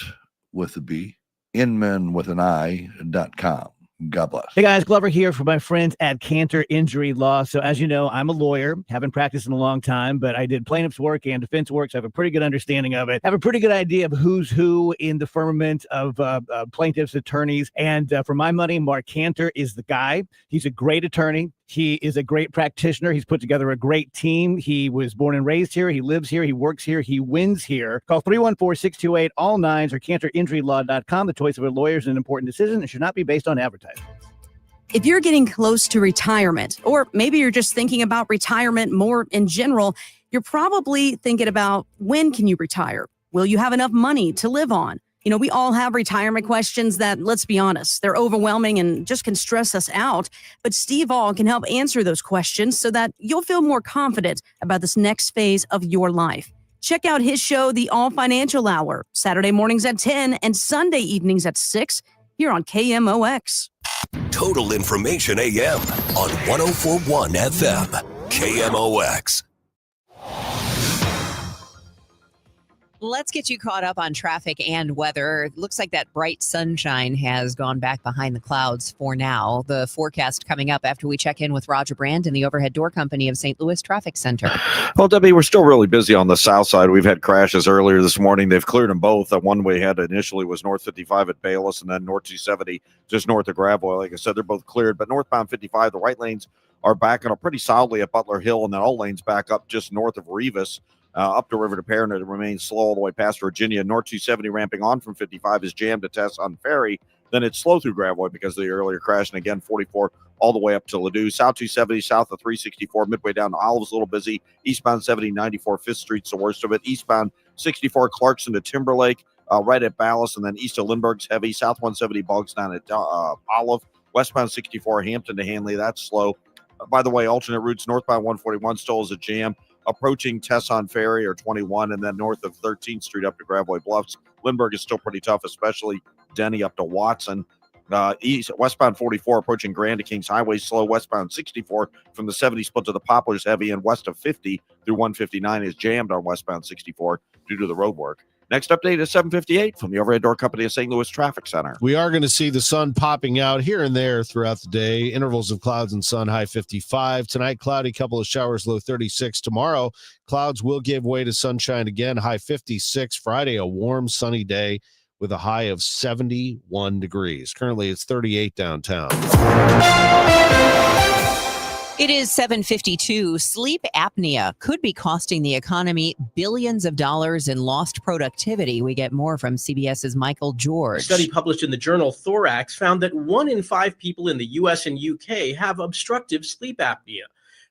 with a B, Inman with an I.com. God bless. Hey guys, Glover here for my friends at Cantor Injury Law. So as you know, I'm a lawyer, haven't practiced in a long time, but I did plaintiff's work and defense work, so I have a pretty good understanding of it. I have a pretty good idea of who's who in the firmament of plaintiffs' attorneys. And for my money, Mark Cantor is the guy. He's a great attorney. He is a great practitioner. He's put together a great team. He was born and raised here. He lives here. He works here. He wins here. Call 314-628-ALL-9s or CantorInjuryLaw.com. The choice of a lawyer is an important decision and should not be based on advertising. If you're getting close to retirement, or maybe you're just thinking about retirement more in general, you're probably thinking about when can you retire? Will you have enough money to live on? You know, we all have retirement questions that, let's be honest, they're overwhelming and just can stress us out. But Steve All can help answer those questions so that you'll feel more confident about this next phase of your life. Check out his show, The All Financial Hour, Saturday mornings at 10 and Sunday evenings at 6 here on KMOX. Total Information AM on 104.1 FM, KMOX. Let's get you caught up on traffic and weather. It looks like that bright sunshine has gone back behind the clouds for now. The forecast coming up after we check in with Roger Brand in the Overhead Door Company of St. Louis Traffic Center. Well, Debbie, we're still really busy on the south side. We've had crashes earlier this morning. They've cleared them both. The one we had initially was North 55 at Bayless and then North 270 just north of Gravois. Like I said, they're both cleared. But northbound 55, the right lanes are backing up pretty solidly at Butler Hill, and then all lanes back up just north of Rivas. Up the river to Perrin, it remains slow all the way past Virginia. North 270 ramping on from 55 is jammed to Tess on Ferry. Then it's slow through Gravois because of the earlier crash. And again, 44 all the way up to Ladue. South 270, south of 364, midway down to Olive's a little busy. Eastbound 70, 94 5th Street's the worst of it. Eastbound 64, Clarkson to Timberlake, right at Ballas. And then east of Lindbergh's heavy. South 170 bogs down at Olive. Westbound 64, Hampton to Hanley. That's slow. By the way, alternate routes, northbound 141 still is a jam. Approaching Tesson Ferry or 21, and then north of 13th Street up to Gravois Bluffs. Lindbergh is still pretty tough, especially Denny up to Watson. Westbound 44 approaching Grand to Kings Highway slow. Westbound 64 from the 70 split to the Poplars heavy, and west of 50 through 159 is jammed on westbound 64 due to the road work. Next update is 7:58 from the Overhead Door Company of St. Louis Traffic Center. We are going to see the sun popping out here and there throughout the day. Intervals of clouds and sun, high 55. Tonight, cloudy, couple of showers, low 36. Tomorrow, clouds will give way to sunshine again, high 56. Friday, a warm, sunny day with a high of 71 degrees. Currently, it's 38 downtown. It is 7:52. Sleep apnea could be costing the economy billions of dollars in lost productivity. We get more from CBS's Michael George. A study published in the journal Thorax found that 1 in 5 people in the U.S. and UK have obstructive sleep apnea.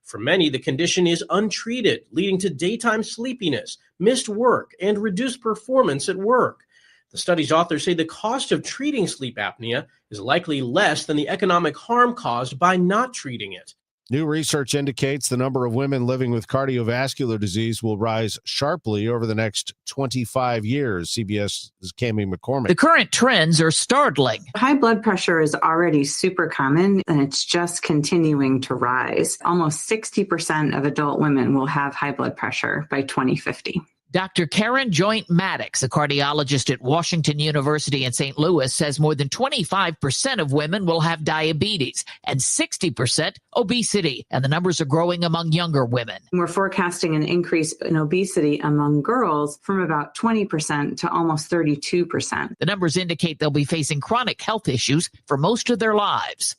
For many, the condition is untreated, leading to daytime sleepiness, missed work, and reduced performance at work. The study's authors say the cost of treating sleep apnea is likely less than the economic harm caused by not treating it. New research indicates the number of women living with cardiovascular disease will rise sharply over the next 25 years. CBS's Cammie McCormick. The current trends are startling. High blood pressure is already super common, and it's just continuing to rise. Almost 60% of adult women will have high blood pressure by 2050. Dr. Karen Joint Maddox, a cardiologist at Washington University in St. Louis, says more than 25% of women will have diabetes and 60% obesity, and the numbers are growing among younger women. We're forecasting an increase in obesity among girls from about 20% to almost 32%. The numbers indicate they'll be facing chronic health issues for most of their lives.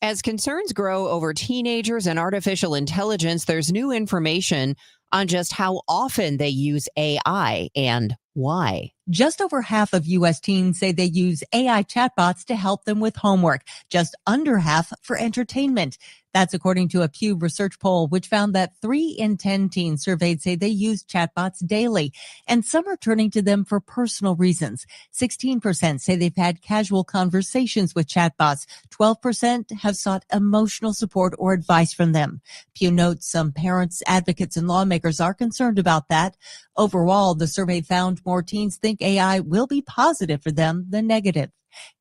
As concerns grow over teenagers and artificial intelligence, there's new information on just how often they use AI and why. Just over half of U.S. teens say they use AI chatbots to help them with homework, just under half for entertainment. That's according to a Pew Research poll, which found that 3 in 10 teens surveyed say they use chatbots daily, and some are turning to them for personal reasons. 16% say they've had casual conversations with chatbots. 12% have sought emotional support or advice from them. Pew notes some parents, advocates, and lawmakers are concerned about that. Overall, the survey found more teens think AI will be positive for them than negative.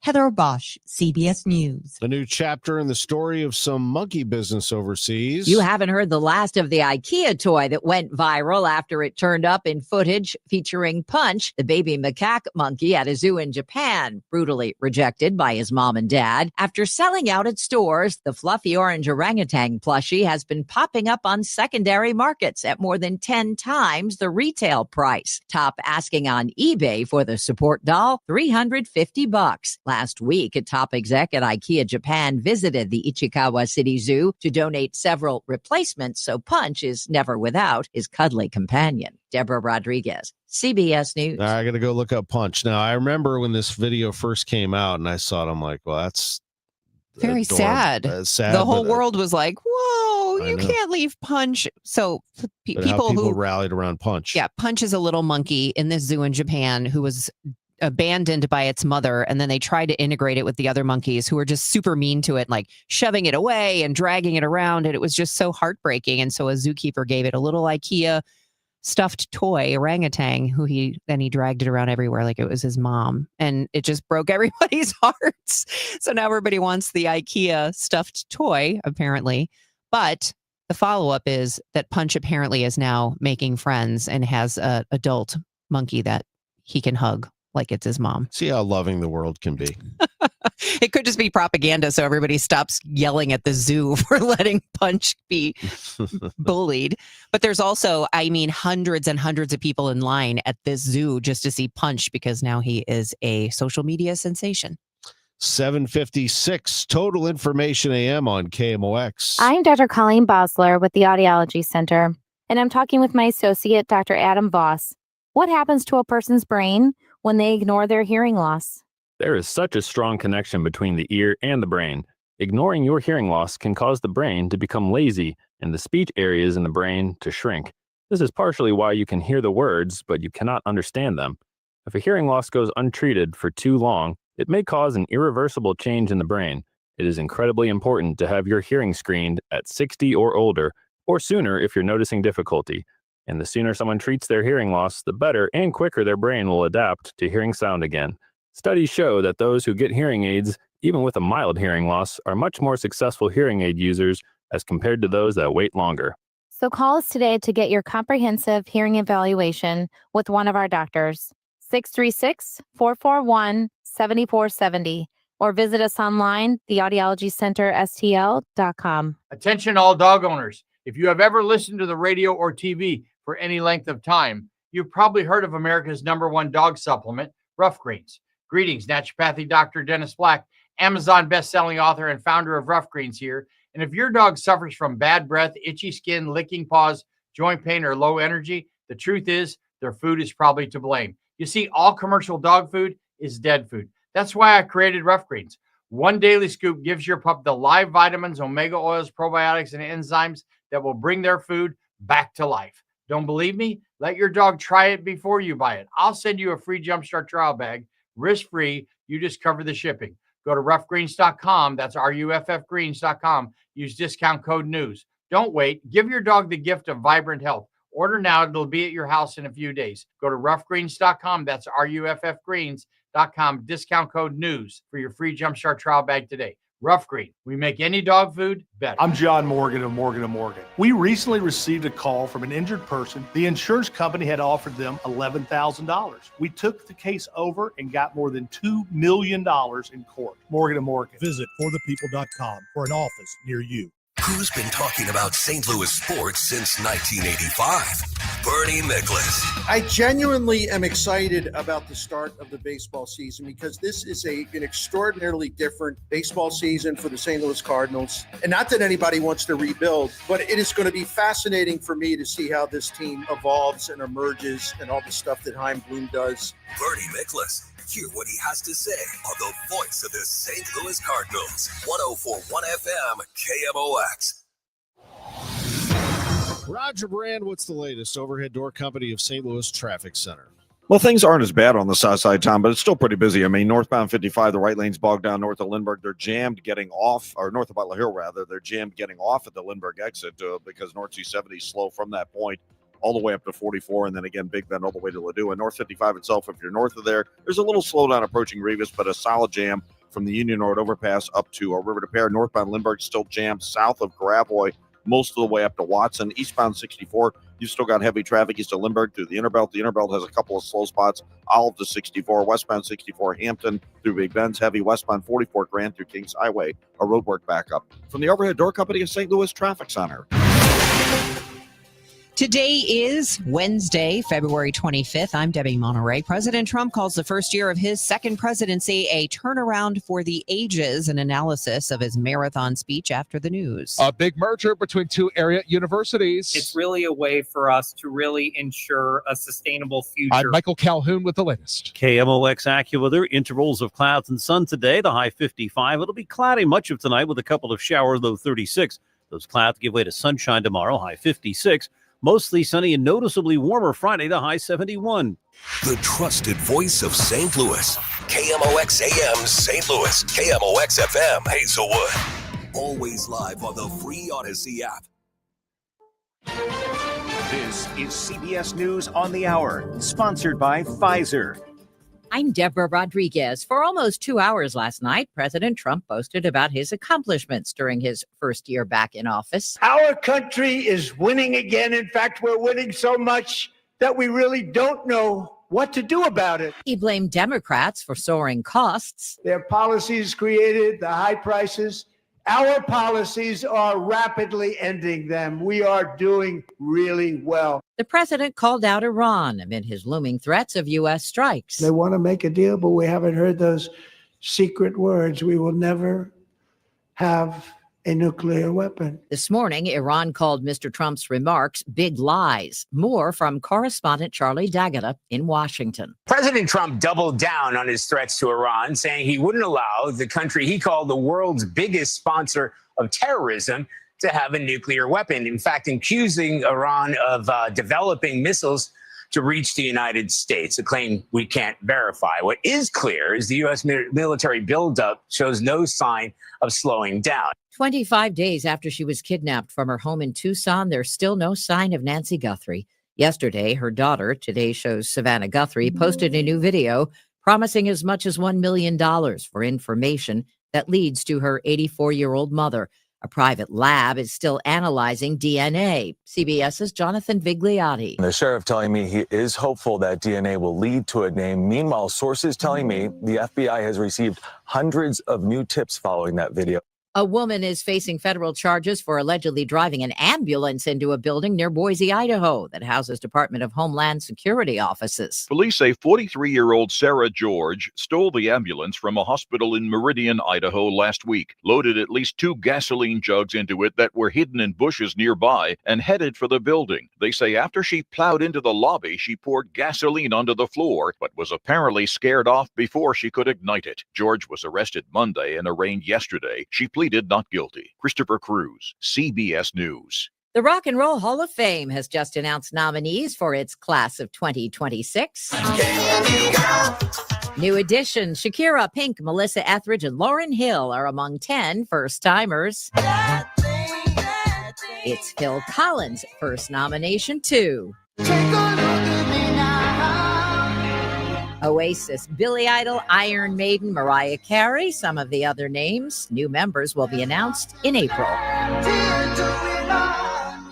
Heather Bosch, CBS News. A new chapter in the story of some monkey business overseas. You haven't heard the last of the IKEA toy that went viral after it turned up in footage featuring Punch, the baby macaque monkey at a zoo in Japan, brutally rejected by his mom and dad. After selling out at stores, the fluffy orange orangutan plushie has been popping up on secondary markets at more than 10 times the retail price. Top asking on eBay for the support doll, $350. Last week, a top exec at IKEA Japan visited the Ichikawa City Zoo to donate several replacements so Punch is never without his cuddly companion. Deborah Rodriguez, CBS News. I got to go look up Punch. Now, I remember when this video first came out and I saw it, I'm like, well, that's very sad. Sad. The whole world was like, whoa, you can't leave Punch. So people rallied around Punch. Yeah, Punch is a little monkey in this zoo in Japan who was abandoned by its mother, and then they tried to integrate it with the other monkeys who were just super mean to it, like shoving it away and dragging it around, and it was just so heartbreaking. And so a zookeeper gave it a little IKEA stuffed toy orangutan who he dragged it around everywhere like it was his mom, and it just broke everybody's hearts. So now everybody wants the IKEA stuffed toy, apparently. But the follow-up is that Punch apparently is now making friends and has an adult monkey that he can hug like it's his mom. See how loving the world can be. It could just be propaganda so everybody stops yelling at the zoo for letting Punch be bullied. But there's also, hundreds and hundreds of people in line at this zoo just to see Punch because now he is a social media sensation. 7:56 Total Information AM on KMOX. I'm Dr. Colleen Bosler with the Audiology Center, and I'm talking with my associate, Dr. Adam Voss. What happens to a person's brain when they ignore their hearing loss? There is such a strong connection between the ear and the brain. Ignoring your hearing loss can cause the brain to become lazy and the speech areas in the brain to shrink. This is partially why you can hear the words, but you cannot understand them. If a hearing loss goes untreated for too long, it may cause an irreversible change in the brain. It is incredibly important to have your hearing screened at 60 or older, or sooner if you're noticing difficulty. And the sooner someone treats their hearing loss, the better and quicker their brain will adapt to hearing sound again. Studies show that those who get hearing aids, even with a mild hearing loss, are much more successful hearing aid users as compared to those that wait longer. So call us today to get your comprehensive hearing evaluation with one of our doctors. 636-441-7470, or visit us online, theaudiologycenterstl.com. Attention all dog owners. If you have ever listened to the radio or TV for any length of time, you've probably heard of America's #1 dog supplement, Rough Greens. Greetings, naturopathic Dr. Dennis Black, Amazon best-selling author and founder of Rough Greens here. And if your dog suffers from bad breath, itchy skin, licking paws, joint pain, or low energy, the truth is their food is probably to blame. You see, all commercial dog food is dead food. That's why I created Rough Greens. One daily scoop gives your pup the live vitamins, omega oils, probiotics, and enzymes that will bring their food back to life. Don't believe me? Let your dog try it before you buy it. I'll send you a free Jumpstart trial bag, risk-free. You just cover the shipping. Go to roughgreens.com. That's ruffgreens.com. Use discount code NEWS. Don't wait. Give your dog the gift of vibrant health. Order now. It'll be at your house in a few days. Go to roughgreens.com. That's ruffgreens.com. Discount code NEWS for your free Jumpstart trial bag today. Rough Green. We make any dog food better. I'm John Morgan of Morgan & Morgan. We recently received a call from an injured person. The insurance company had offered them $11,000. We took the case over and got more than $2 million in court. Morgan & Morgan. Visit forthepeople.com for an office near you. Who's been talking about St. Louis sports since 1985? Bernie Miklasz. I genuinely am excited about the start of the baseball season because this is an extraordinarily different baseball season for the St. Louis Cardinals. And not that anybody wants to rebuild, but it is going to be fascinating for me to see how this team evolves and emerges and all the stuff that Chaim Bloom does. Bernie Miklasz. Hear what he has to say on the voice of the St. Louis Cardinals. 104.1 FM, KMOX. Roger Brand, what's the latest? Overhead Door Company of St. Louis Traffic Center. Well, things aren't as bad on the south side, Tom, but it's still pretty busy. I mean, northbound 55, the right lane's bogged down north of Lindbergh. They're jammed getting off, or north of Butler Hill, rather. They're jammed getting off at the Lindbergh exit because North 270 is slow from that point all the way up to 44, and then again, Big Bend all the way to Ladue. And North 55 itself, if you're north of there, there's a little slowdown approaching Revis, but a solid jam from the Union Road overpass up to River to Pear. Northbound Lindbergh still jammed south of Gravois most of the way up to Watson. Eastbound 64, you've still got heavy traffic east of Lindbergh through the Interbelt. The Interbelt has a couple of slow spots. Olive to 64, westbound 64, Hampton through Big Bend's heavy, westbound 44 Grand through Kings Highway, a roadwork backup. From the Overhead Door Company of St. Louis Traffic Center. Today is Wednesday, February 25th. I'm Debbie Monterrey. President Trump calls the first year of his second presidency a turnaround for the ages, an analysis of his marathon speech after the news. A big merger between two area universities. It's really a way for us to really ensure a sustainable future. I'm Michael Calhoun with the latest. KMOX AccuWeather, intervals of clouds and sun today, the high 55. It'll be cloudy much of tonight with a couple of showers, low 36. Those clouds give way to sunshine tomorrow, high 56. Mostly sunny and noticeably warmer Friday, the high 71. The trusted voice of St. Louis. KMOX AM St. Louis. KMOX FM Hazelwood. Always live on the free Odyssey app. This is CBS News on the Hour, sponsored by Pfizer. I'm Deborah Rodriguez. For almost 2 hours last night, President Trump boasted about his accomplishments during his first year back in office. Our country is winning again. In fact, we're winning so much that we really don't know what to do about it. He blamed Democrats for soaring costs. Their policies created the high prices. Our policies are rapidly ending them. We are doing really well. The president called out Iran amid his looming threats of U.S. strikes. They want to make a deal, but we haven't heard those secret words. We will never have a nuclear weapon. This morning, Iran called Mr. Trump's remarks big lies. More from correspondent Charlie D'Agata in Washington. President Trump doubled down on his threats to Iran, saying he wouldn't allow the country he called the world's biggest sponsor of terrorism to have a nuclear weapon. In fact, accusing Iran of developing missiles to reach the United States, a claim we can't verify. What is clear is the U.S. military buildup shows no sign of slowing down. 25 days after she was kidnapped from her home in Tucson, there's still no sign of Nancy Guthrie. Yesterday, her daughter, Today Show's Savannah Guthrie, posted a new video promising as much as $1 million for information that leads to her 84-year-old mother. A private lab is still analyzing DNA. CBS's Jonathan Vigliotti. The sheriff telling me he is hopeful that DNA will lead to a name. Meanwhile, sources telling me the FBI has received hundreds of new tips following that video. A woman is facing federal charges for allegedly driving an ambulance into a building near Boise, Idaho, that houses Department of Homeland Security offices. Police say 43-year-old Sarah George stole the ambulance from a hospital in Meridian, Idaho last week, loaded at least 2 gasoline jugs into it that were hidden in bushes nearby, and headed for the building. They say after she plowed into the lobby, she poured gasoline onto the floor, but was apparently scared off before she could ignite it. George was arrested Monday and arraigned yesterday. She pleaded not guilty. Christopher Cruz, CBS News. The Rock and Roll Hall of Fame has just announced nominees for its class of 2026. New additions: Shakira, Pink, Melissa Etheridge, and Lauryn Hill are among 10 first-timers. It's Phil Collins' first nomination, too. Oasis, Billy Idol, Iron Maiden, Mariah Carey, some of the other names. New members will be announced in April.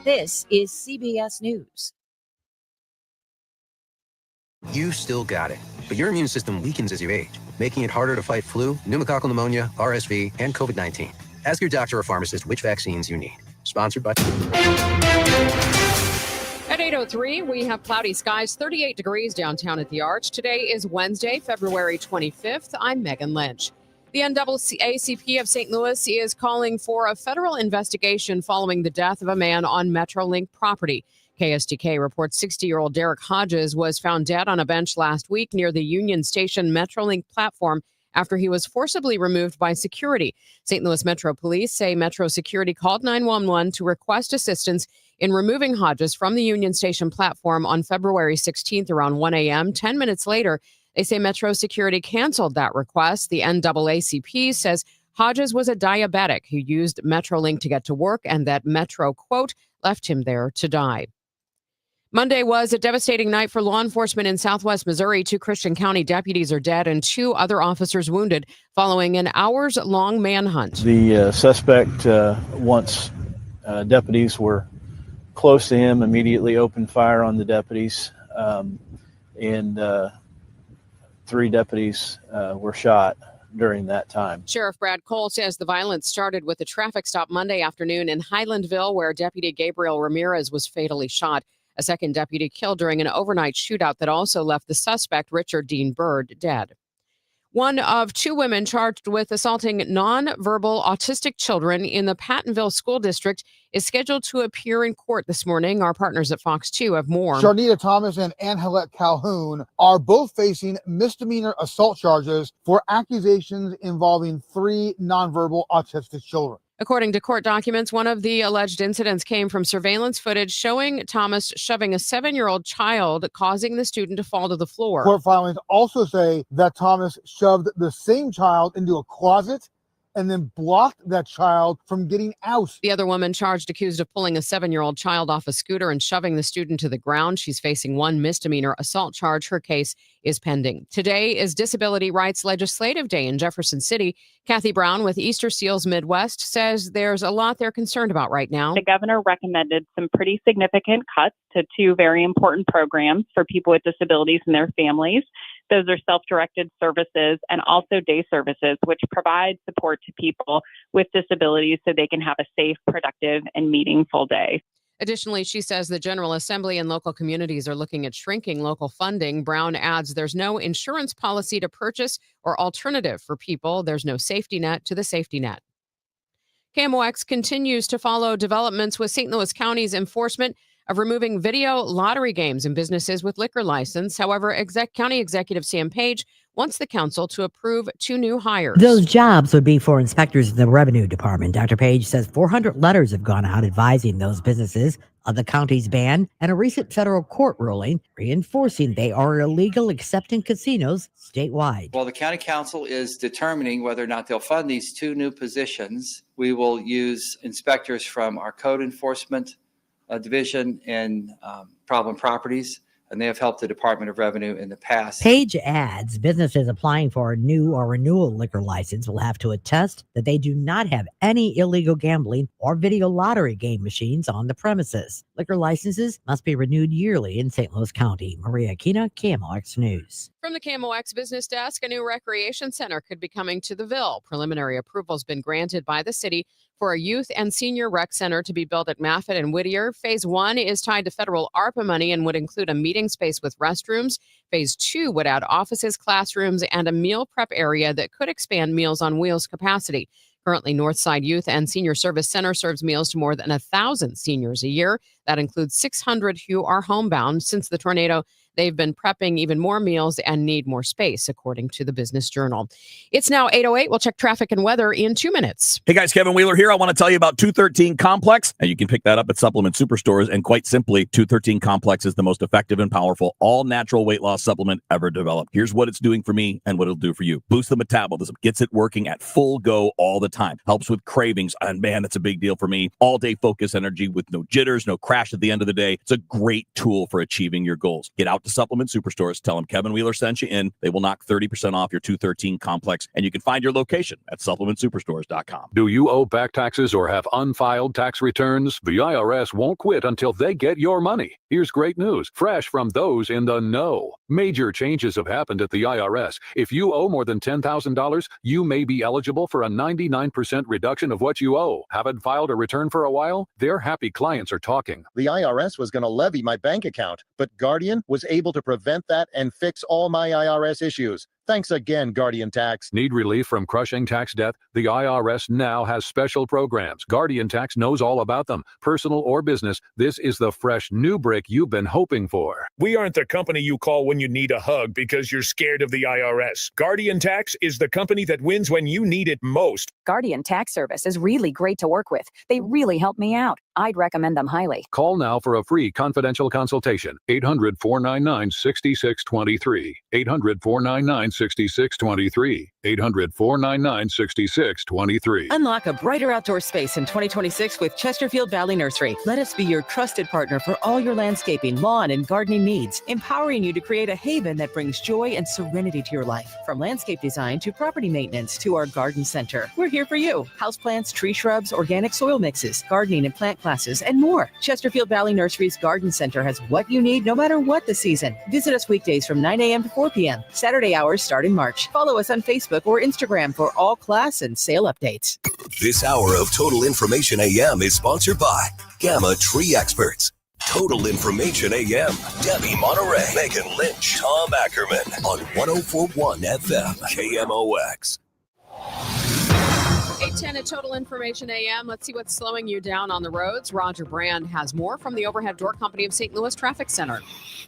This is CBS News. You still got it, but your immune system weakens as you age, making it harder to fight flu, pneumococcal pneumonia, RSV, and COVID-19. Ask your doctor or pharmacist which vaccines you need. Sponsored by... At 8:03, we have cloudy skies, 38 degrees downtown at the Arch. Today is Wednesday, February 25th. I'm Megan Lynch. The NAACP of St. Louis is calling for a federal investigation following the death of a man on Metrolink property. KSTK reports 60-year-old Derek Hodges was found dead on a bench last week near the Union Station Metrolink platform after he was forcibly removed by security. St. Louis Metro Police say Metro Security called 911 to request assistance in removing Hodges from the Union Station platform on February 16th around 1 a.m. 10 minutes later, they say Metro Security canceled that request. The NAACP says Hodges was a diabetic who used Metrolink to get to work and that Metro, quote, left him there to die. Monday was a devastating night for law enforcement in southwest Missouri. 2 Christian County deputies are dead and 2 other officers wounded following an hours-long manhunt. The suspect, once deputies were close to him, immediately opened fire on the deputies, and 3 deputies were shot during that time. Sheriff Brad Cole says the violence started with a traffic stop Monday afternoon in Highlandville, where Deputy Gabriel Ramirez was fatally shot. A second deputy killed during an overnight shootout that also left the suspect, Richard Dean Bird, dead. One of 2 women charged with assaulting nonverbal autistic children in the Pattonville School District is scheduled to appear in court this morning. Our partners at Fox 2 have more. Sharnita Thomas and Angelette Calhoun are both facing misdemeanor assault charges for accusations involving 3 nonverbal autistic children. According to court documents, one of the alleged incidents came from surveillance footage showing Thomas shoving a 7-year-old child, causing the student to fall to the floor. Court filings also say that Thomas shoved the same child into a closet and then blocked that child from getting out. The other woman charged accused of pulling a 7-year-old child off a scooter and shoving the student to the ground. She's facing 1 misdemeanor assault charge. Her case is pending. Today is Disability Rights Legislative Day in Jefferson City. Kathy Brown with Easter Seals Midwest says there's a lot they're concerned about right now. The governor recommended some pretty significant cuts to 2 very important programs for people with disabilities and their families. Those are self-directed services and also day services, which provide support to people with disabilities so they can have a safe, productive, and meaningful day. Additionally, she says the General Assembly and local communities are looking at shrinking local funding. Brown adds there's no insurance policy to purchase or alternative for people. There's no safety net to the safety net. KMOX continues to follow developments with St. Louis County's enforcement of removing video lottery games in businesses with liquor license. However, County Executive Sam Page wants the council to approve 2 new hires. Those jobs would be for inspectors in the Revenue Department. Dr. Page says 400 letters have gone out advising those businesses of the county's ban and a recent federal court ruling reinforcing they are illegal except in casinos statewide. While the county council is determining whether or not they'll fund these 2 new positions, we will use inspectors from our code enforcement division and problem properties and they have helped the Department of Revenue in the past. Page adds businesses applying for a new or renewal liquor license will have to attest that they do not have any illegal gambling or video lottery game machines on the premises. Liquor licenses must be renewed yearly in St. Louis County. Maria Aquina, KMOX News. From the KMOX Business Desk, a new recreation center could be coming to the Ville. Preliminary approval has been granted by the city for a youth and senior rec center to be built at Maffett and Whittier. Phase 1 is tied to federal ARPA money and would include a meeting space with restrooms. Phase 2 would add offices, classrooms, and a meal prep area that could expand Meals on Wheels capacity. Currently, Northside Youth and Senior Service Center serves meals to more than 1,000 seniors a year. That includes 600 who are homebound. Since the tornado, they've been prepping even more meals and need more space, according to the Business Journal. It's now 8:08. We'll check traffic and weather in 2 minutes. Hey guys, Kevin Wheeler here. I want to tell you about 213 Complex, and you can pick that up at supplement superstores. And quite simply, 213 Complex is the most effective and powerful all-natural weight loss supplement ever developed. Here's what it's doing for me and what it'll do for you. Boost the metabolism, gets it working at full go all the time, helps with cravings, and man, that's a big deal for me. All-day focus energy with no jitters, no crash at the end of the day. It's a great tool for achieving your goals. Get out to supplement superstores. Tell them Kevin Wheeler sent you in. They will knock 30% off your 213 Complex, and you can find your location at supplementsuperstores.com. Do you owe back taxes or have unfiled tax returns? The IRS won't quit until they get your money. Here's great news, fresh from those in the know. Major changes have happened at the IRS. If you owe more than $10,000, you may be eligible for a 99% reduction of what you owe. Haven't filed a return for a while? Their happy clients are talking. The IRS was going to levy my bank account, but Guardian was able to prevent that and fix all my IRS issues. Thanks again, Guardian Tax. Need relief from crushing tax debt? The IRS now has special programs. Guardian Tax knows all about them. Personal or business, this is the fresh new brick you've been hoping for. We aren't the company you call when you need a hug because you're scared of the IRS. Guardian Tax is the company that wins when you need it most. Guardian Tax Service is really great to work with. They really help me out. I'd recommend them highly. Call now for a free confidential consultation. 800-499-6623. 800-499-6623. 800-499-6623. Unlock a brighter outdoor space in 2026 with Chesterfield Valley Nursery. Let us be your trusted partner for all your landscaping, lawn, and gardening needs, empowering you to create a haven that brings joy and serenity to your life. From landscape design to property maintenance to our garden center, we're here for you. Houseplants, tree shrubs, organic soil mixes, gardening and plant classes, and more. Chesterfield Valley Nursery's Garden Center has what you need no matter what the season. Visit us weekdays from 9 a.m. to 4 p.m. Saturday hours start in March. Follow us on Facebook or Instagram for all class and sale updates. This hour of Total Information AM is sponsored by Gamma Tree Experts. Total Information AM. Debbie Monterrey, Megan Lynch, Tom Ackerman on 104.1 FM KMOX. 8:10 at Total Information AM. Let's see what's slowing you down on the roads. Roger Brand has more from the Overhead Door Company of St. Louis Traffic Center.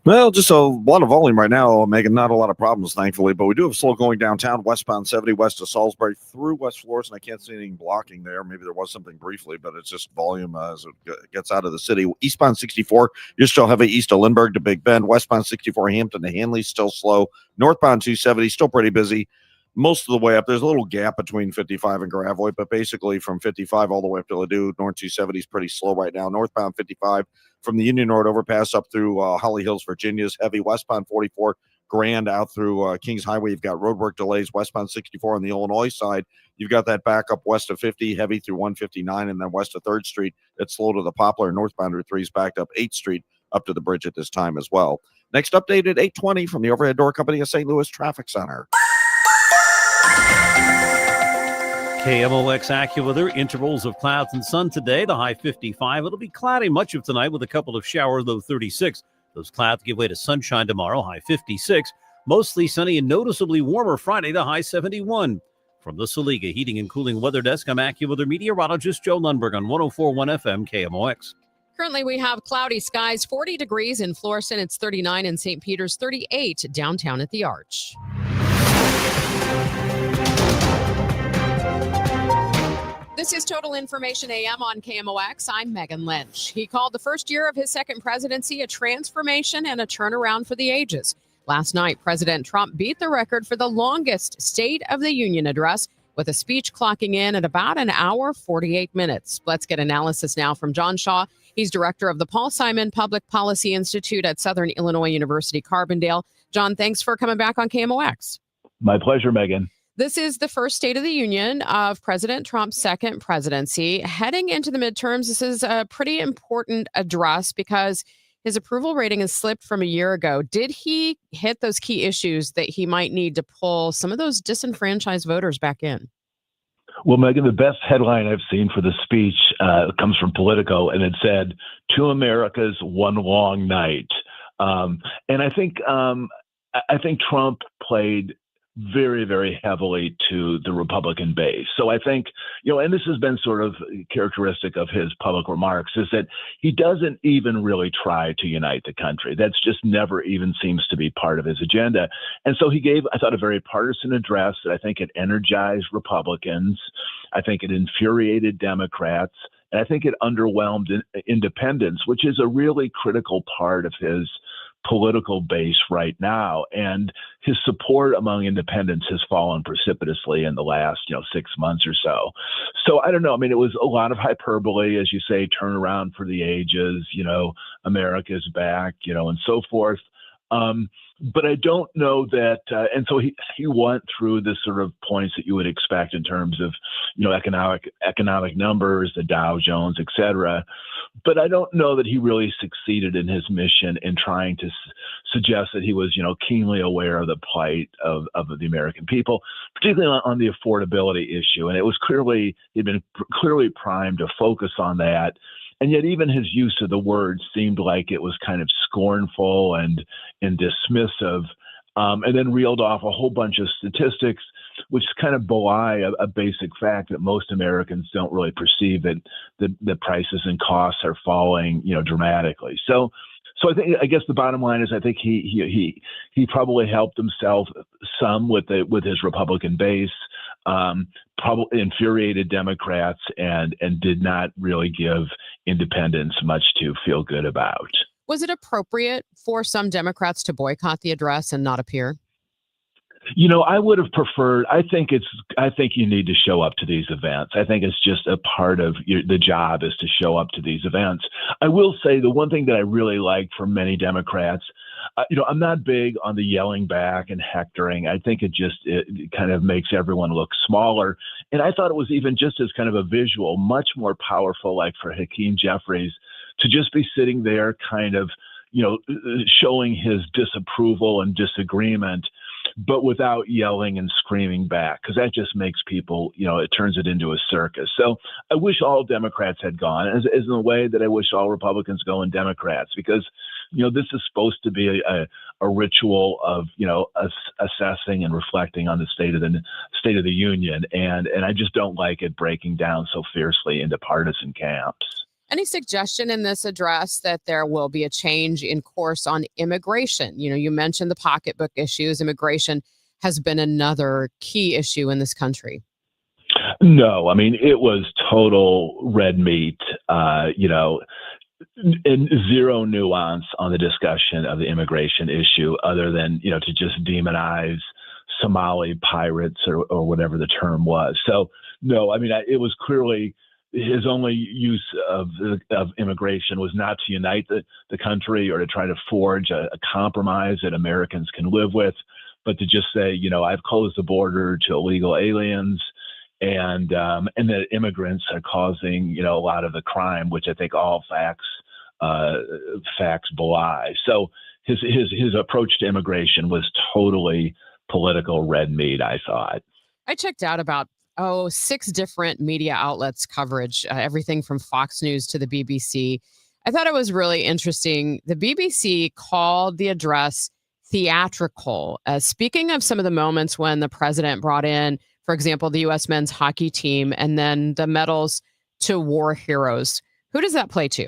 Well, just a lot of volume right now, Megan. Not a lot of problems, thankfully, but we do have slow going downtown, westbound 70 west of Salisbury through West Florissant. I can't see anything blocking there. Maybe there was something briefly, but it's just volume as it gets out of the city. Eastbound 64, you're still heavy east of Lindbergh to Big Bend. Westbound 64, Hampton to Hanley, still slow. Northbound 270, still pretty busy. Most of the way up, there's a little gap between 55 and Gravois, but basically from 55 all the way up to Ladue, North 270 is pretty slow right now. Northbound 55 from the Union Road overpass up through Holly Hills, Virginia is heavy. Westbound 44, Grand out through Kings Highway. You've got roadwork delays. Westbound 64 on the Illinois side. You've got that back up west of 50, heavy through 159, and then west of 3rd Street. It's slow to the Poplar. Northbound Route 3 is backed up 8th Street up to the bridge at this time as well. Next update at 8:20 from the Overhead Door Company of St. Louis Traffic Center. KMOX AccuWeather, intervals of clouds and sun today, the high 55. It'll be cloudy much of tonight with a couple of showers, low 36. Those clouds give way to sunshine tomorrow, high 56. Mostly sunny and noticeably warmer Friday, the high 71. From the Saliga Heating and Cooling Weather Desk, I'm AccuWeather meteorologist Joe Lundberg on 104.1 FM KMOX. Currently, we have cloudy skies, 40 degrees in Florissant. It's 39 in St. Peter's, 38 downtown at the Arch. This is Total Information AM on KMOX. I'm Megan Lynch. He called the first year of his second presidency a transformation and a turnaround for the ages. Last night, President Trump beat the record for the longest State of the Union address with a speech clocking in at about an hour, 48 minutes. Let's get analysis now from John Shaw, He's director of the Paul Simon Public Policy Institute at Southern Illinois University, Carbondale. John, thanks for coming back on KMOX. My pleasure, Megan. This is the first State of the Union of President Trump's second presidency. Heading into the midterms, this is a pretty important address because his approval rating has slipped from a year ago. Did he hit those key issues that he might need to pull some of those disenfranchised voters back in? Well, Megan, the best headline I've seen for the speech comes from Politico, and it said, "Two Americas, one long night." And I think Trump played very, very heavily to the Republican base. So I think, and this has been sort of characteristic of his public remarks, is that he doesn't even really try to unite the country. That's just never even seems to be part of his agenda. And so he gave, I thought, a very partisan address that I think it energized Republicans. I think it infuriated Democrats. And I think it underwhelmed independents, which is a really critical part of his political base right now. And his support among independents has fallen precipitously in the last, 6 months or so. So I don't know. I mean, it was a lot of hyperbole, as you say, turnaround for the ages, America's back, and so forth. But I don't know that, and so he went through the sort of points that you would expect in terms of, economic numbers, the Dow Jones, et cetera. But I don't know that he really succeeded in his mission in trying to suggest that he was, keenly aware of the plight of the American people, particularly on the affordability issue. And it was he'd been clearly primed to focus on that. And yet even his use of the word seemed like it was kind of scornful and dismissive, and then reeled off a whole bunch of statistics, which kind of belie a basic fact that most Americans don't really perceive that the prices and costs are falling, dramatically. So I guess the bottom line is I think he probably helped himself some with his Republican base, probably infuriated Democrats and did not really give independents much to feel good about. Was it appropriate for some Democrats to boycott the address and not appear? I would have preferred. I think you need to show up to these events. I think it's just a part of the job is to show up to these events. I will say the one thing that I really like from many Democrats, I'm not big on the yelling back and hectoring. I think it kind of makes everyone look smaller. And I thought it was even just as kind of a visual, much more powerful, like for Hakeem Jeffries, to just be sitting there kind of, showing his disapproval and disagreement, but without yelling and screaming back, because that just makes people, it turns it into a circus. So I wish all Democrats had gone, as in a way that I wish all Republicans go and Democrats, because, this is supposed to be a ritual of, assessing and reflecting on the state of the union. And I just don't like it breaking down so fiercely into partisan camps. Any suggestion in this address that there will be a change in course on immigration? You mentioned the pocketbook issues. Immigration has been another key issue in this country. No, I mean, it was total red meat, and zero nuance on the discussion of the immigration issue other than, to just demonize Somali pirates or whatever the term was. So, no, I mean, it was clearly his only use of immigration was not to unite the country or to try to forge a compromise that Americans can live with, but to just say, I've closed the border to illegal aliens and that immigrants are causing, a lot of the crime, which I think all facts belie. So his approach to immigration was totally political red meat, I thought. I checked out about 6 different media outlets coverage, everything from Fox News to the BBC. I thought it was really interesting. The BBC called the address theatrical. Speaking of some of the moments when the president brought in, for example, the U.S. men's hockey team and then the medals to war heroes. Who does that play to?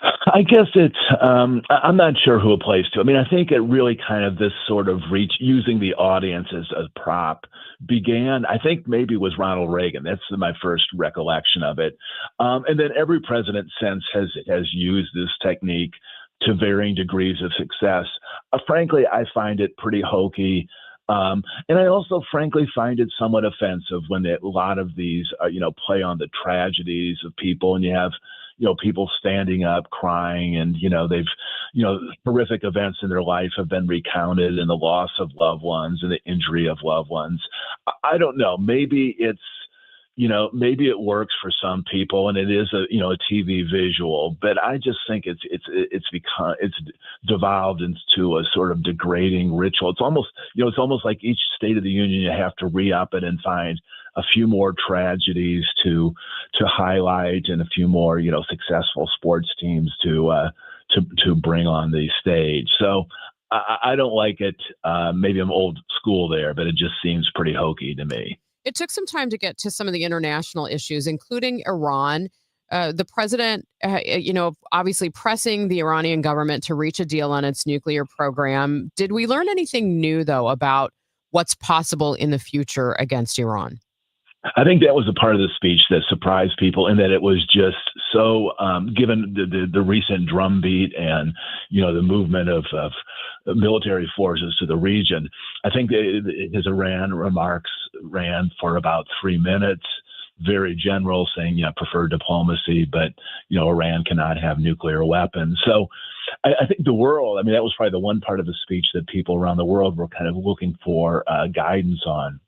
I guess it's, I'm not sure who it plays to. I mean, I think it really kind of this sort of reach, using the audience as a prop began, I think maybe was Ronald Reagan. That's my first recollection of it. And then every president since has used this technique to varying degrees of success. Frankly, I find it pretty hokey. And I also, frankly, find it somewhat offensive when a lot of these, play on the tragedies of people, and you have, people standing up, crying, and, they've, horrific events in their life have been recounted, and the loss of loved ones and the injury of loved ones. I don't know. Maybe it's, maybe it works for some people, and it is a TV visual, but I just think it's devolved into a sort of degrading ritual. It's almost like each State of the Union you have to re-up it and find a few more tragedies to highlight, and a few more successful sports teams to bring on the stage. So I don't like it. Maybe I'm old school there, but it just seems pretty hokey to me. It took some time to get to some of the international issues, including Iran. The president, obviously pressing the Iranian government to reach a deal on its nuclear program. Did we learn anything new, though, about what's possible in the future against Iran? I think that was a part of the speech that surprised people, and that it was just so, given the recent drumbeat and, the movement of military forces to the region. I think his Iran remarks ran for about 3 minutes, very general, saying, prefer diplomacy, but, Iran cannot have nuclear weapons. So I think the world, that was probably the one part of the speech that people around the world were kind of looking for guidance on.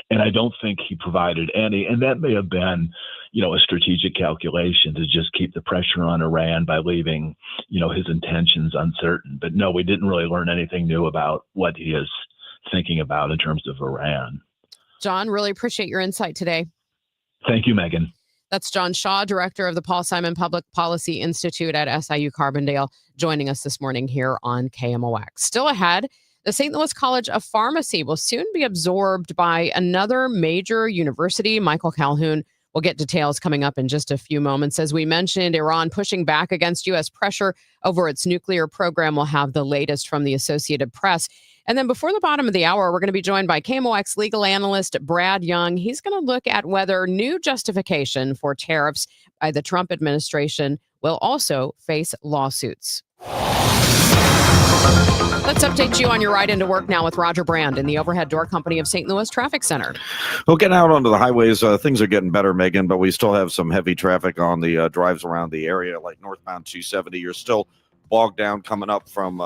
And I don't think he provided any. And that may have been, a strategic calculation to just keep the pressure on Iran by leaving, his intentions uncertain. But no, we didn't really learn anything new about what he is thinking about in terms of Iran. John, really appreciate your insight today. Thank you, Megan. That's John Shaw, director of the Paul Simon Public Policy Institute at SIU Carbondale, joining us this morning here on KMOX. Still ahead, the St. Louis College of Pharmacy will soon be absorbed by another major university. Michael Calhoun will get details coming up in just a few moments. As we mentioned, Iran pushing back against U.S. pressure over its nuclear program. Will have the latest from the Associated Press. And then before the bottom of the hour, we're going to be joined by KMOX legal analyst Brad Young. He's going to look at whether new justification for tariffs by the Trump administration will also face lawsuits. Let's update you on your ride into work now with Roger Brand in the Overhead Door Company of St. Louis Traffic Center. Well, getting out onto the highways, things are getting better, Megan, but we still have some heavy traffic on the drives around the area, like northbound 270. You're still bogged down coming up from,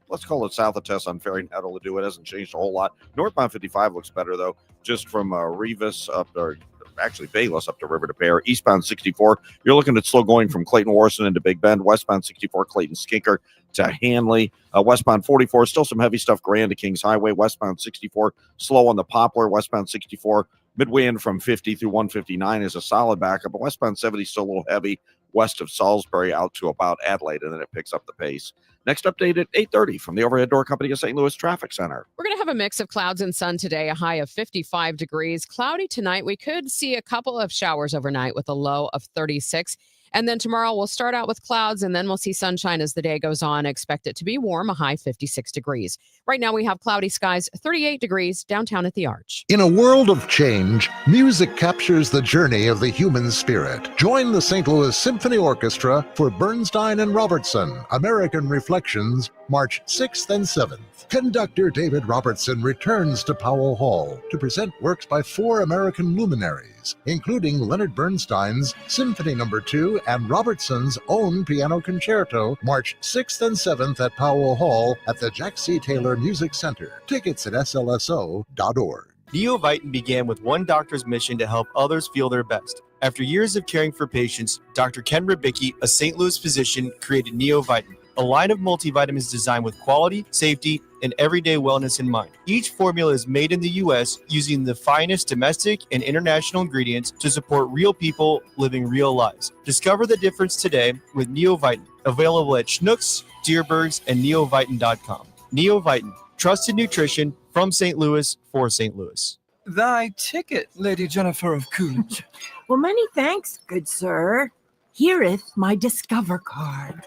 let's call it south of Tess on Ferry Nettle to do. It hasn't changed a whole lot. Northbound 55 looks better, though, just from Revis up there. Actually Bayless up to River to Pear. Eastbound 64, you're looking at slow going from Clayton Warson into Big Bend. Westbound 64, Clayton Skinker to Hanley. Westbound 44, still some heavy stuff Grand to Kings Highway. Westbound 64, slow on the Poplar. Westbound 64, midway in from 50 through 159 is a solid backup, but westbound 70 still a little heavy west of Salisbury out to about Adelaide, and then it picks up the pace. Next update at 8:30 from the Overhead Door Company of St. Louis Traffic Center. We're going to have a mix of clouds and sun today, a high of 55 degrees. Cloudy tonight. We could see a couple of showers overnight with a low of 36. And then tomorrow we'll start out with clouds, and then we'll see sunshine as the day goes on. Expect it to be warm, a high 56 degrees. Right now we have cloudy skies, 38 degrees downtown at the Arch. In a world of change, music captures the journey of the human spirit. Join the St. Louis Symphony Orchestra for Bernstein and Robertson, American Reflections, March 6th and 7th. Conductor David Robertson returns to Powell Hall to present works by 4 American luminaries, including Leonard Bernstein's Symphony No. 2 and Robertson's own piano concerto, March 6th and 7th at Powell Hall at the Jack C. Taylor Music Center. Tickets at slso.org. Neovitin began with one doctor's mission to help others feel their best. After years of caring for patients, Dr. Ken Ribicki, a St. Louis physician, created Neovitin, a line of multivitamins designed with quality, safety, and everyday wellness in mind. Each formula is made in the U.S. using the finest domestic and international ingredients to support real people living real lives. Discover the difference today with Neovitin, available at Schnucks, Dierbergs, and neovitin.com. Neovitin, trusted nutrition from St. Louis for St. Louis. Thy ticket, Lady Jennifer of Coolidge. Well, many thanks, good sir. Hereeth my Discover card.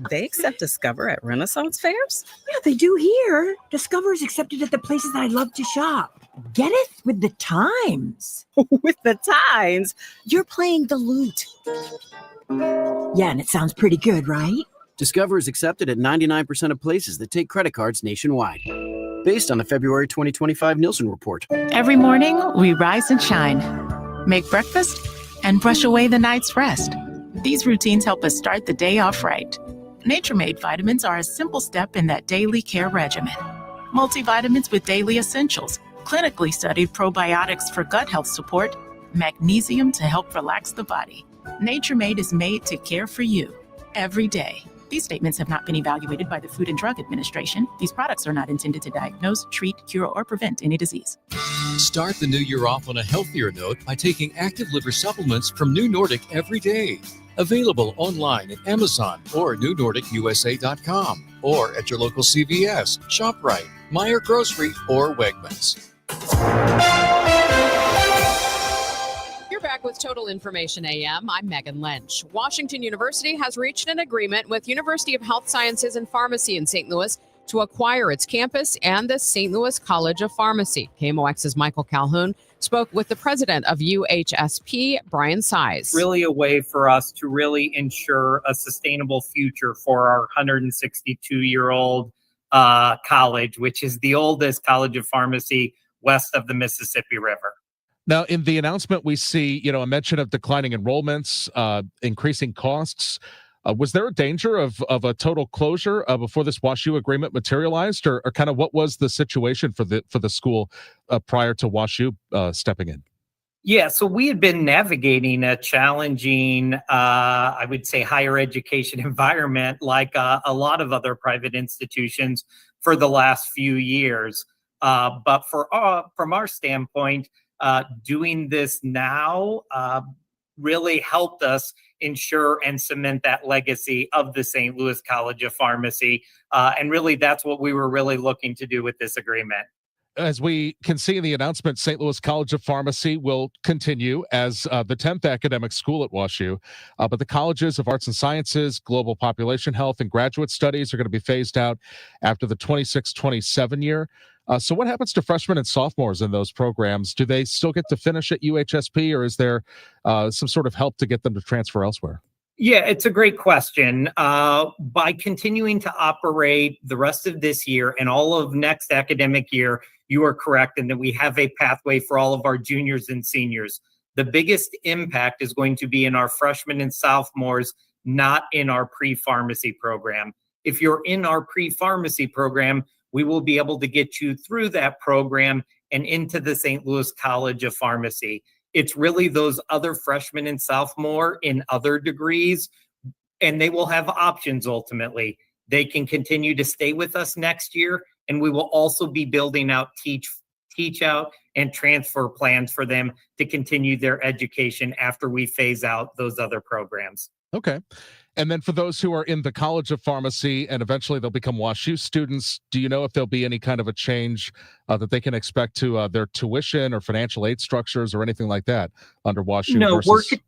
They accept Discover at Renaissance fairs? Yeah, they do here. Discover is accepted at the places I love to shop. Getteth with the times. With the times? You're playing the lute. Yeah, and it sounds pretty good, right? Discover is accepted at 99% of places that take credit cards nationwide. Based on the February 2025 Nielsen report. Every morning, we rise and shine, make breakfast, and brush away the night's rest. These routines help us start the day off right. Nature-Made vitamins are a simple step in that daily care regimen. Multivitamins with daily essentials, clinically studied probiotics for gut health support, magnesium to help relax the body. Nature-Made is made to care for you every day. These statements have not been evaluated by the Food and Drug Administration. These products are not intended to diagnose, treat, cure, or prevent any disease. Start the new year off on a healthier note by taking active liver supplements from New Nordic every day. Available online at Amazon or newnordicusa.com or at your local CVS, ShopRite, Meijer Grocery, or Wegmans. You're back with Total Information AM. I'm Megan Lynch. Washington University has reached an agreement with University of Health Sciences and Pharmacy in St. Louis to acquire its campus and the St. Louis College of Pharmacy. KMOX's Michael Calhoun spoke with the president of UHSP, Brian Size. Really a way for us to really ensure a sustainable future for our 162-year-old college, which is the oldest college of pharmacy west of the Mississippi River. Now, in the announcement, we see, a mention of declining enrollments, increasing costs. Was there a danger of a total closure before this WashU agreement materialized, or kind of what was the situation for the school prior to WashU stepping in? Yeah, so we had been navigating a challenging, I would say, higher education environment like a lot of other private institutions for the last few years. But from our standpoint, doing this now really helped us ensure and cement that legacy of the St. Louis College of Pharmacy. And really, that's what we were really looking to do with this agreement. As we can see in the announcement, St. Louis College of Pharmacy will continue as the 10th academic school at WashU, but the colleges of Arts and Sciences, Global Population Health, and Graduate Studies are going to be phased out after the 26-27 year. So what happens to freshmen and sophomores in those programs? Do they still get to finish at UHSP, or is there some sort of help to get them to transfer elsewhere? Yeah, it's a great question. By continuing to operate the rest of this year and all of next academic year, you are correct in that we have a pathway for all of our juniors and seniors. The biggest impact is going to be in our freshmen and sophomores, not in our pre-pharmacy program. If you're in our pre-pharmacy program, we will be able to get you through that program and into the St. Louis College of Pharmacy. It's really those other freshmen and sophomore in other degrees, and they will have options ultimately. They can continue to stay with us next year, and we will also be building out teach out and transfer plans for them to continue their education after we phase out those other programs. Okay. And then for those who are in the College of Pharmacy and eventually they'll become WashU students, do you know if there'll be any kind of a change that they can expect to their tuition or financial aid structures or anything like that under WashU? No, versus...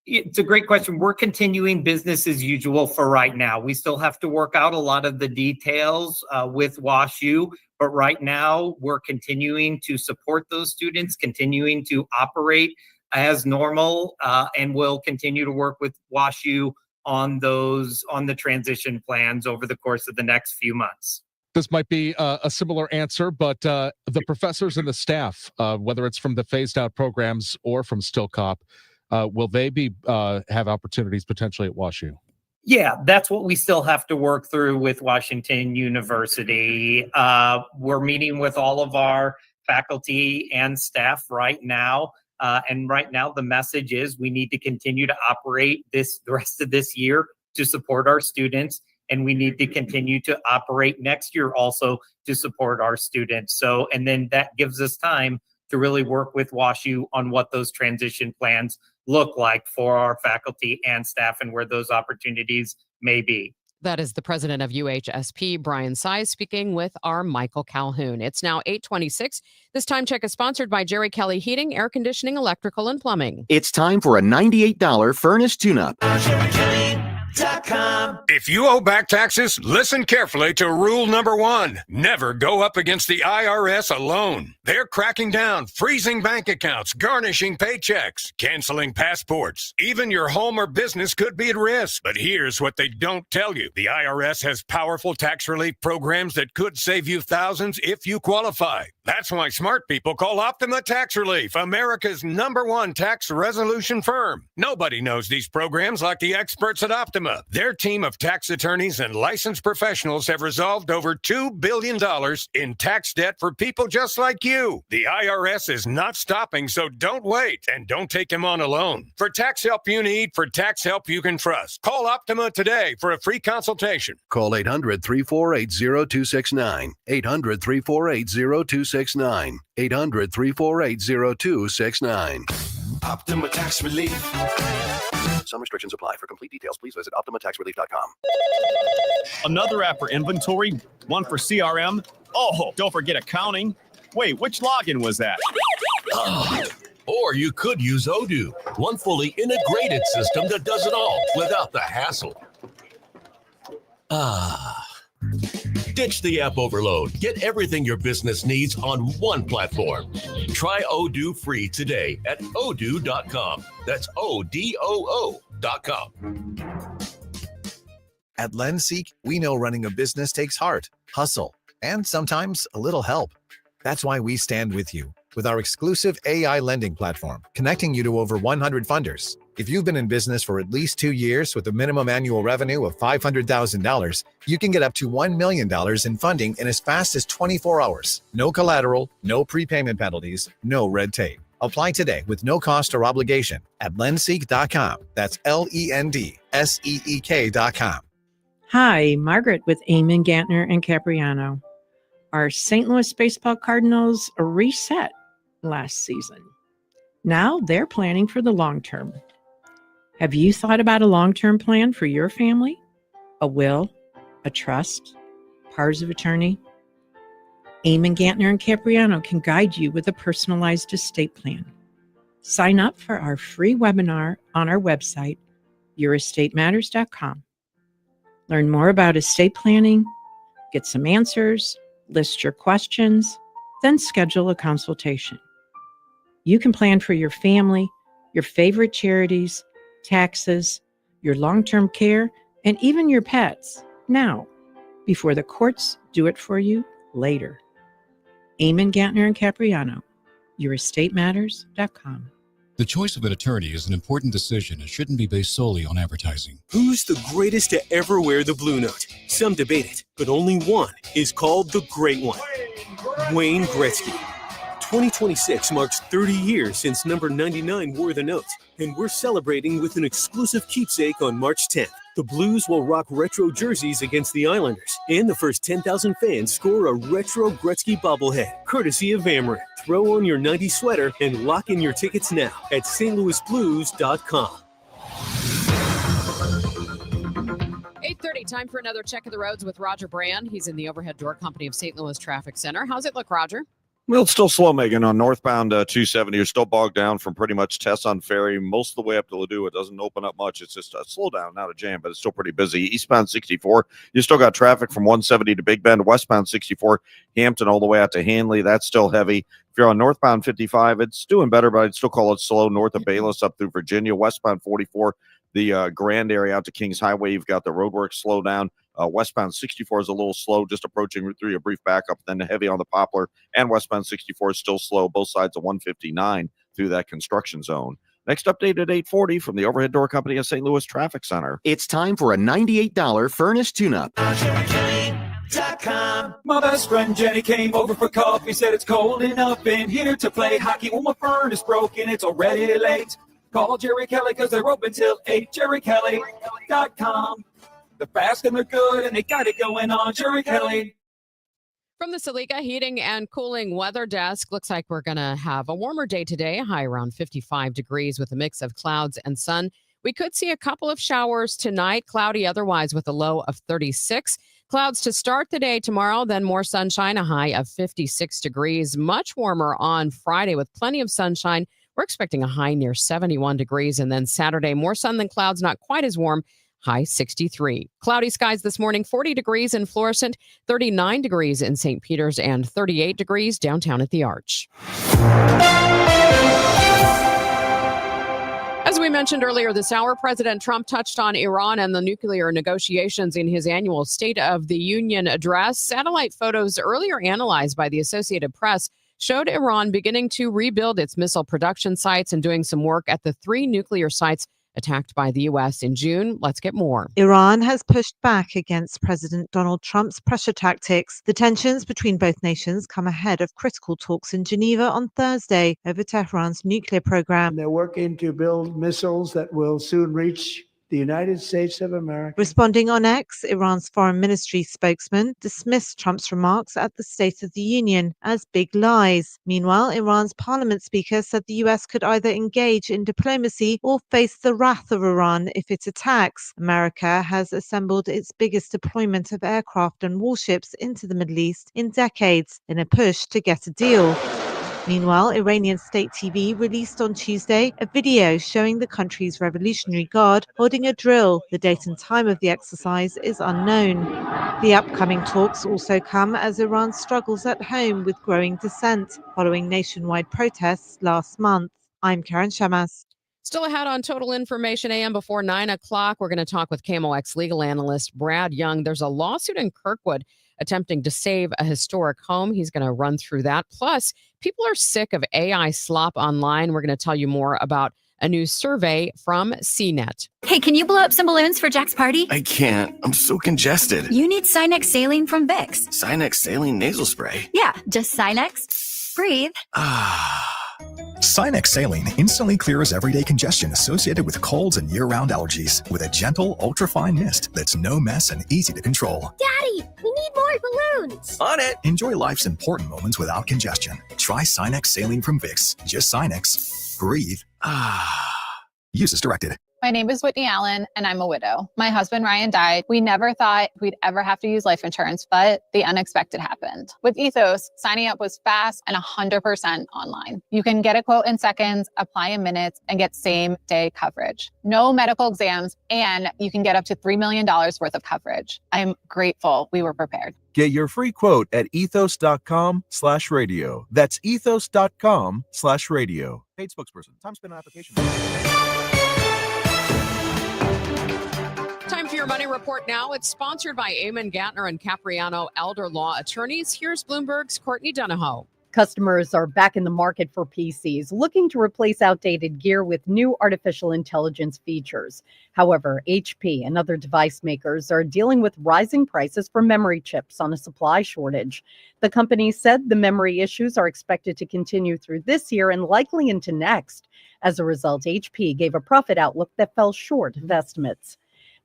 It's a great question. We're continuing business as usual for right now. We still have to work out a lot of the details with WashU, but right now we're continuing to support those students, continuing to operate as normal, and we'll continue to work with WashU on the transition plans over the course of the next few months. This might be a similar answer, but the professors and the staff, whether it's from the phased out programs or from Stillcop, will they be have opportunities potentially at WashU? Yeah, that's what we still have to work through with Washington University. We're meeting with all of our faculty and staff right now. And right now, the message is we need to continue to operate the rest of this year to support our students, and we need to continue to operate next year also to support our students. So, and then that gives us time to really work with WashU on what those transition plans look like for our faculty and staff and where those opportunities may be. That is the president of UHSP, Brian Size, speaking with our Michael Calhoun. It's now 8:26. This time check is sponsored by Jerry Kelly Heating, Air Conditioning, Electrical, and Plumbing. It's time for a $98 furnace tune-up. If you owe back taxes, listen carefully to rule number 1. Never go up against the IRS alone. They're cracking down, freezing bank accounts, garnishing paychecks, canceling passports. Even your home or business could be at risk. But here's what they don't tell you. The IRS has powerful tax relief programs that could save you thousands if you qualify. That's why smart people call Optima Tax Relief, America's #1 tax resolution firm. Nobody knows these programs like the experts at Optima. Their team of tax attorneys and licensed professionals have resolved over $2 billion in tax debt for people just like you. The IRS is not stopping, so don't wait and don't take them on alone. For tax help you need, for tax help you can trust, call Optima today for a free consultation. Call 800-348-0269. 800-348-0269. 800-348-0269. Optima Tax Relief. Some restrictions apply. For complete details, please visit OptimaTaxRelief.com. Another app for inventory, one for CRM. Oh, don't forget accounting. Wait, which login was that? Or you could use Odoo, one fully integrated system that does it all without the hassle. Ditch the app overload. Get everything your business needs on one platform. Try Odoo free today at odoo.com. That's ODOO.com. At LendSeek, we know running a business takes heart, hustle, and sometimes a little help. That's why we stand with you with our exclusive AI lending platform, connecting you to over 100 funders. If you've been in business for at least 2 years with a minimum annual revenue of $500,000, you can get up to $1 million in funding in as fast as 24 hours. No collateral, no prepayment penalties, no red tape. Apply today with no cost or obligation at lendseek.com. That's LENDSEEK.com. Hi, Margaret with Eamon, Gantner, and Capriano. Our St. Louis Baseball Cardinals reset last season. Now they're planning for the long term. Have you thought about a long-term plan for your family? A will, a trust, powers of attorney? Eamon, Gantner, and Capriano can guide you with a personalized estate plan. Sign up for our free webinar on our website, yourestateMatters.com. Learn more about estate planning, get some answers, list your questions, then schedule a consultation. You can plan for your family, your favorite charities, taxes, your long-term care, and even your pets now, before the courts do it for you later. Eamon, Gantner, and Capriano, yourestateMatters.com. The choice of an attorney is an important decision and shouldn't be based solely on advertising. Who's the greatest to ever wear the blue note? Some debate it, but only one is called the Great One, Wayne Gretzky. 2026 marks 30 years since number 99 wore the note, and we're celebrating with an exclusive keepsake on March 10th. The Blues will rock retro jerseys against the Islanders, and the first 10,000 fans score a retro Gretzky bobblehead, courtesy of Ackerman. Throw on your 90s sweater and lock in your tickets now at stlouisblues.com. 8:30, time for another check of the roads with Roger Brand. He's in the Overhead Door Company of St. Louis Traffic Center. How's it look, Roger? Well, it's still slow, Megan, on northbound 270. You're still bogged down from pretty much Tesson Ferry most of the way up to Ladue. It doesn't open up much. It's just a slow down, not a jam, but it's still pretty busy. Eastbound 64, you still got traffic from 170 to Big Bend. Westbound 64, Hampton all the way out to Hanley. That's still heavy. If you're on northbound 55, it's doing better, but I'd still call it slow north of Bayless up through Virginia. Westbound 44, the Grand area out to Kings Highway, you've got the roadwork slow down. Westbound 64 is a little slow, just approaching Route 3, a brief backup, then heavy on the Poplar, and westbound 64 is still slow, both sides of 159 through that construction zone. Next update at 8:40 from the Overhead Door Company of St. Louis Traffic Center. It's time for a $98 furnace tune-up. My best friend Jenny came over for coffee, said it's cold enough in here to play hockey. Well, my furnace broken, it's already late. Call Jerry Kelly because they're open till 8, jerrykelly.com. They're fast and they're good and they got it going on. Jerry Kelly. From the Salika Heating and Cooling Weather Desk, looks like we're going to have a warmer day today, high around 55 degrees with a mix of clouds and sun. We could see a couple of showers tonight, cloudy otherwise with a low of 36. Clouds to start the day tomorrow, then more sunshine, a high of 56 degrees. Much warmer on Friday with plenty of sunshine. We're expecting a high near 71 degrees. And then Saturday, more sun than clouds, not quite as warm. high 63. Cloudy skies this morning, 40 degrees in Florissant, 39 degrees in St. Peter's, and 38 degrees downtown at the Arch. As we mentioned earlier this hour, President Trump touched on Iran and the nuclear negotiations in his annual State of the Union address. Satellite photos earlier analyzed by the Associated Press showed Iran beginning to rebuild its missile production sites and doing some work at the 3 nuclear sites attacked by the U.S. in June. Let's get more. Iran has pushed back against President Donald Trump's pressure tactics. The tensions between both nations come ahead of critical talks in Geneva on Thursday over Tehran's nuclear program. They're working to build missiles that will soon reach the United States of America. Responding on X, Iran's foreign ministry spokesman dismissed Trump's remarks at the State of the Union as big lies. Meanwhile, Iran's parliament speaker said the US could either engage in diplomacy or face the wrath of Iran if it attacks. America has assembled its biggest deployment of aircraft and warships into the Middle East in decades in a push to get a deal. Meanwhile, Iranian state TV released on Tuesday a video showing the country's Revolutionary Guard holding a drill. The date and time of the exercise is unknown. The upcoming talks also come as Iran struggles at home with growing dissent following nationwide protests last month. I'm Karen Shamas. Still ahead on Total Information AM before 9 o'clock. We're going to talk with KMOX legal analyst Brad Young. There's a lawsuit in Kirkwood attempting to save a historic home. He's going to run through that. Plus, people are sick of AI slop online. We're going to tell you more about a new survey from CNET. Hey, can you blow up some balloons for Jack's party? I can't. I'm so congested. You need Sinex Saline from Vicks. Sinex Saline Nasal Spray. Yeah, just Sinex. Breathe. Sinex Saline instantly clears everyday congestion associated with colds and year-round allergies with a gentle, ultra-fine mist that's no mess and easy to control. Daddy, we need more balloons. On it. Enjoy life's important moments without congestion. Try Sinex Saline from Vicks. Just Sinex. Breathe. Use as directed. My name is Whitney Allen, and I'm a widow. My husband, Ryan, died. We never thought we'd ever have to use life insurance, but the unexpected happened. With Ethos, signing up was fast and 100% online. You can get a quote in seconds, apply in minutes, and get same-day coverage. No medical exams, and you can get up to $3 million worth of coverage. I'm grateful we were prepared. Get your free quote at ethos.com/radio. That's ethos.com/radio. Paid spokesperson. Time spent on application. Time for your money report now. It's sponsored by Eamon Gantner and Capriano Elder Law Attorneys. Here's Bloomberg's Courtney Donahoe. Customers are back in the market for PCs, looking to replace outdated gear with new artificial intelligence features. However, HP and other device makers are dealing with rising prices for memory chips on a supply shortage. The company said the memory issues are expected to continue through this year and likely into next. As a result, HP gave a profit outlook that fell short of estimates.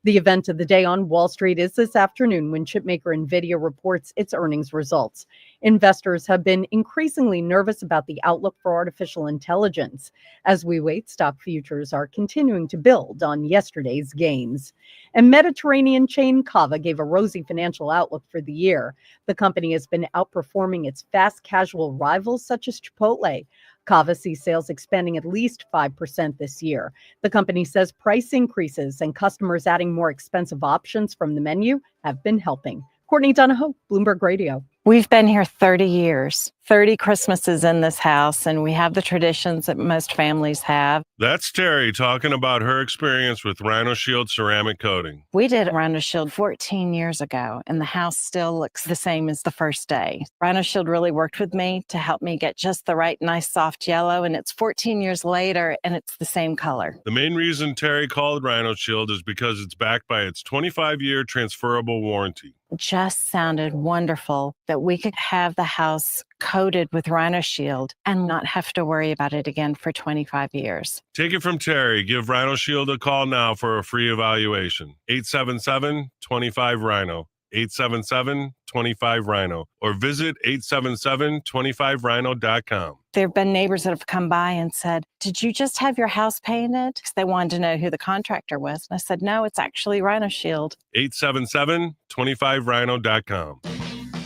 The event of the day on Wall Street is this afternoon when chipmaker NVIDIA reports its earnings results. Investors have been increasingly nervous about the outlook for artificial intelligence. As we wait, stock futures are continuing to build on yesterday's gains. And Mediterranean chain Cava gave a rosy financial outlook for the year. The company has been outperforming its fast casual rivals such as Chipotle. Cava sees sales expanding at least 5% this year. The company says price increases and customers adding more expensive options from the menu have been helping. Courtney Donahoe, Bloomberg Radio. We've been here 30 years, 30 Christmases in this house, and we have the traditions that most families have. That's Terry talking about her experience with Rhino Shield ceramic coating. We did Rhino Shield 14 years ago, and the house still looks the same as the first day. Rhino Shield really worked with me to help me get just the right, nice, soft yellow, and it's 14 years later, and it's the same color. The main reason Terry called Rhino Shield is because it's backed by its 25-year transferable warranty. It just sounded wonderful that we could have the house coated with Rhino Shield and not have to worry about it again for 25 years. Take it from Terry. Give Rhino Shield a call now for a free evaluation. 877-25-RHINO. 877-25-RHINO. Or visit 877-25rhino.com. There have been neighbors that have come by and said, "Did you just have your house painted?" Because they wanted to know who the contractor was. And I said, "No, it's actually Rhino Shield." 877-25rhino.com.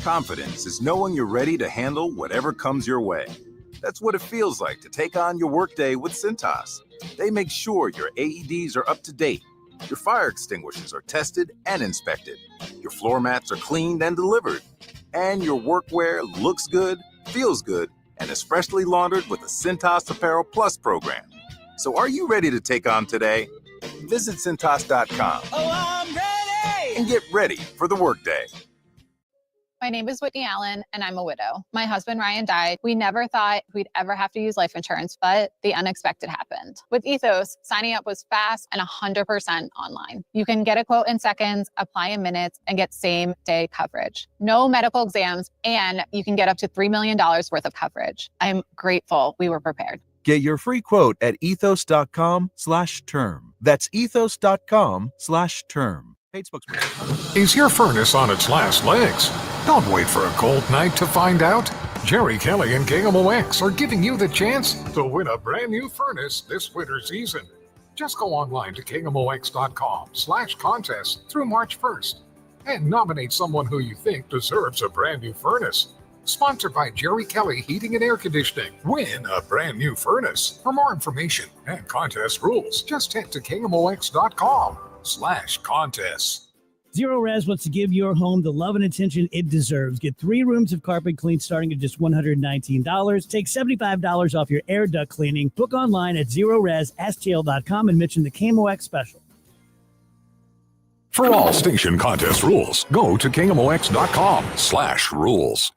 Confidence is knowing you're ready to handle whatever comes your way. That's what it feels like to take on your workday with Cintas. They make sure your AEDs are up to date, Your fire extinguishers are tested and inspected. Your floor mats are cleaned and delivered. And your workwear looks good, feels good, and is freshly laundered with the Cintas Apparel Plus program. So are you ready to take on today? Visit Cintas.com. Oh, I'm ready! And get ready for the workday. My name is Whitney Allen, and I'm a widow. My husband, Ryan, died. We never thought we'd ever have to use life insurance, but the unexpected happened. With Ethos, signing up was fast and 100% online. You can get a quote in seconds, apply in minutes, and get same-day coverage. No medical exams, and you can get up to $3 million worth of coverage. I'm grateful we were prepared. Get your free quote at ethos.com/term. That's ethos.com/term. Paid spokesperson. Is your furnace on its last legs? Don't wait for a cold night to find out. Jerry Kelly and KMOX are giving you the chance to win a brand new furnace this winter season. Just go online to KMOX.com/contest through March 1st and nominate someone who you think deserves a brand new furnace. Sponsored by Jerry Kelly Heating and Air Conditioning. Win a brand new furnace. For more information and contest rules, just head to KMOX.com/contest. Zero Res wants to give your home the love and attention it deserves. Get 3 rooms of carpet clean starting at just $119. Take $75 off your air duct cleaning. Book online at ZeroResSTL.com and mention the KMOX special. For all station contest rules, go to KMOX.com/rules.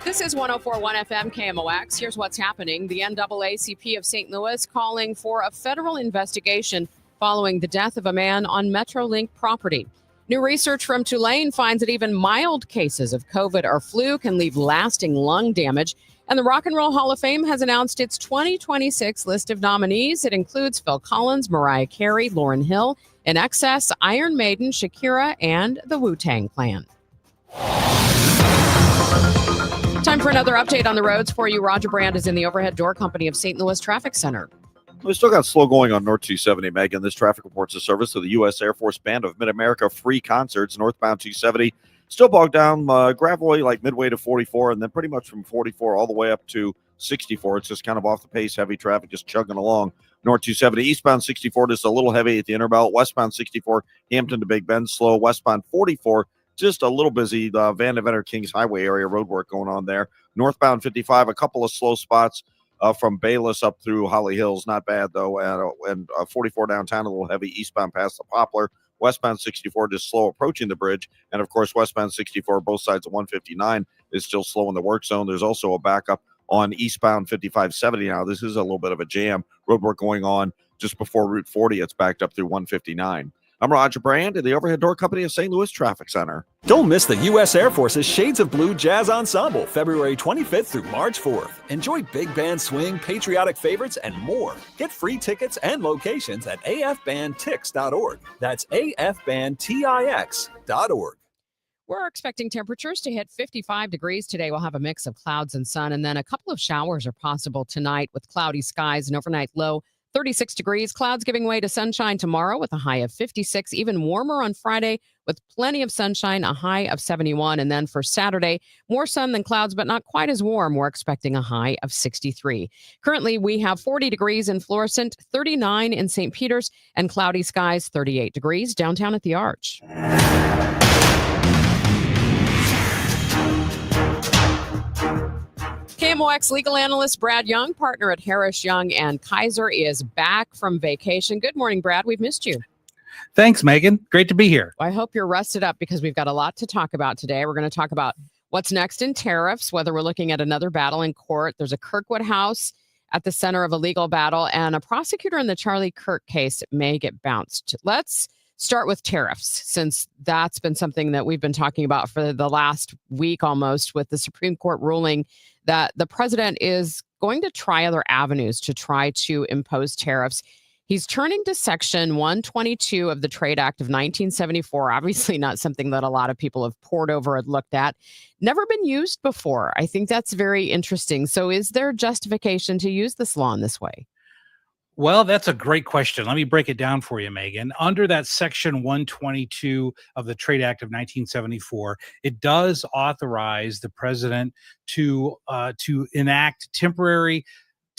This is 104.1 FM KMOX. Here's what's happening. The NAACP of St. Louis calling for a federal investigation following the death of a man on Metrolink property. New research from Tulane finds that even mild cases of COVID or flu can leave lasting lung damage. And the Rock and Roll Hall of Fame has announced its 2026 list of nominees. It includes Phil Collins, Mariah Carey, Lauryn Hill, INXS, Iron Maiden, Shakira, and the Wu-Tang Clan. Time for another update on the roads for you. Roger Brand is in the Overhead Door Company of St. Louis Traffic Center. We still got slow going on North 270, Megan. This traffic reports a service to the U.S. Air Force Band of Mid-America free concerts, northbound 270. Still bogged down, gravelly like midway to 44, and then pretty much from 44 all the way up to 64. It's just kind of off the pace, heavy traffic just chugging along. North 270, eastbound 64, just a little heavy at the Interbelt. Westbound 64, Hampton to Big Bend, slow. Westbound 44, just a little busy. The Van Deventer Kings Highway area roadwork going on there. Northbound 55, a couple of slow spots. From Bayless up through Holly Hills, not bad though, and 44 downtown, a little heavy eastbound past the Poplar. Westbound 64 just slow approaching the bridge, and of course westbound 64, both sides of 159 is still slow in the work zone. There's also a backup on eastbound 5570 now. This is a little bit of a jam. Roadwork going on just before Route 40. It's backed up through 159. I'm Roger Brand in the Overhead Door Company of St. Louis Traffic Center. Don't miss the U.S. Air Force's Shades of Blue Jazz Ensemble, February 25th through March 4th. Enjoy big band swing, patriotic favorites, and more. Get free tickets and locations at afbandtix.org. That's afbandtix.org. We're expecting temperatures to hit 55 degrees today. We'll have a mix of clouds and sun, and then a couple of showers are possible tonight with cloudy skies and overnight low 36 degrees. Clouds giving way to sunshine tomorrow with a high of 56. Even warmer on Friday with plenty of sunshine, a high of 71. And then for Saturday, more sun than clouds, but not quite as warm. We're expecting a high of 63. Currently, we have 40 degrees in Florissant, 39 in St. Peters, and cloudy skies, 38 degrees downtown at the Arch. KMOX legal analyst Brad Young, partner at Harris, Young & Kaiser, is back from vacation. Good morning, Brad. We've missed you. Thanks, Megan. Great to be here. I hope you're rested up because we've got a lot to talk about today. We're going to talk about what's next in tariffs, whether we're looking at another battle in court. There's a Kirkwood house at the center of a legal battle, and a prosecutor in the Charlie Kirk case may get bounced. Let's start with tariffs, since that's been something that we've been talking about for the last week almost, with the Supreme Court ruling that the president is going to try other avenues to try to impose tariffs. He's turning to Section 122 of the Trade Act of 1974, obviously not something that a lot of people have pored over and looked at. Never been used before. I think that's very interesting. So is there justification to use this law in this way? Well, that's a great question. Let me break it down for you, Megan. Under that Section 122 of the Trade Act of 1974, it does authorize the president to enact temporary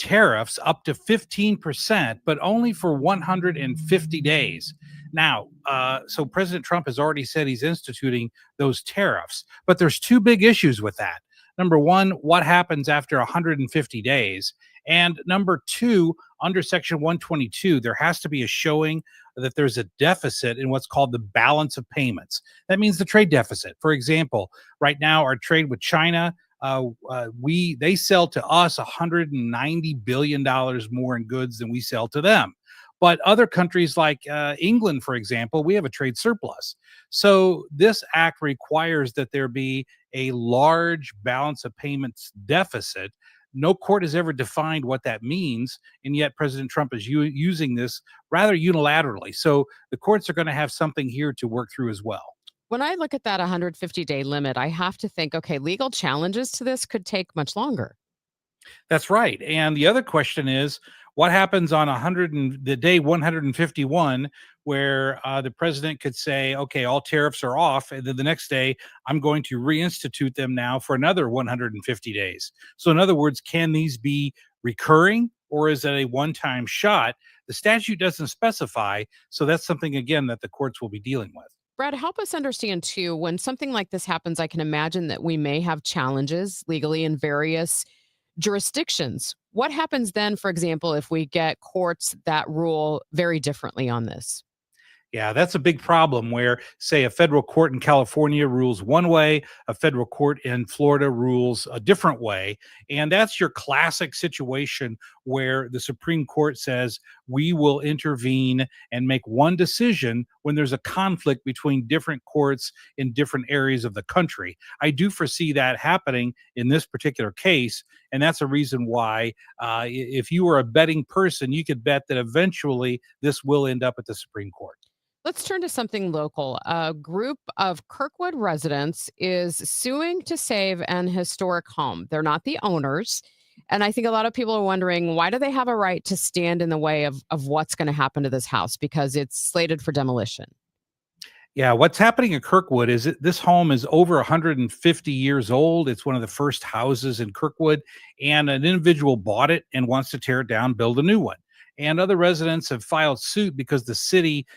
tariffs up to 15%, but only for 150 days. Now, so President Trump has already said he's instituting those tariffs, but there's two big issues with that. Number one, what happens after 150 days? And number two, under Section 122, there has to be a showing that there's a deficit in what's called the balance of payments. That means the trade deficit. For example, right now, our trade with China, they sell to us $190 billion more in goods than we sell to them. But other countries like England, for example, we have a trade surplus. So this act requires that there be a large balance of payments deficit. No court has ever defined what that means, and yet President Trump is using this rather unilaterally. So the courts are going to have something here to work through as well. When I look at that 150-day limit, I have to think, okay, legal challenges to this could take much longer. That's right. And the other question is, what happens on the day 151, where the president could say, okay, all tariffs are off, and then the next day, I'm going to reinstitute them now for another 150 days. So in other words, can these be recurring, or is it a one-time shot? The statute doesn't specify, so that's something, again, that the courts will be dealing with. Brad, help us understand, too, when something like this happens, I can imagine that we may have challenges legally in various jurisdictions. What happens then, for example, if we get courts that rule very differently on this? Yeah, that's a big problem where, say, a federal court in California rules one way, a federal court in Florida rules a different way. And that's your classic situation where the Supreme Court says we will intervene and make one decision when there's a conflict between different courts in different areas of the country. I do foresee that happening in this particular case. And that's a reason why, if you were a betting person, you could bet that eventually this will end up at the Supreme Court. Let's turn to something local. A group of Kirkwood residents is suing to save an historic home. They're not the owners. And I think a lot of people are wondering, why do they have a right to stand in the way of what's going to happen to this house? Because it's slated for demolition. Yeah, what's happening in Kirkwood is this home is over 150 years old. It's one of the first houses in Kirkwood, and an individual bought it and wants to tear it down, build a new one. And other residents have filed suit because the city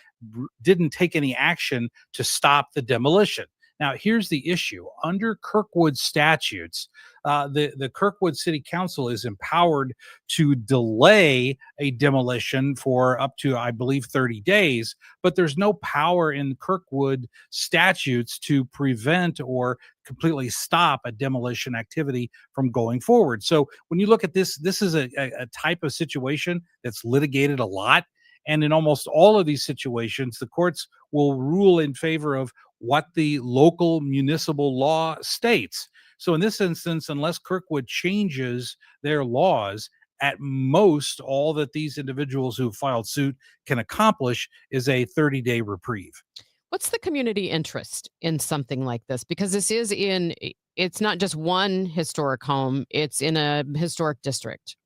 didn't take any action to stop the demolition. Now, here's the issue. Under Kirkwood statutes, the Kirkwood City Council is empowered to delay a demolition for up to, I believe, 30 days, but there's no power in Kirkwood statutes to prevent or completely stop a demolition activity from going forward. So when you look at this, this is a type of situation that's litigated a lot. And in almost all of these situations, the courts will rule in favor of what the local municipal law states. So in this instance, unless Kirkwood changes their laws, at most, all that these individuals who filed suit can accomplish is a 30-day reprieve. What's the community interest in something like this? Because it's not just one historic home, it's in a historic district.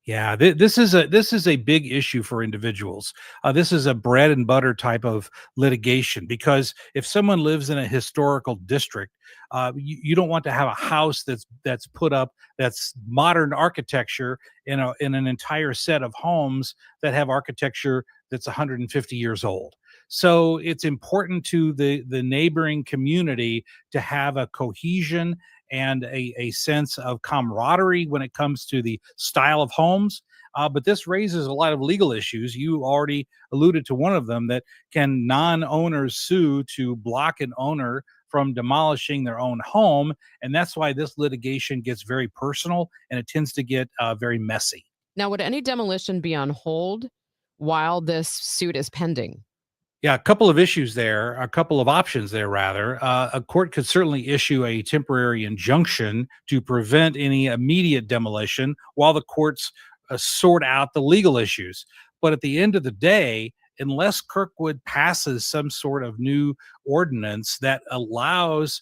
Yeah, this is a big issue for individuals. This is a bread and butter type of litigation, because if someone lives in a historical district, you don't want to have a house that's put up that's modern architecture in an entire set of homes that have architecture that's 150 years old. So it's important to the neighboring community to have a cohesion and a sense of camaraderie when it comes to the style of homes. But this raises a lot of legal issues. You already alluded to one of them, that can non-owners sue to block an owner from demolishing their own home. And that's why this litigation gets very personal, and it tends to get very messy. Now, would any demolition be on hold while this suit is pending? Yeah, a couple of issues there, a couple of options there, rather. A court could certainly issue a temporary injunction to prevent any immediate demolition while the courts sort out the legal issues. But at the end of the day, unless Kirkwood passes some sort of new ordinance that allows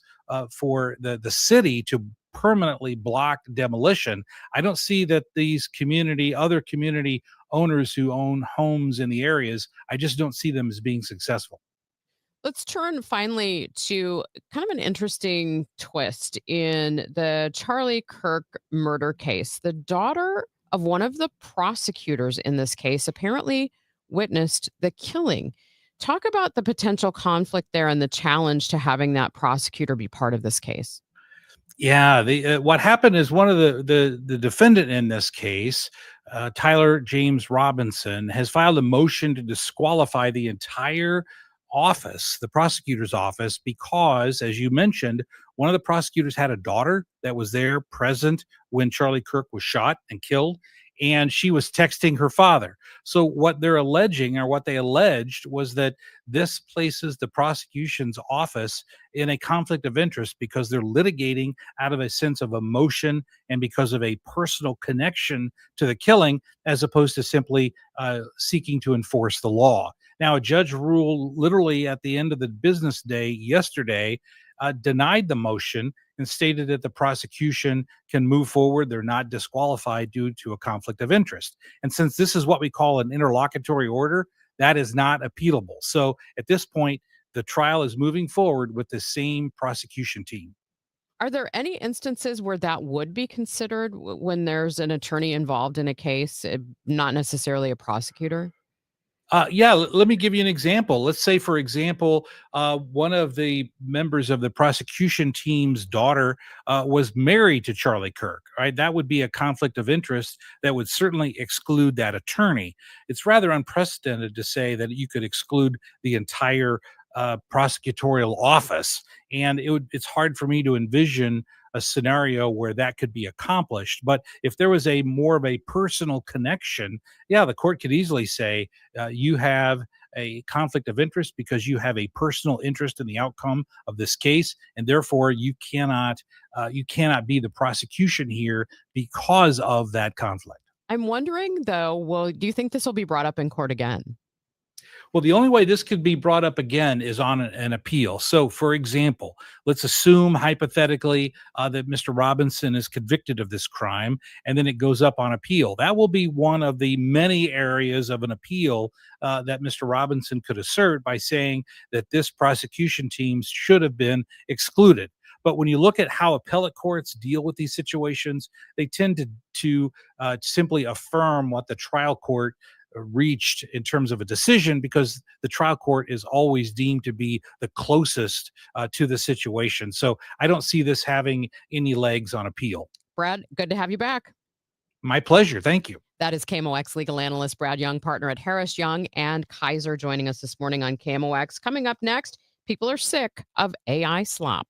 for the city to permanently block demolition, I don't see that these other community owners who own homes in the areas, I just don't see them as being successful. Let's turn finally to kind of an interesting twist in the Charlie Kirk murder case. The daughter of one of the prosecutors in this case apparently witnessed the killing. Talk about the potential conflict there and the challenge to having that prosecutor be part of this case. Yeah, what happened is one of the defendant in this case, Tyler James Robinson, has filed a motion to disqualify the entire office, the prosecutor's office, because, as you mentioned, one of the prosecutors had a daughter that was there present when Charlie Kirk was shot and killed, and she was texting her father. So what they're alleging, or what they alleged, was that this places the prosecution's office in a conflict of interest because they're litigating out of a sense of emotion and because of a personal connection to the killing, as opposed to simply seeking to enforce the law. Now, a judge ruled literally at the end of the business day yesterday, denied the motion and stated that the prosecution can move forward. They're not disqualified due to a conflict of interest. And since this is what we call an interlocutory order, that is not appealable. So at this point, the trial is moving forward with the same prosecution team. Are there any instances where that would be considered when there's an attorney involved in a case, not necessarily a prosecutor? Yeah, let me give you an example. Let's say, for example, one of the members of the prosecution team's daughter was married to Charlie Kirk, right? That would be a conflict of interest that would certainly exclude that attorney. It's rather unprecedented to say that you could exclude the entire prosecutorial office. And it's hard for me to envision a scenario where that could be accomplished. But if there was a more of a personal connection, yeah, the court could easily say you have a conflict of interest because you have a personal interest in the outcome of this case, and therefore you cannot be the prosecution here because of that conflict. I'm wondering, though, well, do you think this will be brought up in court again? Well, the only way this could be brought up again is on an appeal. So, for example, let's assume hypothetically that Mr. Robinson is convicted of this crime, and then it goes up on appeal. That will be one of the many areas of an appeal that Mr. Robinson could assert by saying that this prosecution team should have been excluded. But when you look at how appellate courts deal with these situations, they tend to simply affirm what the trial court reached in terms of a decision, because the trial court is always deemed to be the closest to the situation. So I don't see this having any legs on appeal. Brad, good to have you back. My pleasure. Thank you. That is KMOX legal analyst Brad Young, partner at Harris Young and Kaiser, joining us this morning on KMOX. Coming up next, people are sick of AI slop.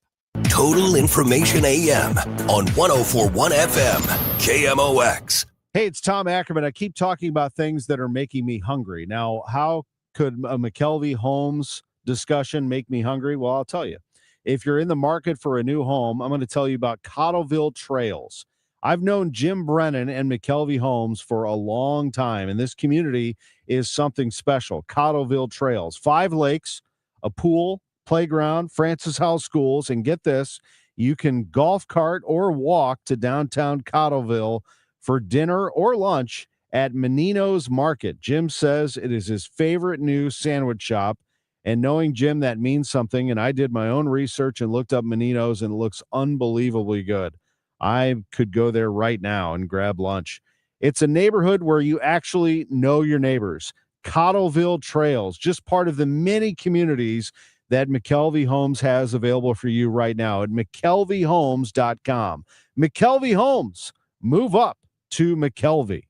Total Information AM on 104.1 FM, KMOX. Hey, it's Tom Ackerman. I keep talking about things that are making me hungry. Now, how could a McKelvey Homes discussion make me hungry? Well, I'll tell you. If you're in the market for a new home, I'm going to tell you about Cottleville Trails. I've known Jim Brennan and McKelvey Homes for a long time, and this community is something special. Cottleville Trails, 5 lakes, a pool, playground, Francis House schools, and get this, you can golf cart or walk to downtown Cottleville for dinner or lunch at Menino's Market. Jim says it is his favorite new sandwich shop, and knowing Jim, that means something, and I did my own research and looked up Menino's, and it looks unbelievably good. I could go there right now and grab lunch. It's a neighborhood where you actually know your neighbors. Cottleville Trails, just part of the many communities that McKelvey Homes has available for you right now at McKelveyHomes.com. McKelvey Homes, move up to McKelvey.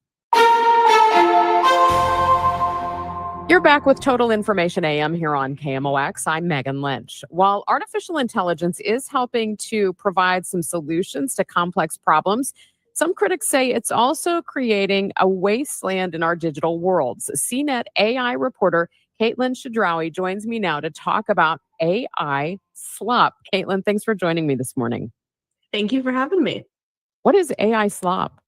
You're back with Total Information AM here on KMOX. I'm Megan Lynch. While artificial intelligence is helping to provide some solutions to complex problems, some critics say it's also creating a wasteland in our digital worlds. CNET AI reporter Caitlin Shadrawi joins me now to talk about AI slop. Caitlin, thanks for joining me this morning. Thank you for having me. What is AI slop?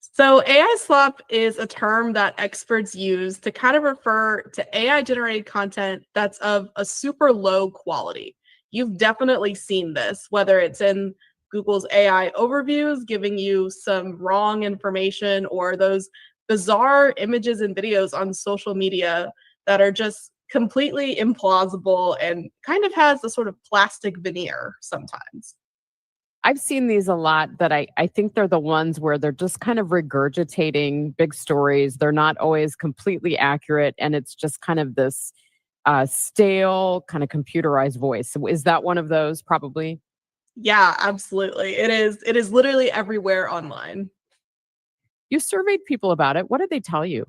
So AI slop is a term that experts use to kind of refer to AI generated content that's of a super low quality. You've definitely seen this, whether it's in Google's AI overviews, giving you some wrong information, or those bizarre images and videos on social media that are just completely implausible and kind of has a sort of plastic veneer sometimes. I've seen these a lot that I think they're the ones where they're just kind of regurgitating big stories. They're not always completely accurate. And it's just kind of this stale, kind of computerized voice. So is that one of those probably? Yeah, absolutely. It is. It is literally everywhere online. You surveyed people about it. What did they tell you?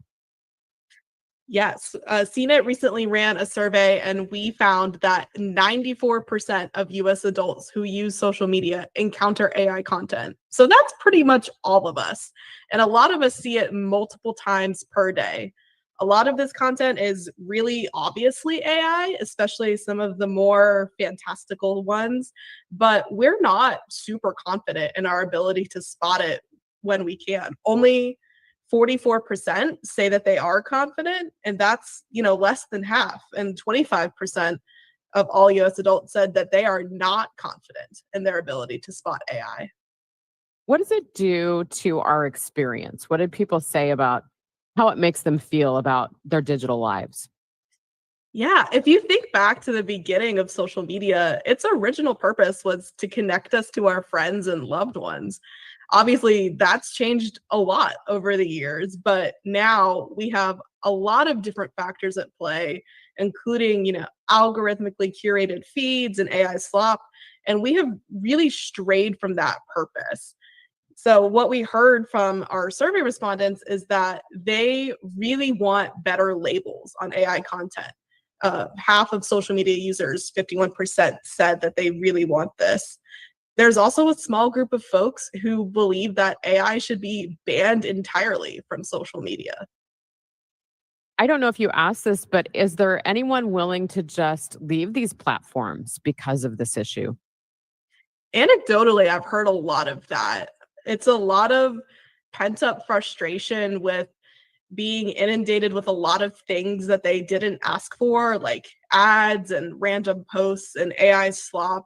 Yes, CNET recently ran a survey, and we found that 94% of US adults who use social media encounter AI content. So that's pretty much all of us. And a lot of us see it multiple times per day. A lot of this content is really obviously AI, especially some of the more fantastical ones, but we're not super confident in our ability to spot it when we can. Only 44% say that they are confident, and that's, less than half. And 25% of all US adults said that they are not confident in their ability to spot AI. What does it do to our experience? What did people say about how it makes them feel about their digital lives? Yeah, if you think back to the beginning of social media, its original purpose was to connect us to our friends and loved ones. Obviously, that's changed a lot over the years, but now we have a lot of different factors at play, including, algorithmically curated feeds and AI slop, and we have really strayed from that purpose. So what we heard from our survey respondents is that they really want better labels on AI content. Half of social media users, 51%, said that they really want this. There's also a small group of folks who believe that AI should be banned entirely from social media. I don't know if you asked this, but is there anyone willing to just leave these platforms because of this issue? Anecdotally, I've heard a lot of that. It's a lot of pent-up frustration with being inundated with a lot of things that they didn't ask for, like ads and random posts and AI slop.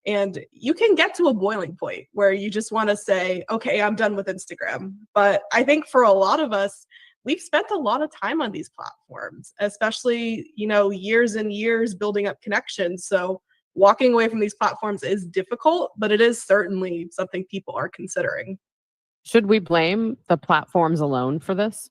And you can get to a boiling point where you just want to say, okay, I'm done with Instagram. But I think for a lot of us, we've spent a lot of time on these platforms, especially, years and years building up connections. So walking away from these platforms is difficult, but it is certainly something people are considering. Should we blame the platforms alone for this?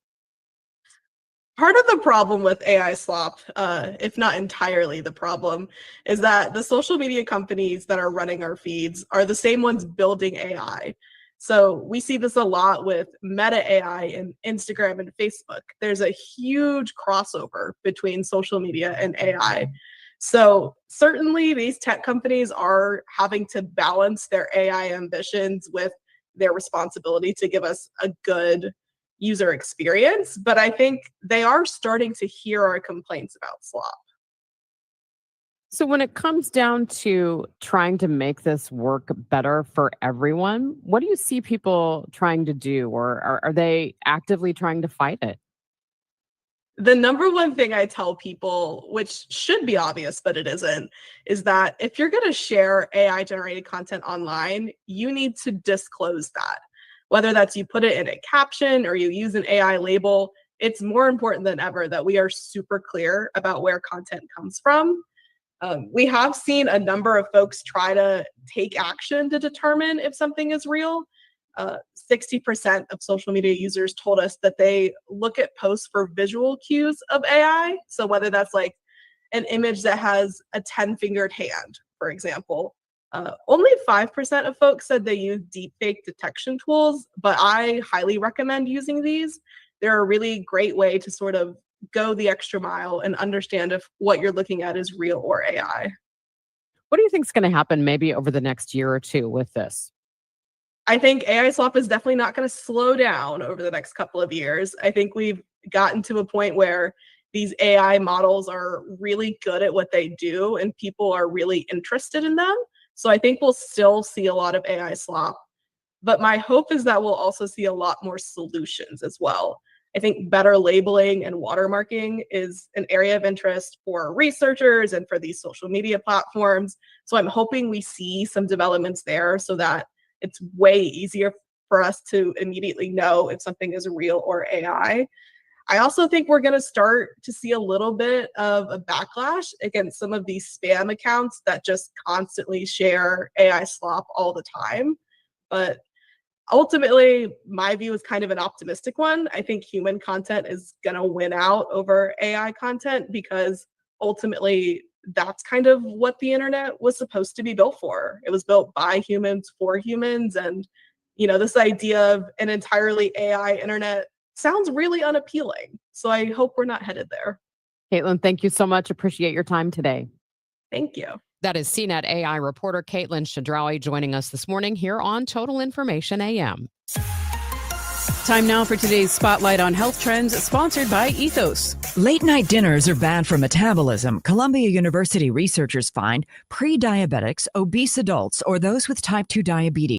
Part of the problem with AI slop, if not entirely the problem, is that the social media companies that are running our feeds are the same ones building AI. So we see this a lot with Meta AI and Instagram and Facebook. There's a huge crossover between social media and AI. So certainly these tech companies are having to balance their AI ambitions with their responsibility to give us a good user experience, but I think they are starting to hear our complaints about slop. So when it comes down to trying to make this work better for everyone, what do you see people trying to do, or are they actively trying to fight it? The number one thing I tell people, which should be obvious, but it isn't, is that if you're going to share AI generated content online, you need to disclose that. Whether that's you put it in a caption or you use an AI label, it's more important than ever that we are super clear about where content comes from. We have seen a number of folks try to take action to determine if something is real. 60% of social media users told us that they look at posts for visual cues of AI. So whether that's like an image that has a 10-fingered hand, for example. Only 5% of folks said they use deepfake detection tools, but I highly recommend using these. They're a really great way to sort of go the extra mile and understand if what you're looking at is real or AI. What do you think is going to happen maybe over the next year or two with this? I think AI slop is definitely not going to slow down over the next couple of years. I think we've gotten to a point where these AI models are really good at what they do and people are really interested in them. So I think we'll still see a lot of AI slop. But my hope is that we'll also see a lot more solutions as well. I think better labeling and watermarking is an area of interest for researchers and for these social media platforms. So I'm hoping we see some developments there so that it's way easier for us to immediately know if something is real or AI. I also think we're going to start to see a little bit of a backlash against some of these spam accounts that just constantly share AI slop all the time. But ultimately, my view is kind of an optimistic one. I think human content is going to win out over AI content because ultimately that's kind of what the internet was supposed to be built for. It was built by humans for humans. And, this idea of an entirely AI internet sounds really unappealing. So I hope we're not headed there. Caitlin, thank you so much. Appreciate your time today. Thank you. That is CNET AI reporter Caitlin Shadrawi joining us this morning here on Total Information AM. Time now for today's Spotlight on Health Trends, sponsored by Ethos. Late night dinners are bad for metabolism. Columbia University researchers find pre-diabetics, obese adults, or those with type 2 diabetes